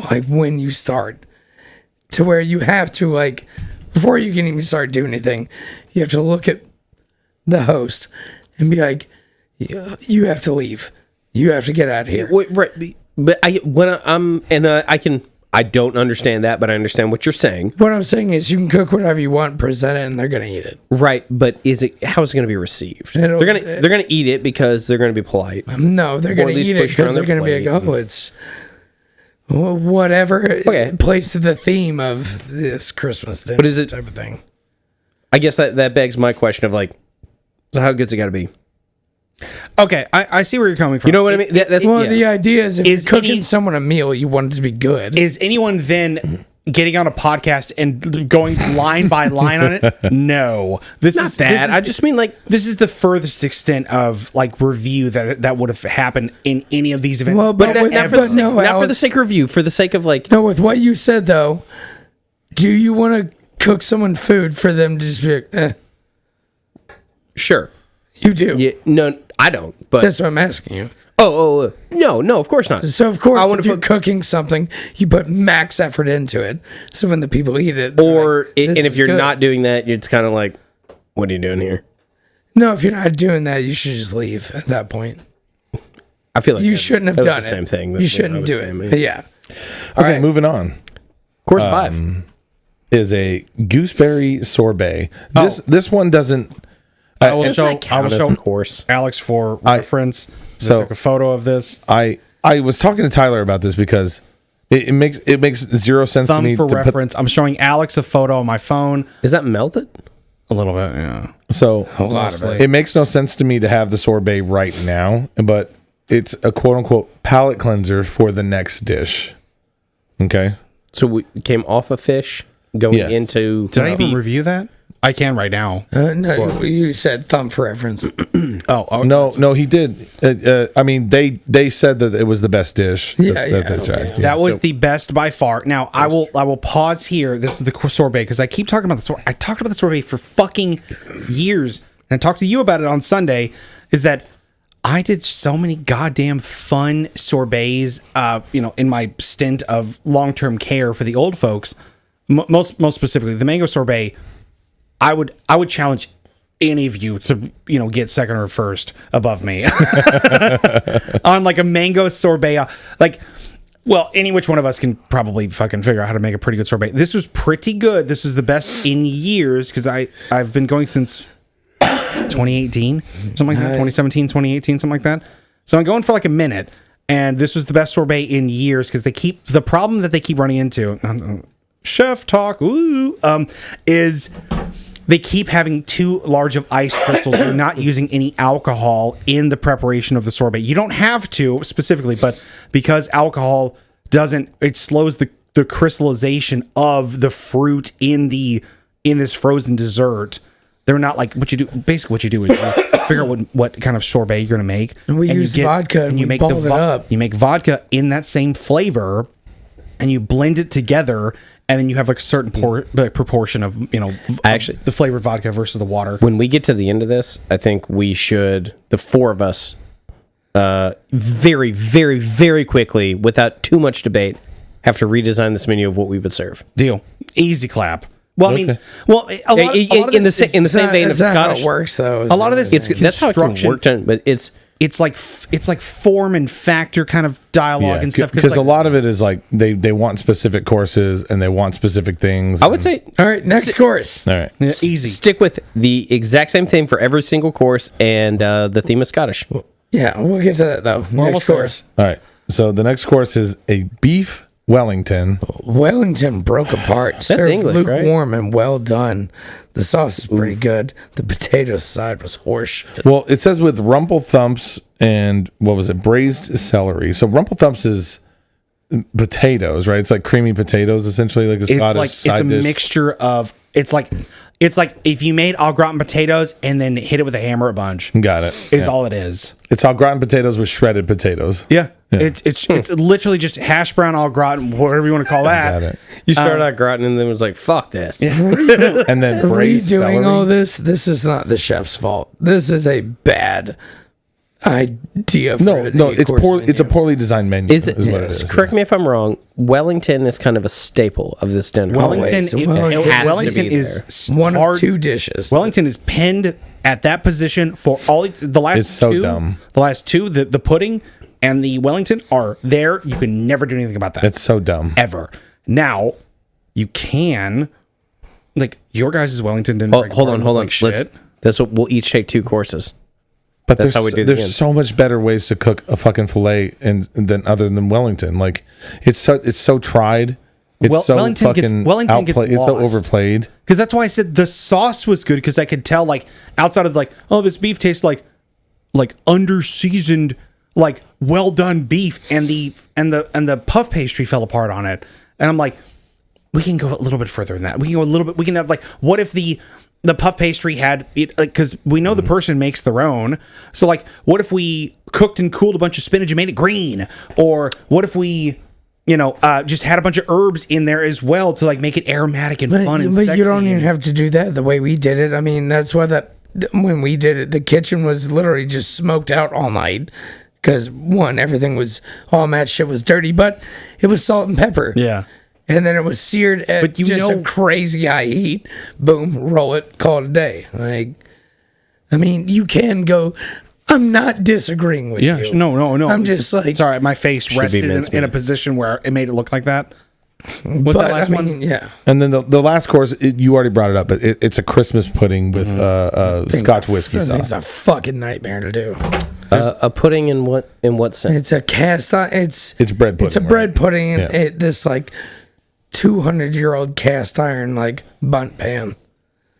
Like when you start, to where you have to like, before you can even start doing anything, you have to look at the host and be like, you have to leave. You have to get out of here. Right. But I don't understand that, but I understand what you're saying. What I'm saying is, you can cook whatever you want, present it, and they're gonna eat it. Right, but how is it going to be received? They're gonna eat it because they're going to be polite. No, they're gonna eat it because they're gonna be like, oh, it's whatever plays to the theme of this Christmas thing. But is it type of thing? I guess that begs my question of like, so how good's it got to be? Okay, I see where you're coming from. You know what I mean? The idea is if you're cooking someone a meal, you want it to be good. Is anyone then getting on a podcast and going line by line on it? No. This is I just mean like this is the furthest extent of like review that would have happened in any of these events. Well, not for the sake of review, for the sake of like. No, with what you said though, do you want to cook someone food for them to just be like, Sure. You do. Yeah, no, I don't. But that's what I'm asking you. No, of course not. So of course, if you're cooking something, you put max effort into it. So when the people eat it, and if you're not doing that, it's kind of like, what are you doing here? No, if you're not doing that, you should just leave at that point. I feel like you shouldn't have done it. Same thing. You shouldn't do it. Yeah. Okay, moving on. Course 5 is a gooseberry sorbet. This one doesn't. I will show course Alex for reference. So I took a photo of this. I was talking to Tyler about this because it makes zero sense to me. For reference, I'm showing Alex a photo on my phone. Is that melted? A little bit, yeah. So a lot of it. It makes no sense to me to have the sorbet right now, but it's a quote unquote palate cleanser for the next dish. Okay. So we came off a fish going into. Did I even review that? I can right now. No, you said thumb for reference. No, he did. I mean, they said that it was the best dish. That's right. That was the best by far. Now I will pause here. This is the sorbet because I keep talking about the sorbet. I talked about the sorbet for fucking years, and I talked to you about it on Sunday. Is that I did so many goddamn fun sorbets, in my stint of long-term care for the old folks. Most specifically, the mango sorbet. I would challenge any of you to get second or first above me on like a mango sorbet. Like Well, any which one of us can probably fucking figure out how to make a pretty good sorbet. This was pretty good. This was the best in years because I've been going since 2018, something like that. 2017, 2018, something like that. So I'm going for like a minute, and this was the best sorbet in years because the problem that they keep running into, chef talk, is they keep having too large of ice crystals. They're not using any alcohol in the preparation of the sorbet. You don't have to specifically, but because alcohol it slows the crystallization of the fruit in this frozen dessert. They're not like what you do. Basically, what you do is you figure out what kind of sorbet you're going to make. And we use vodka and you make it up. You make vodka in that same flavor, and you blend it together. And then you have like a certain proportion of, actually the flavored vodka versus the water. When we get to the end of this, I think we should, the four of us, very, very, very quickly, without too much debate, have to redesign this menu of what we would serve. Deal. Easy clap. Well, I mean, Okay. a lot of in the same vein of That's not how Scottish. it works, though. A lot of this That's how it can construction- work, but it's like form and factor kind of dialogue and stuff. Because like, a lot of it is like they want specific courses and they want specific things. I would say All right, next course. All right. yeah, easy. stick with the exact same thing for every single course, and the theme is Scottish. Yeah, we'll get to that, though. Next almost there. course. All right. So the next course is a beef Wellington. Wellington broke apart. Served English, right? lukewarm and well done. The sauce is pretty good. The potato side was horseshit. Well, it says with rumple thumps and what was it? Braised celery. So rumple thumps is potatoes, right? It's like creamy potatoes, essentially, like a It's Scottish like side it's a dish. mixture of it's like if you made au gratin potatoes and then hit it with a hammer a bunch. Got it. Is Yeah. all it is. It's au gratin potatoes with shredded potatoes. Yeah. It's literally just hash brown au gratin, whatever you want to call that. Got it. You started out gratin and then was like, fuck this. And then braised celery. Redoing all this is not the chef's fault. This is a bad idea. For No, it's course it's a menu. poorly designed menu. Is it, what it is. correct me if I'm wrong, Wellington is kind of a staple of this dinner. Wellington, Wellington has to Wellington be is one hard. of two dishes. Wellington is pinned at that position for all the last It's so two. dumb. The last two, the pudding and the Wellington are there. You can never do anything about that. It's so dumb. ever. Now, you can like your guys' Wellington didn't. break Hold apart on. like shit. That's what we'll each take 2 courses. But That's how we do the there's end. so much better ways to cook a fucking fillet than other than Wellington. Like it's so tried. It's Well, so Wellington gets- fucking Wellington gets It's so lost. overplayed. Because that's why I said the sauce was good because I could tell like outside of like, oh, this beef tastes like under seasoned, like well done beef, and the puff pastry fell apart on it, and I'm like, we can go a little bit further than that. We can go a little bit. We can have like, what if the puff pastry had it? Because we know the person makes their own. So like, what if we cooked and cooled a bunch of spinach and made it green? Or what if we just had a bunch of herbs in there as well to like make it aromatic and fun and But sexy. you don't even have to do that the way we did it. I mean, that's why when we did it, the kitchen was literally just smoked out all night. Because one, everything was, all that shit was dirty, but it was salt and pepper. Yeah. And then it was seared at But you just a know- crazy high heat. Boom, roll it, call it a day. Like, I mean, you can go. I'm not disagreeing with Yeah, you. no. I'm just like, Sorry, my face rested in a position where it made it look like that. What's that but I last mean, one? yeah. And then the last course, you already brought it up, but it's a Christmas pudding with Scotch whiskey It's sauce. a fucking nightmare to do. A pudding in what sense? It's a cast iron. It's bread pudding. It's a bread pudding in Yeah. this like 200-year-old cast iron like bunt pan.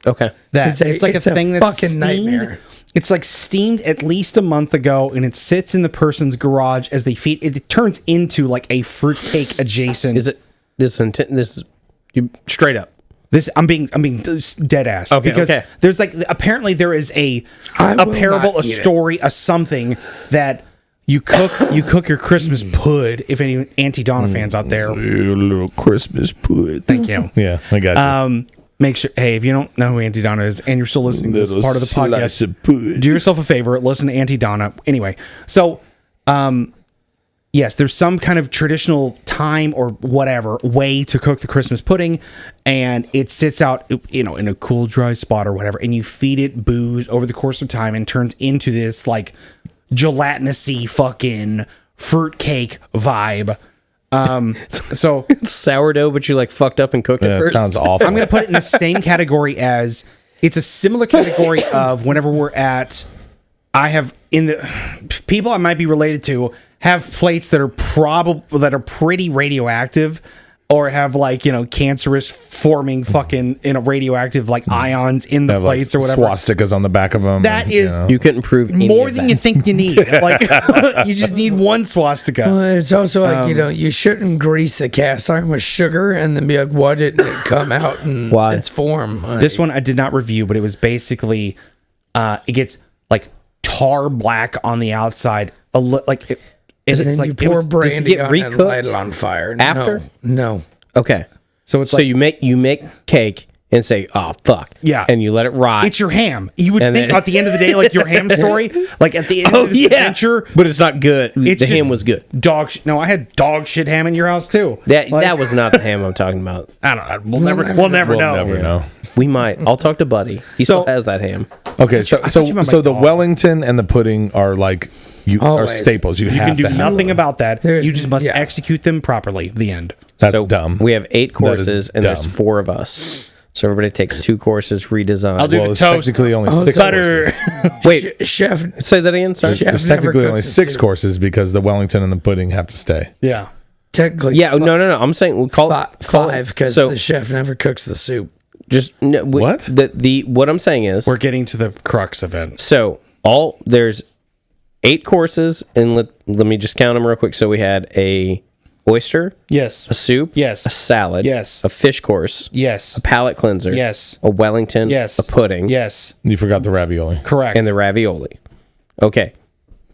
Okay. That It's a thing that's fucking steamed. nightmare. It's like steamed at least a month ago, and it sits in the person's garage as they feed. It turns into like a fruitcake adjacent. Is it this is you straight up? This I'm being dead ass. Okay, because okay. there's like apparently there is a I will parable, not a eat it. story, a something that you cook your Christmas pud. If any Auntie Donna fans out there, A little Christmas pudding. thank you. Yeah, I got you. Make sure. Hey, if you don't know who Auntie Donna is, and you're still listening to this Little part of the slice podcast, of pudding. do yourself a favor, listen to Auntie Donna. Anyway, so yes, there's some kind of traditional time or whatever way to cook the Christmas pudding, and it sits out, in a cool, dry spot or whatever, and you feed it booze over the course of time and turns into this like gelatinous-y fucking fruitcake vibe. So Sourdough, but you like fucked up and cooked it Yeah, first. sounds awful. I'm going to put it in the same category as it's a similar category of whenever we're at. I have in the people I might be related to have plates that are pretty radioactive, or have like cancerous forming fucking radioactive like ions in the Have, plates like, or whatever. swastikas on the back of them. That is You couldn't prove any more of than that. you think you need. Like you just need one swastika. Well, it's also like, you shouldn't grease the cast iron with sugar and then be like, why didn't it come out in Why? its form? This one I did not review, but it was basically it gets like tar black on the outside. It's and then like you it pour was- brandy get on it and recooked light it on fire. after? No. Okay. So it's So like you make cake and say, "Oh fuck," Yeah. and you let it rot. it's your ham. You would And think then- at the end of the day, like your ham story, like at the end of this adventure, but it's not good. it's The just ham was good. Dog shit. No, I had dog shit ham in your house too. That Like, that was not the ham I'm talking about. I don't know. We'll never know. We'll never know. We might. I'll talk to Buddy. He So- still has that ham. Okay, so thought you meant so my the dog. Wellington and the pudding are like are Always. staples. You You have can do to have nothing them. about that. There's- You just must yeah. execute them properly. The end. That's So dumb. We have 8 That is courses, and there's dumb. 4 of us. So everybody takes 2 courses, redesign. I'll do well, the it's toast. technically only Oh, 6 Butter. courses. Wait, Chef, say that again. Sorry. Chef There's never technically only cooks a 6 soup. courses because the Wellington and the pudding have to stay. Yeah. technically, Yeah. No. I'm saying we call it call it- 5 because So the chef never cooks the soup. just What? What I'm saying is We're getting to the crux of it. so there's 8 courses, and let me just count them real quick. So we had a oyster, Yes. a soup, Yes. a salad, Yes. a fish course, Yes. a palate cleanser, Yes. a Wellington, Yes. a pudding, Yes. You forgot the ravioli. Correct. and the ravioli. Okay.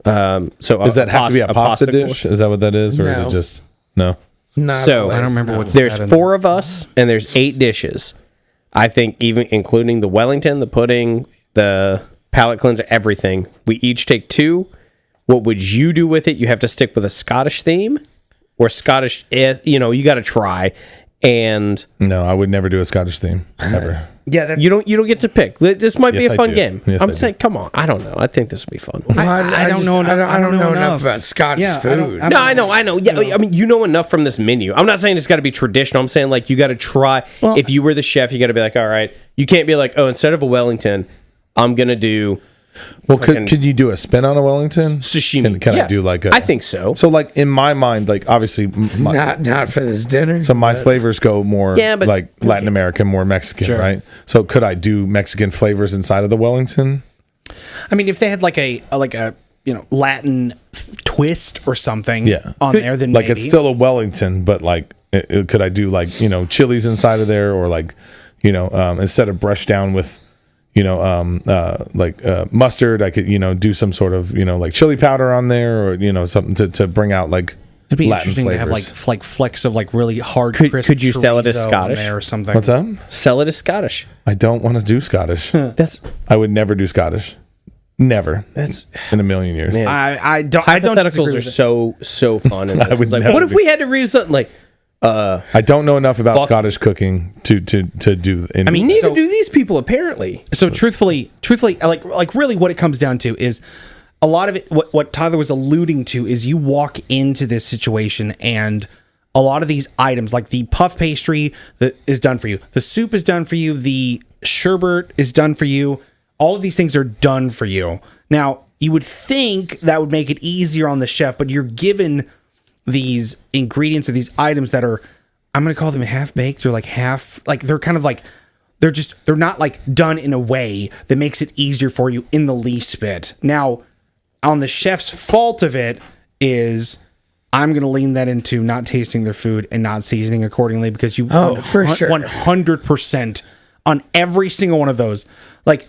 So Does that have to be a pasta dish? course. Is that what that is, or is No. it just no? Not So- always, I don't remember no. what's- There's that in 4 of us, and there's 8 dishes. I think even including the Wellington, the pudding, the palate cleanser, everything. We each take 2. What would you do with it? You have to stick with a Scottish theme or Scottish. You got to try, and No, I would never do a Scottish theme ever. yeah. That, you don't get to pick. This might be Yes, a I fun do. game. Yes, I'm I saying, come on. I don't know. I think this would be fun. Well, I don't just- know enough- I don't know enough enough. about Scottish Yeah, I don't- food. I No, I know. Yeah, I mean, you know enough from this menu. I'm not saying it's got to be traditional. I'm saying like you got to try. Well- If you were the chef, you got to be like, all right. You can't be like, oh, instead of a Wellington, I'm gonna do Well, Fucking- could you do a spin on a Wellington? sashimi. Can I Yeah, do like a? I think so. So, like in my mind, like obviously, Not for this dinner. so my flavors go more Yeah, but- like Latin American, more Mexican, Sure. right? So, could I do Mexican flavors inside of the Wellington? I mean, if they had like a Latin twist or something Yeah. on there, then Like maybe. it's still a Wellington, but like, could I do like chilies inside of there, or like, instead of brush down with, mustard, I could do some sort of like chili powder on there, or something to bring out like It'd be Latin interesting flavors. to have like flecks of like really hard. Could- crisp could you sell it as chorizo on Scottish? there or something? What's up? Sell it as Scottish. I don't want to do Scottish. That's I would never do Scottish. Never that's in a million years. man. I don't. I don't disagree Hypotheticals are with it. so fun. In this. would It's like, never what if be- we had to read something like? I don't know enough about Fuck. Scottish cooking to do. Any, I mean, Neither So- do these people apparently. So truthfully, like really, what it comes down to is a lot of it. What Tyler was alluding to is you walk into this situation and a lot of these items, like the puff pastry, that is done for you. The soup is done for you. The sherbet is done for you. All of these things are done for you. Now, you would think that would make it easier on the chef, but you're given these ingredients or these items that are, I'm going to call them half baked or like half, like they're kind of like, they're not like done in a way that makes it easier for you in the least bit. Now, on the chef's fault of it is, I'm going to lean that into not tasting their food and not seasoning accordingly, because you, For sure. 100% on every single one of those. Like,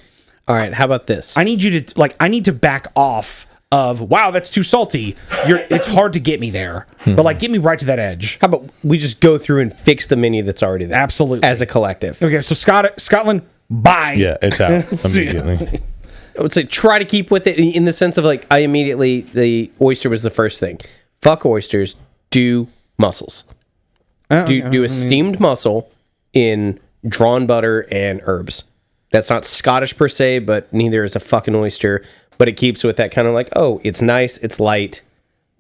All right, how about this? I need you to I need to back off of, wow, that's too salty. It's hard to get me there, but like get me right to that edge. How about we just go through and fix the menu that's already there? Absolutely. As a collective. Okay, so Scotland, bye. yeah, it's out immediately. I would say try to keep with it in the sense of like the oyster was the first thing. Fuck oysters. Do mussels. Do a steamed mussel in drawn butter and herbs. That's not Scottish per se, but neither is a fucking oyster. But it keeps with that kind of like, oh, it's nice, it's light.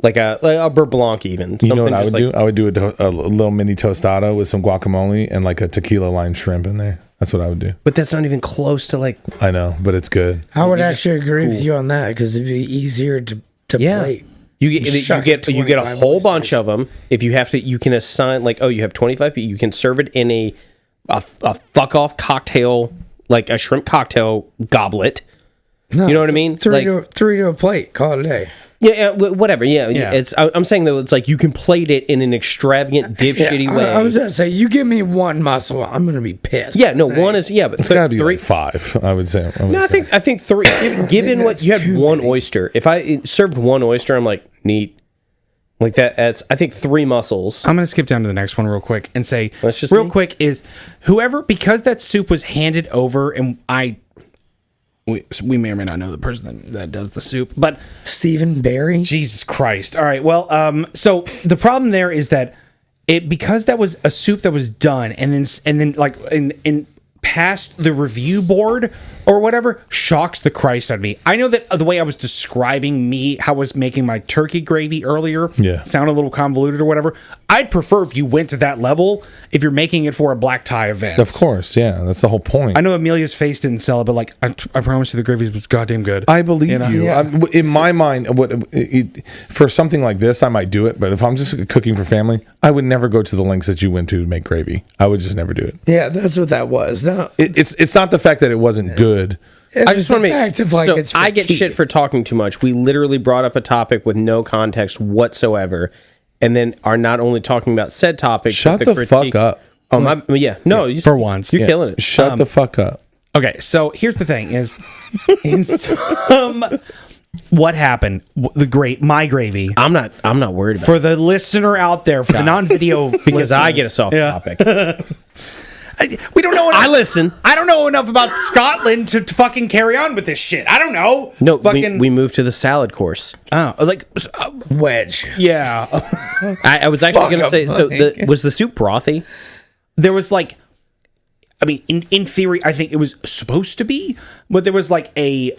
like a beurre blanc even. You know what I just would do? I would do a little mini tostada with some guacamole and like a tequila lime shrimp in there. That's what I would do. But that's not even close to like. I know, but it's good. I would actually agree with you on that because it'd be easier to plate. You get a whole bunch of them. If you have to, you can assign like, oh, you have 25. You can serve it in a fuck off cocktail, like a shrimp cocktail goblet. No, you know what I mean? Three to a plate. Call it a day. Yeah, whatever. Yeah. It's. I'm saying though, it's like you can plate it in an extravagant, dipshitty way. I was gonna say, you give me one mussel, I'm gonna be pissed. Yeah, no, one is but it's gotta be like 5. I would say. I think 3. Given what you had one oyster, if I served one oyster, I'm like neat. Like that. That's I think 3 mussels. I'm gonna skip down to the next one real quick and say, That's just real me. quick is whoever, because that soup was handed over, and we may or may not know the person that does the soup, but Stephen Barry. Jesus Christ. All right. Well, so the problem there is that because that was a soup that was done and then like in past the review board or whatever, shocks the Christ out of me. I know that the way I was describing how I was making my turkey gravy earlier sounded a little convoluted or whatever. I'd prefer if you went to that level if you're making it for a black tie event. Of course, yeah, that's the whole point. I know Amelia's face didn't sell it, but like I promise you the gravy was goddamn good. I believe you. Yeah. In my mind, for something like this, I might do it. But if I'm just cooking for family, I would never go to the lengths that you went to make gravy. I would just never do it. Yeah, that's what that was. No, It's not the fact that it wasn't good. I just want to fact of like it's I get keep. shit for talking too much. We literally brought up a topic with no context whatsoever, and then are not only talking about said topic. Shut but the critique. fuck up. Oh my, yeah, no, for once. you're killing it. Shut the fuck up. Okay, so here's the thing: is what happened? My gravy. I'm not worried about For the listener out there, for the non-video, it because I get us off topic. we don't know. I listen. I don't know enough about Scotland to fucking carry on with this shit. I don't know. No, fucking. we moved to the salad course. wedge. Yeah. I was actually going to say, so Mike. was the soup brothy? There was like, I mean, in theory, I think it was supposed to be, but there was like a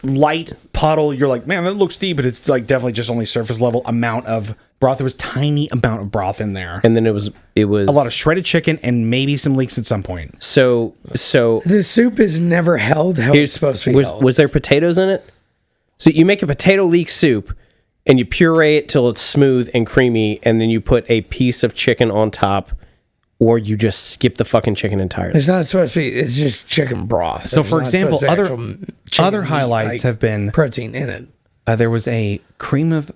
light puddle. You're like, man, that looks deep, but it's like definitely just only surface level amount of broth. There was tiny amount of broth in there. And then it was A lot of shredded chicken and maybe some leeks at some point. so The soup is never held how it's supposed to be held. was there potatoes in it? So you make a potato leek soup and you puree it till it's smooth and creamy, and then you put a piece of chicken on top, or you just skip the fucking chicken entirely. It's not supposed to be. It's just chicken broth. So, There's for not example, supposed to be other actual chicken meat, highlights like have been protein in it. there was a cream of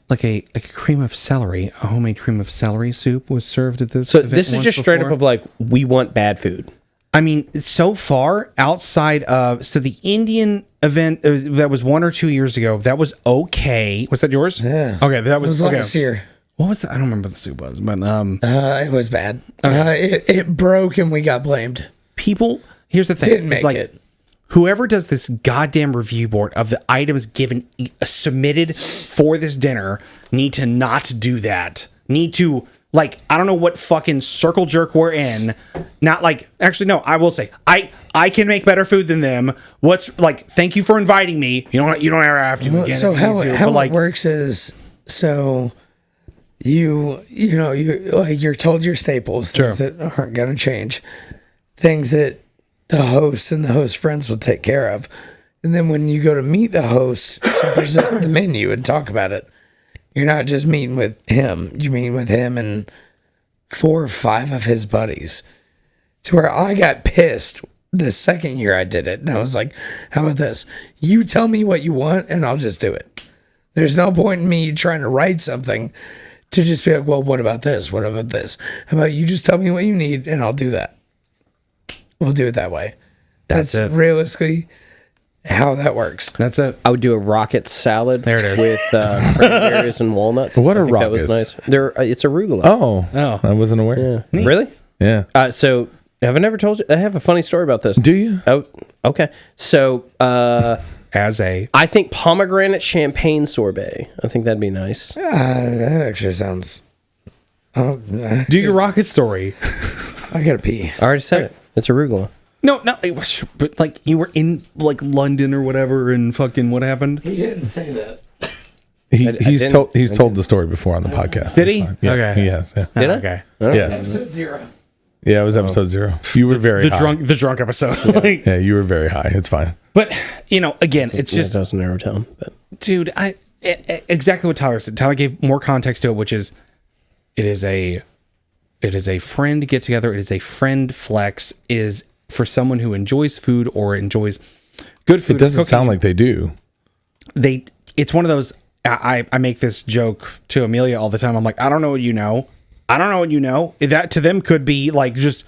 like a cream of celery, a homemade cream of celery soup was served at this. So event this is once just straight up before. of like, we want bad food. I mean, so far outside of the Indian event that was 1 or 2 years ago, that was okay. Was that yours? Yeah. Okay, that It was was okay. last year. What was that? I don't remember what the soup was, but It was bad. It broke and we got blamed. people. Here's the thing: Didn't it's make it. Whoever does this goddamn review board of the items given submitted for this dinner need to not do that. Need to, like, I don't know what fucking circle jerk we're in. Not like, actually, no, I will say I can make better food than them. What's like? Thank you for inviting me. You don't ever have to. Again So if you how need to, how but, like, it works is you're told your staples, things that aren't going to change, things that the host and the host friends will take care of, and then when you go to meet the host to present the menu and talk about it, you're not just meeting with him. You meet with him and 4 or 5 of his buddies. To where I got pissed the second year I did it, and I was like, "How about this? You tell me what you want, and I'll just do it." There's no point in me trying to write something to just be like, well, what about this? What about this? How about you just tell me what you need and I'll do that. We'll do it that way. That's it. realistically how that works. that's it. I would do a rocket salad. There it is. With cranberries and walnuts. What I are think that was rockets? nice. It's arugula. Oh, I wasn't aware. Yeah. Really? Yeah. So have I never told you? I have a funny story about this. Do you? Oh, okay. So As a I think pomegranate champagne sorbet. I think that'd be nice. That actually sounds. Oh, do your rocket story. I gotta pee. I already said it. It's arugula. No, but like you were in like London or whatever, and fucking what happened? He didn't say that. He's told the story before on the podcast. Did he? That's fine. Yeah, Okay. he has. Yeah. Did I? Okay. Yeah. Zero. Yeah, it was episode 0. You were very high. The drunk episode. Like, Yeah, you were very high. It's fine. but again, it's Yeah, just, it doesn't narrow down. But dude, exactly what Tyler said. Tyler gave more context to it, which is it is a friend get together. It is a friend flex. Is for someone who enjoys food or enjoys good food. It doesn't cooking. sound like they do. It's one of those. I make this joke to Amelia all the time. I'm like, I don't know what you know. I don't know what you know. That to them could be like just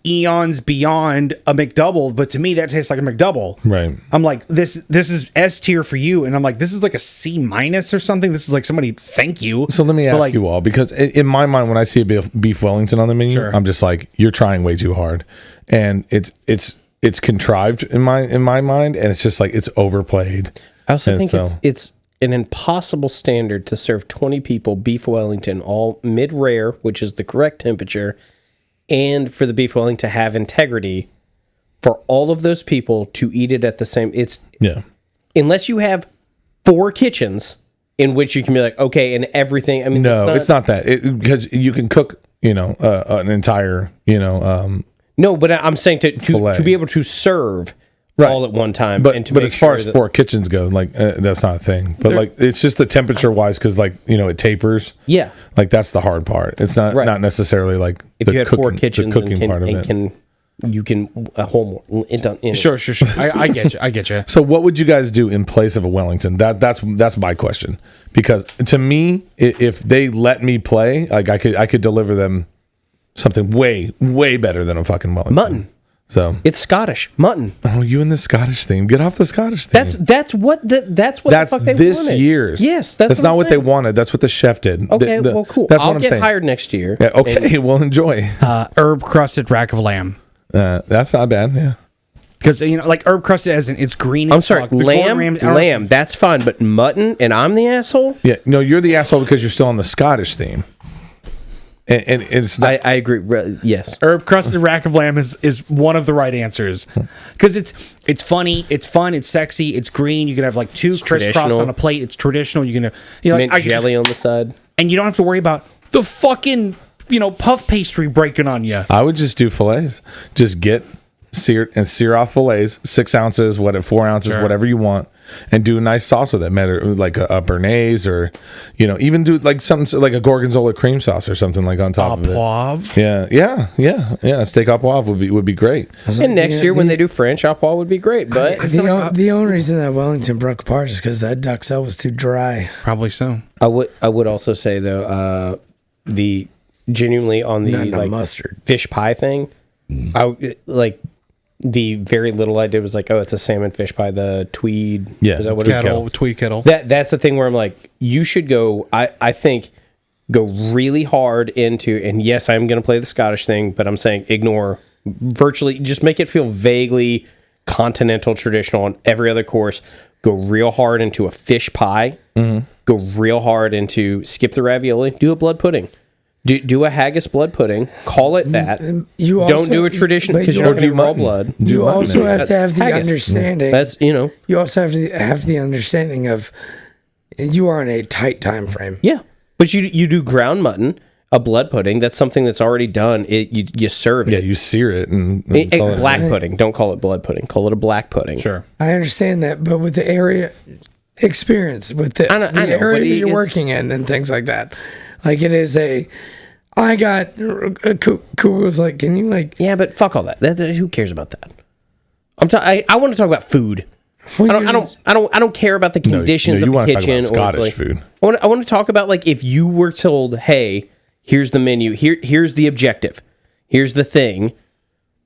eons beyond a McDouble, but to me that tastes like a McDouble. Right. I'm like, this is S tier for you, and I'm like, this is like a C- or something. This is like somebody thank you. So let me But, ask like, you all, because in my mind, when I see a beef Wellington on the menu, Sure. I'm just like, you're trying way too hard, and it's contrived in my mind, and it's just like it's overplayed. I also And think so- it's an impossible standard to serve 20 people beef Wellington, all mid-rare, which is the correct temperature, and for the beef Wellington to have integrity for all of those people to eat it at the same. It's Yeah. unless you have 4 kitchens in which you can be like, okay, and everything. I mean, No, it's not that because you can cook, an entire, No, but I'm saying to Filet. be able to serve Right. all at one time, but and to but make as far sure as that- 4 kitchens go, like that's not a thing. But like it's just the temperature wise, because it tapers. yeah, Like that's the hard part. It's not Right. not necessarily like if you had 4 the kitchens cooking and can, part of and it. you can a whole more. It don't, Sure. I get you. I get you. So what would you guys do in place of a Wellington? That's my question. Because to me, if they let me play, like I could deliver them something way better than a fucking Wellington. Mutton. So It's Scottish mutton. oh, you in the Scottish theme? Get off the Scottish theme. That's what the fuck they this wanted. year's. Yes, that's what not I'm what saying. they wanted. That's what the chef did. Okay, well, cool. That's I'll what I'm get saying. hired next year. Yeah, okay, we'll enjoy. Herb crusted rack of lamb. That's not bad. Yeah. Because like herb crusted as in it's green. I'm as sorry, fuck. The Gordon Ramsay- I don't know if- lamb. That's fine, but mutton, and I'm the asshole. Yeah. No, you're the asshole because you're still on the Scottish theme. And it's not. I agree. Yes, Herb crusted rack of lamb is one of the right answers because it's funny, it's fun, it's sexy, it's green. You can have like 2 crisscross traditional. on a plate. It's traditional. You can mint jelly on the side. and you don't have to worry about the fucking puff pastry breaking on you. I would just do fillets. Just get sear off fillets, 6 ounces, 4 ounces, Sure. whatever you want, and do a nice sauce with it. Like a béarnaise, or even do like something like a gorgonzola cream sauce or something like on top of it. Poivre. Yeah. Steak au poivre would be great. And next year when they do French au poivre would be great. But The only reason that Wellington broke apart is because that duck cell was too dry. Probably so. I would also say though, the genuinely on the Not enough like mustard. fish pie thing, I like the very little I did was like, oh, it's a salmon fish pie, the Tweed. Yeah, is that what Tweed it's kettle. called? Tweed kettle. That's the thing where I'm like, you should go. I think go really hard into, and yes, I'm going to play the Scottish thing, but I'm saying ignore virtually. Just make it feel vaguely continental, traditional on every other course. Go real hard into a fish pie. Mm-hmm. Go real hard into skip the ravioli. Do a blood pudding. Do a haggis blood pudding. Call it that. You Don't also- do a tradition but because you you're not also- going to raw mutton. blood. Do You mutton also in it. have to have the Haggis. understanding. That's You also have to have the understanding of you are in a tight time frame. yeah. But you do ground mutton, a blood pudding. That's something that's already done. You serve Yeah, it. you sear it and call it- Black pudding. Don't call it blood pudding. Call it a black pudding. Sure. I understand that, but with the area experience, with the I know, but area that you're it's- working in and things like that, like it is I got Cool was like, can you like? Yeah, but fuck all that. Who cares about that? I want to talk about food. I don't care about the conditions you of wanna the talk about kitchen or Scottish like, food. I want to talk about like if you were told, hey, here's the menu, here's the objective, here's the thing.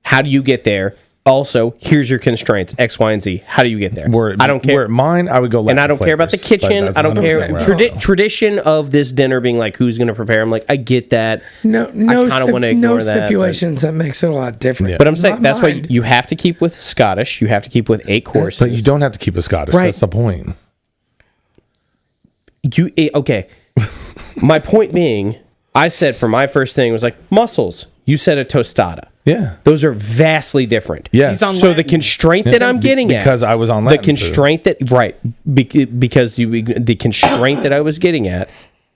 How do you get there? Also, here's your constraints, X, Y, and Z. How do you get there? Where I don't care. Where mine, I would go. And I don't care about the kitchen. I don't care. Tradition of this dinner being like who's going to prepare. I'm like, I get that. No, I kind of want to ignore that. but- stipulations that makes it a lot different. Yeah. But I'm saying My that's why mind. you have to keep with Scottish. You have to keep with 8 courses. But you don't have to keep a Scottish. Right. That's the point. Okay. My point being, I said for my first thing was like mussels. You said a tostada. Yeah. Those are vastly different. Yes. He's on So the Latin. constraint that I'm getting at, because I was on the Latin food. constraint that because the constraint that I was getting at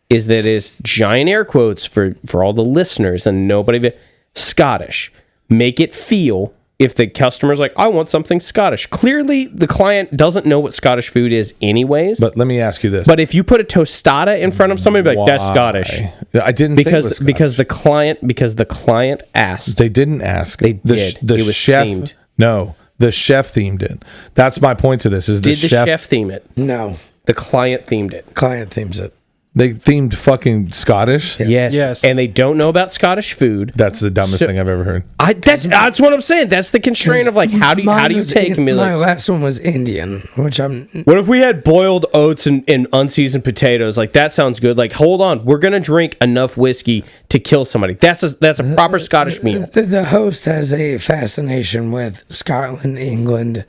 is that is giant air quotes for all the listeners and nobody Scottish. Make it feel. If the customer's like, I want something Scottish. Clearly, the client doesn't know what Scottish food is anyways. But let me ask you this. But if you put a tostada in front of somebody, be like, that's Why? Scottish. I didn't say it was Because Scottish. because the client asked. They didn't ask. They did. The It was chef. themed. No, the chef themed it. That's my point to this. Is Did the chef theme it? No, The client themed it. client themes it. They themed fucking Scottish? Yes. Yes. And they don't know about Scottish food. That's the dumbest thing I've ever heard. That's what I'm saying. That's the constraint of like how do you take and be my like, last one was Indian, which I'm what if we had boiled oats and unseasoned potatoes? Like that sounds good. Like hold on, we're gonna drink enough whiskey to kill somebody. That's a proper Scottish meal. the host has a fascination with Scotland, England,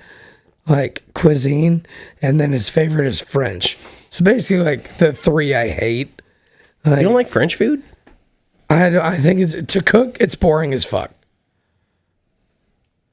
like cuisine, and then his favorite is French. So basically, like the three I hate. You don't like French food? I think it's to cook. It's boring as fuck.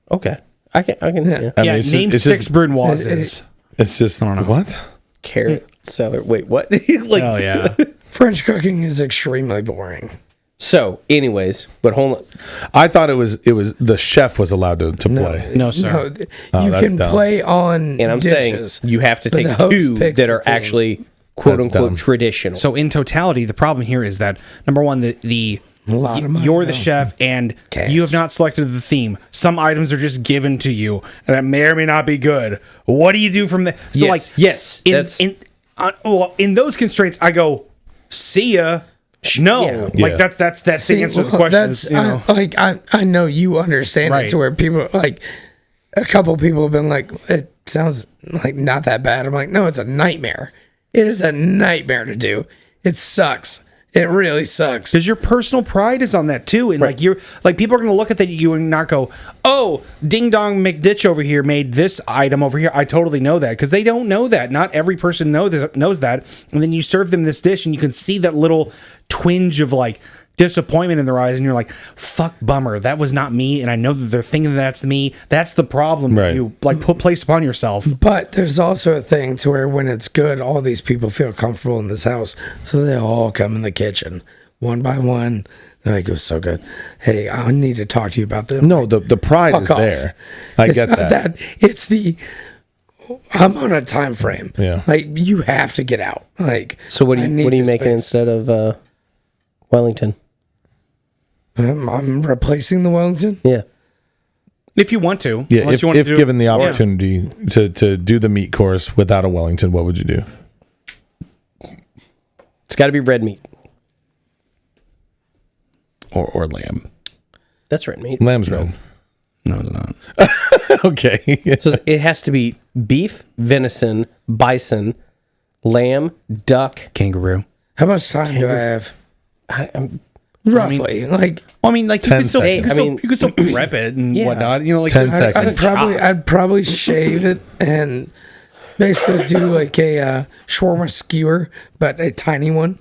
Okay, I can. I Yeah, mean, it's just- name it's 6 just- brunoises. It's just, I don't know. What? Carrot, celery. Wait, what? Like, Oh yeah. French cooking is extremely boring. So, anyways, but hold on. I thought it was the chef was allowed to play. No sir. No, you that's can dumb. play on And I'm dishes, saying you have to but take the host two picks that the are theme. actually quote That's unquote dumb. traditional. So in totality, the problem here is that number one, the A lot of money, you're the though. chef and Cash. you have not selected the theme. Some items are just given to you, and that may or may not be good. What do you do from there? So Yes, like yes, that's- in those constraints, I go, see ya. No, Yeah. like Yeah. that's the See, answer to the well, question. that's You know. I know you understand Right. it to where people like a couple people have been like, it sounds like not that bad. I'm like, no, it's a nightmare. It is a nightmare to do. It sucks. It really sucks. Because your personal pride is on that too, and like you're like people are going to look at that you and not go, "Oh, Ding Dong McDitch over here made this item over here." I totally know that because they don't know that. Not every person knows that. And then you serve them this dish, and you can see that little twinge of like disappointment in their eyes, and you're like, "Fuck, bummer. That was not me." And I know that they're thinking that's me. That's the problem that Right. you like put place upon yourself. But there's also a thing to where when it's good, all these people feel comfortable in this house, so they all come in the kitchen one by one. They're like, it was so good. Hey, I need to talk to you about this. No, the pride Fuck is off. there. I It's get not that. It's the I'm on a time frame. Yeah. Like you have to get out. Like So what I are you need this making space. instead of Wellington? I'm replacing the Wellington. Yeah. If you want to, Yeah, unless if you want to do- given the opportunity to do the meat course without a Wellington, what would you do? It's got to be red meat. or lamb. That's red meat. Lamb's red. No, it's not. Okay. So it has to be beef, venison, bison, lamb, duck. Kangaroo. How much time do I have? I'm Roughly, like Well, I mean, like you 10 can still, seconds. you can still prep it and Yeah. whatnot. You know, like 10 there's- seconds. I'd probably shave it and basically do like a shawarma skewer, but a tiny one,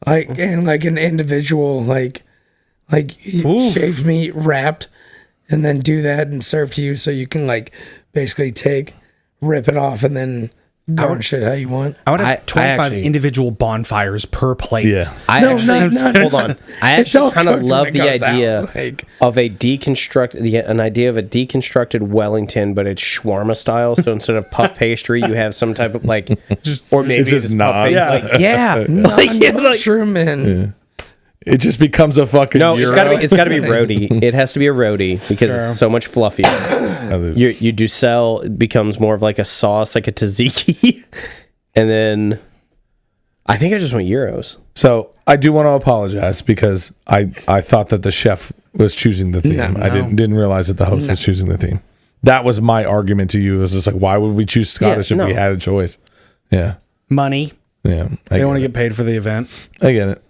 like and like an individual like Ooh. shaved meat wrapped, and then do that and serve to you, so you can like basically rip it off, and then garnish it how you want. I would have I 25 actually- individual bonfires per plate. Yeah. I No, actually no, hold on. I It's all actually kind of cooked when love it the goes out, idea like- of an idea of a deconstructed Wellington, but it's shawarma style. So instead of puff pastry, you have some type of like, or maybe just it's naan. puff pastry. Yeah. Like, yeah, like, yeah, like- Mushroom and It just becomes a fucking no, gyro. it's got to be roti. It has to be a roti because it's so much fluffier. You do sell, it becomes more of like a sauce, like a tzatziki, and then I think I just went gyros. So I do want to apologize because I thought that the chef was choosing the theme. No. I didn't realize that the host was choosing the theme. That was my argument to you. It was just like, why would we choose Scottish if we no. had a choice? Yeah. Money. Yeah. They want to get paid for the event. I get it.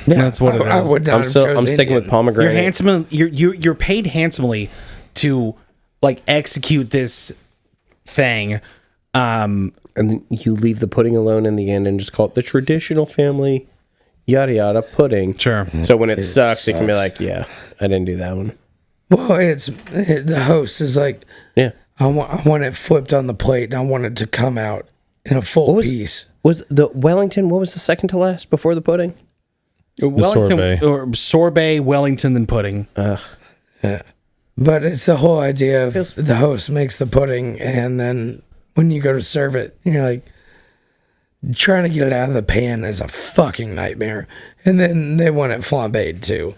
yeah, That's what it I is. would not have I'm chosen sticking with Indian. pomegranate. You're paid handsomely to like execute this thing. And then you leave the pudding alone in the end and just call it the traditional family yada yada pudding. Sure. So when it sucks, it can be sucks. like, yeah, I didn't do that one. Well, the host is like, Yeah. I want it flipped on the plate, and I want it to come out in a full piece. Was the Wellington? What was the second to last before the pudding? Wellington sorbet. or sorbet, Wellington, then pudding. Yeah. But it's the whole idea of the host makes the pudding, and then when you go to serve it, you're like, trying to get it out of the pan is a fucking nightmare. And then they want it flambéed too.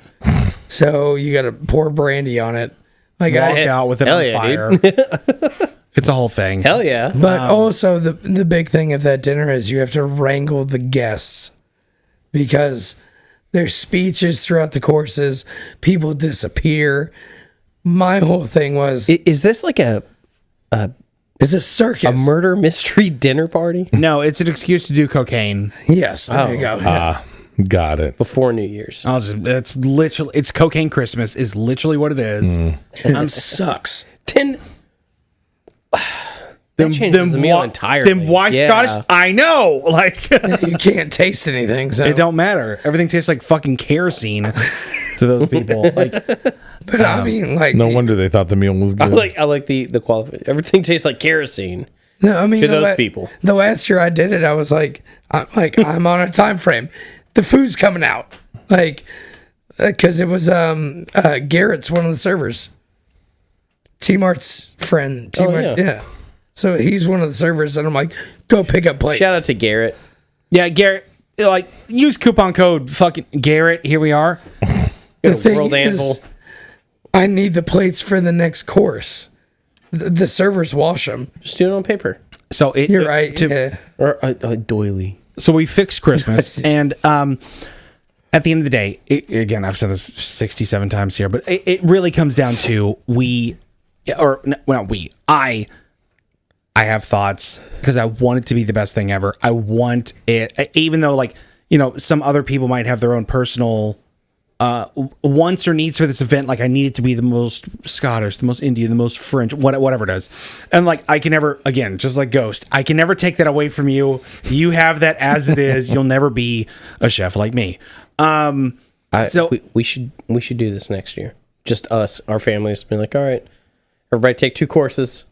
So you got to pour brandy on it. Like Walk out with it Hell on yeah, fire. dude. It's a whole thing. Hell yeah. But also the big thing at that dinner is you have to wrangle the guests because there's speeches throughout the courses. People disappear. My whole thing was Is this like a it's a circus. a murder mystery dinner party No, it's an excuse to do cocaine. Yes, there you go. Got it. before New Year's? It's literally, it's cocaine Christmas is literally what it is. And it sucks. Then that changes the meal entirely. Then why Yeah. Scottish? I know. Like, You can't taste anything. So it don't matter. Everything tastes like fucking kerosene to those people. Like, But I mean, like, No wonder they thought the meal was I good. like the qualification. Everything tastes like kerosene. no, I mean, to those people. The last year I did it, I was like, I'm on a time frame. The food's coming out, like, because it was Garrett's one of the servers, T-Mart's friend. T-Mart, yeah. So he's one of the servers, and I'm like, go pick up plates. Shout out to Garrett. yeah, Garrett, like, use coupon code fucking Garrett. Here we are. The thing World is, Anvil. I need the plates for the next course. The servers wash them. Just do it on paper So it, You're right. to- yeah. or a doily. So we fixed Christmas, and at the end of the day, again, I've said this 67 times here, but it really comes down to I have thoughts because I want it to be the best thing ever. I want it, even though, like, you know, some other people might have their own personal wants or needs for this event. Like, I need it to be the most Scottish, the most Indian, the most French, whatever it is. And like, I can never, again, just like Ghost, I can never take that away from you. You have that as it is. You'll never be a chef like me. So we should do this next year. Just us, our families, be like, all right, everybody take 2 courses.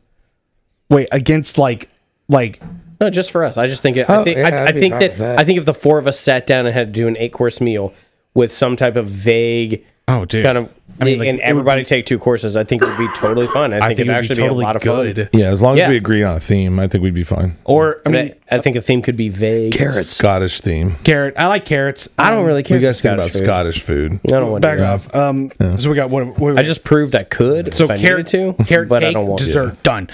wait, against like No, just for us. I just think Oh, yeah, I'd be fine with that. I think if the 4 of us sat down and had to do an 8-course meal with some type of vague oh dude, kind of, I mean, like, and it would everybody be- take 2 courses, I think it would be totally fun. I think it'd it would actually be totally be a lot of good. fun. Yeah, as long as Yeah. we agree on a theme, I think we'd be fine. Or I I mean, mean, I think a theme could be vague. Carrots. Scottish theme. carrot. I like carrots. I don't really care. You guys for think about food. Scottish food. I don't want to Back do that. off. So we got what I just proved I could so if I carrot needed to, carrot but cake, I don't want dessert done.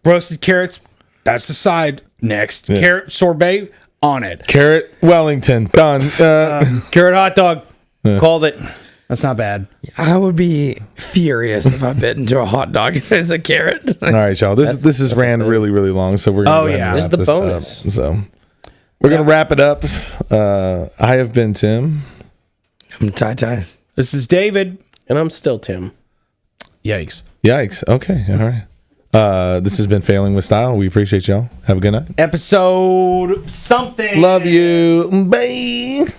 Roasted carrots. That's the side. Next, carrot sorbet on it. Carrot Wellington. Done. to. Carrot hot dog. Called it. That's not bad. I would be furious if I bit into a hot dog as a carrot. all right, y'all. This is ran really, really long, so we're gonna Oh, go ahead yeah. and This is wrap the this bonus. up. So we're gonna wrap it up. I have been Tim. I'm tie. This is David. And I'm still Tim. Yikes. Yikes. Okay. All right. This has been Failing with Style. We appreciate y'all. Have a good night. Episode something. Love you. Bye.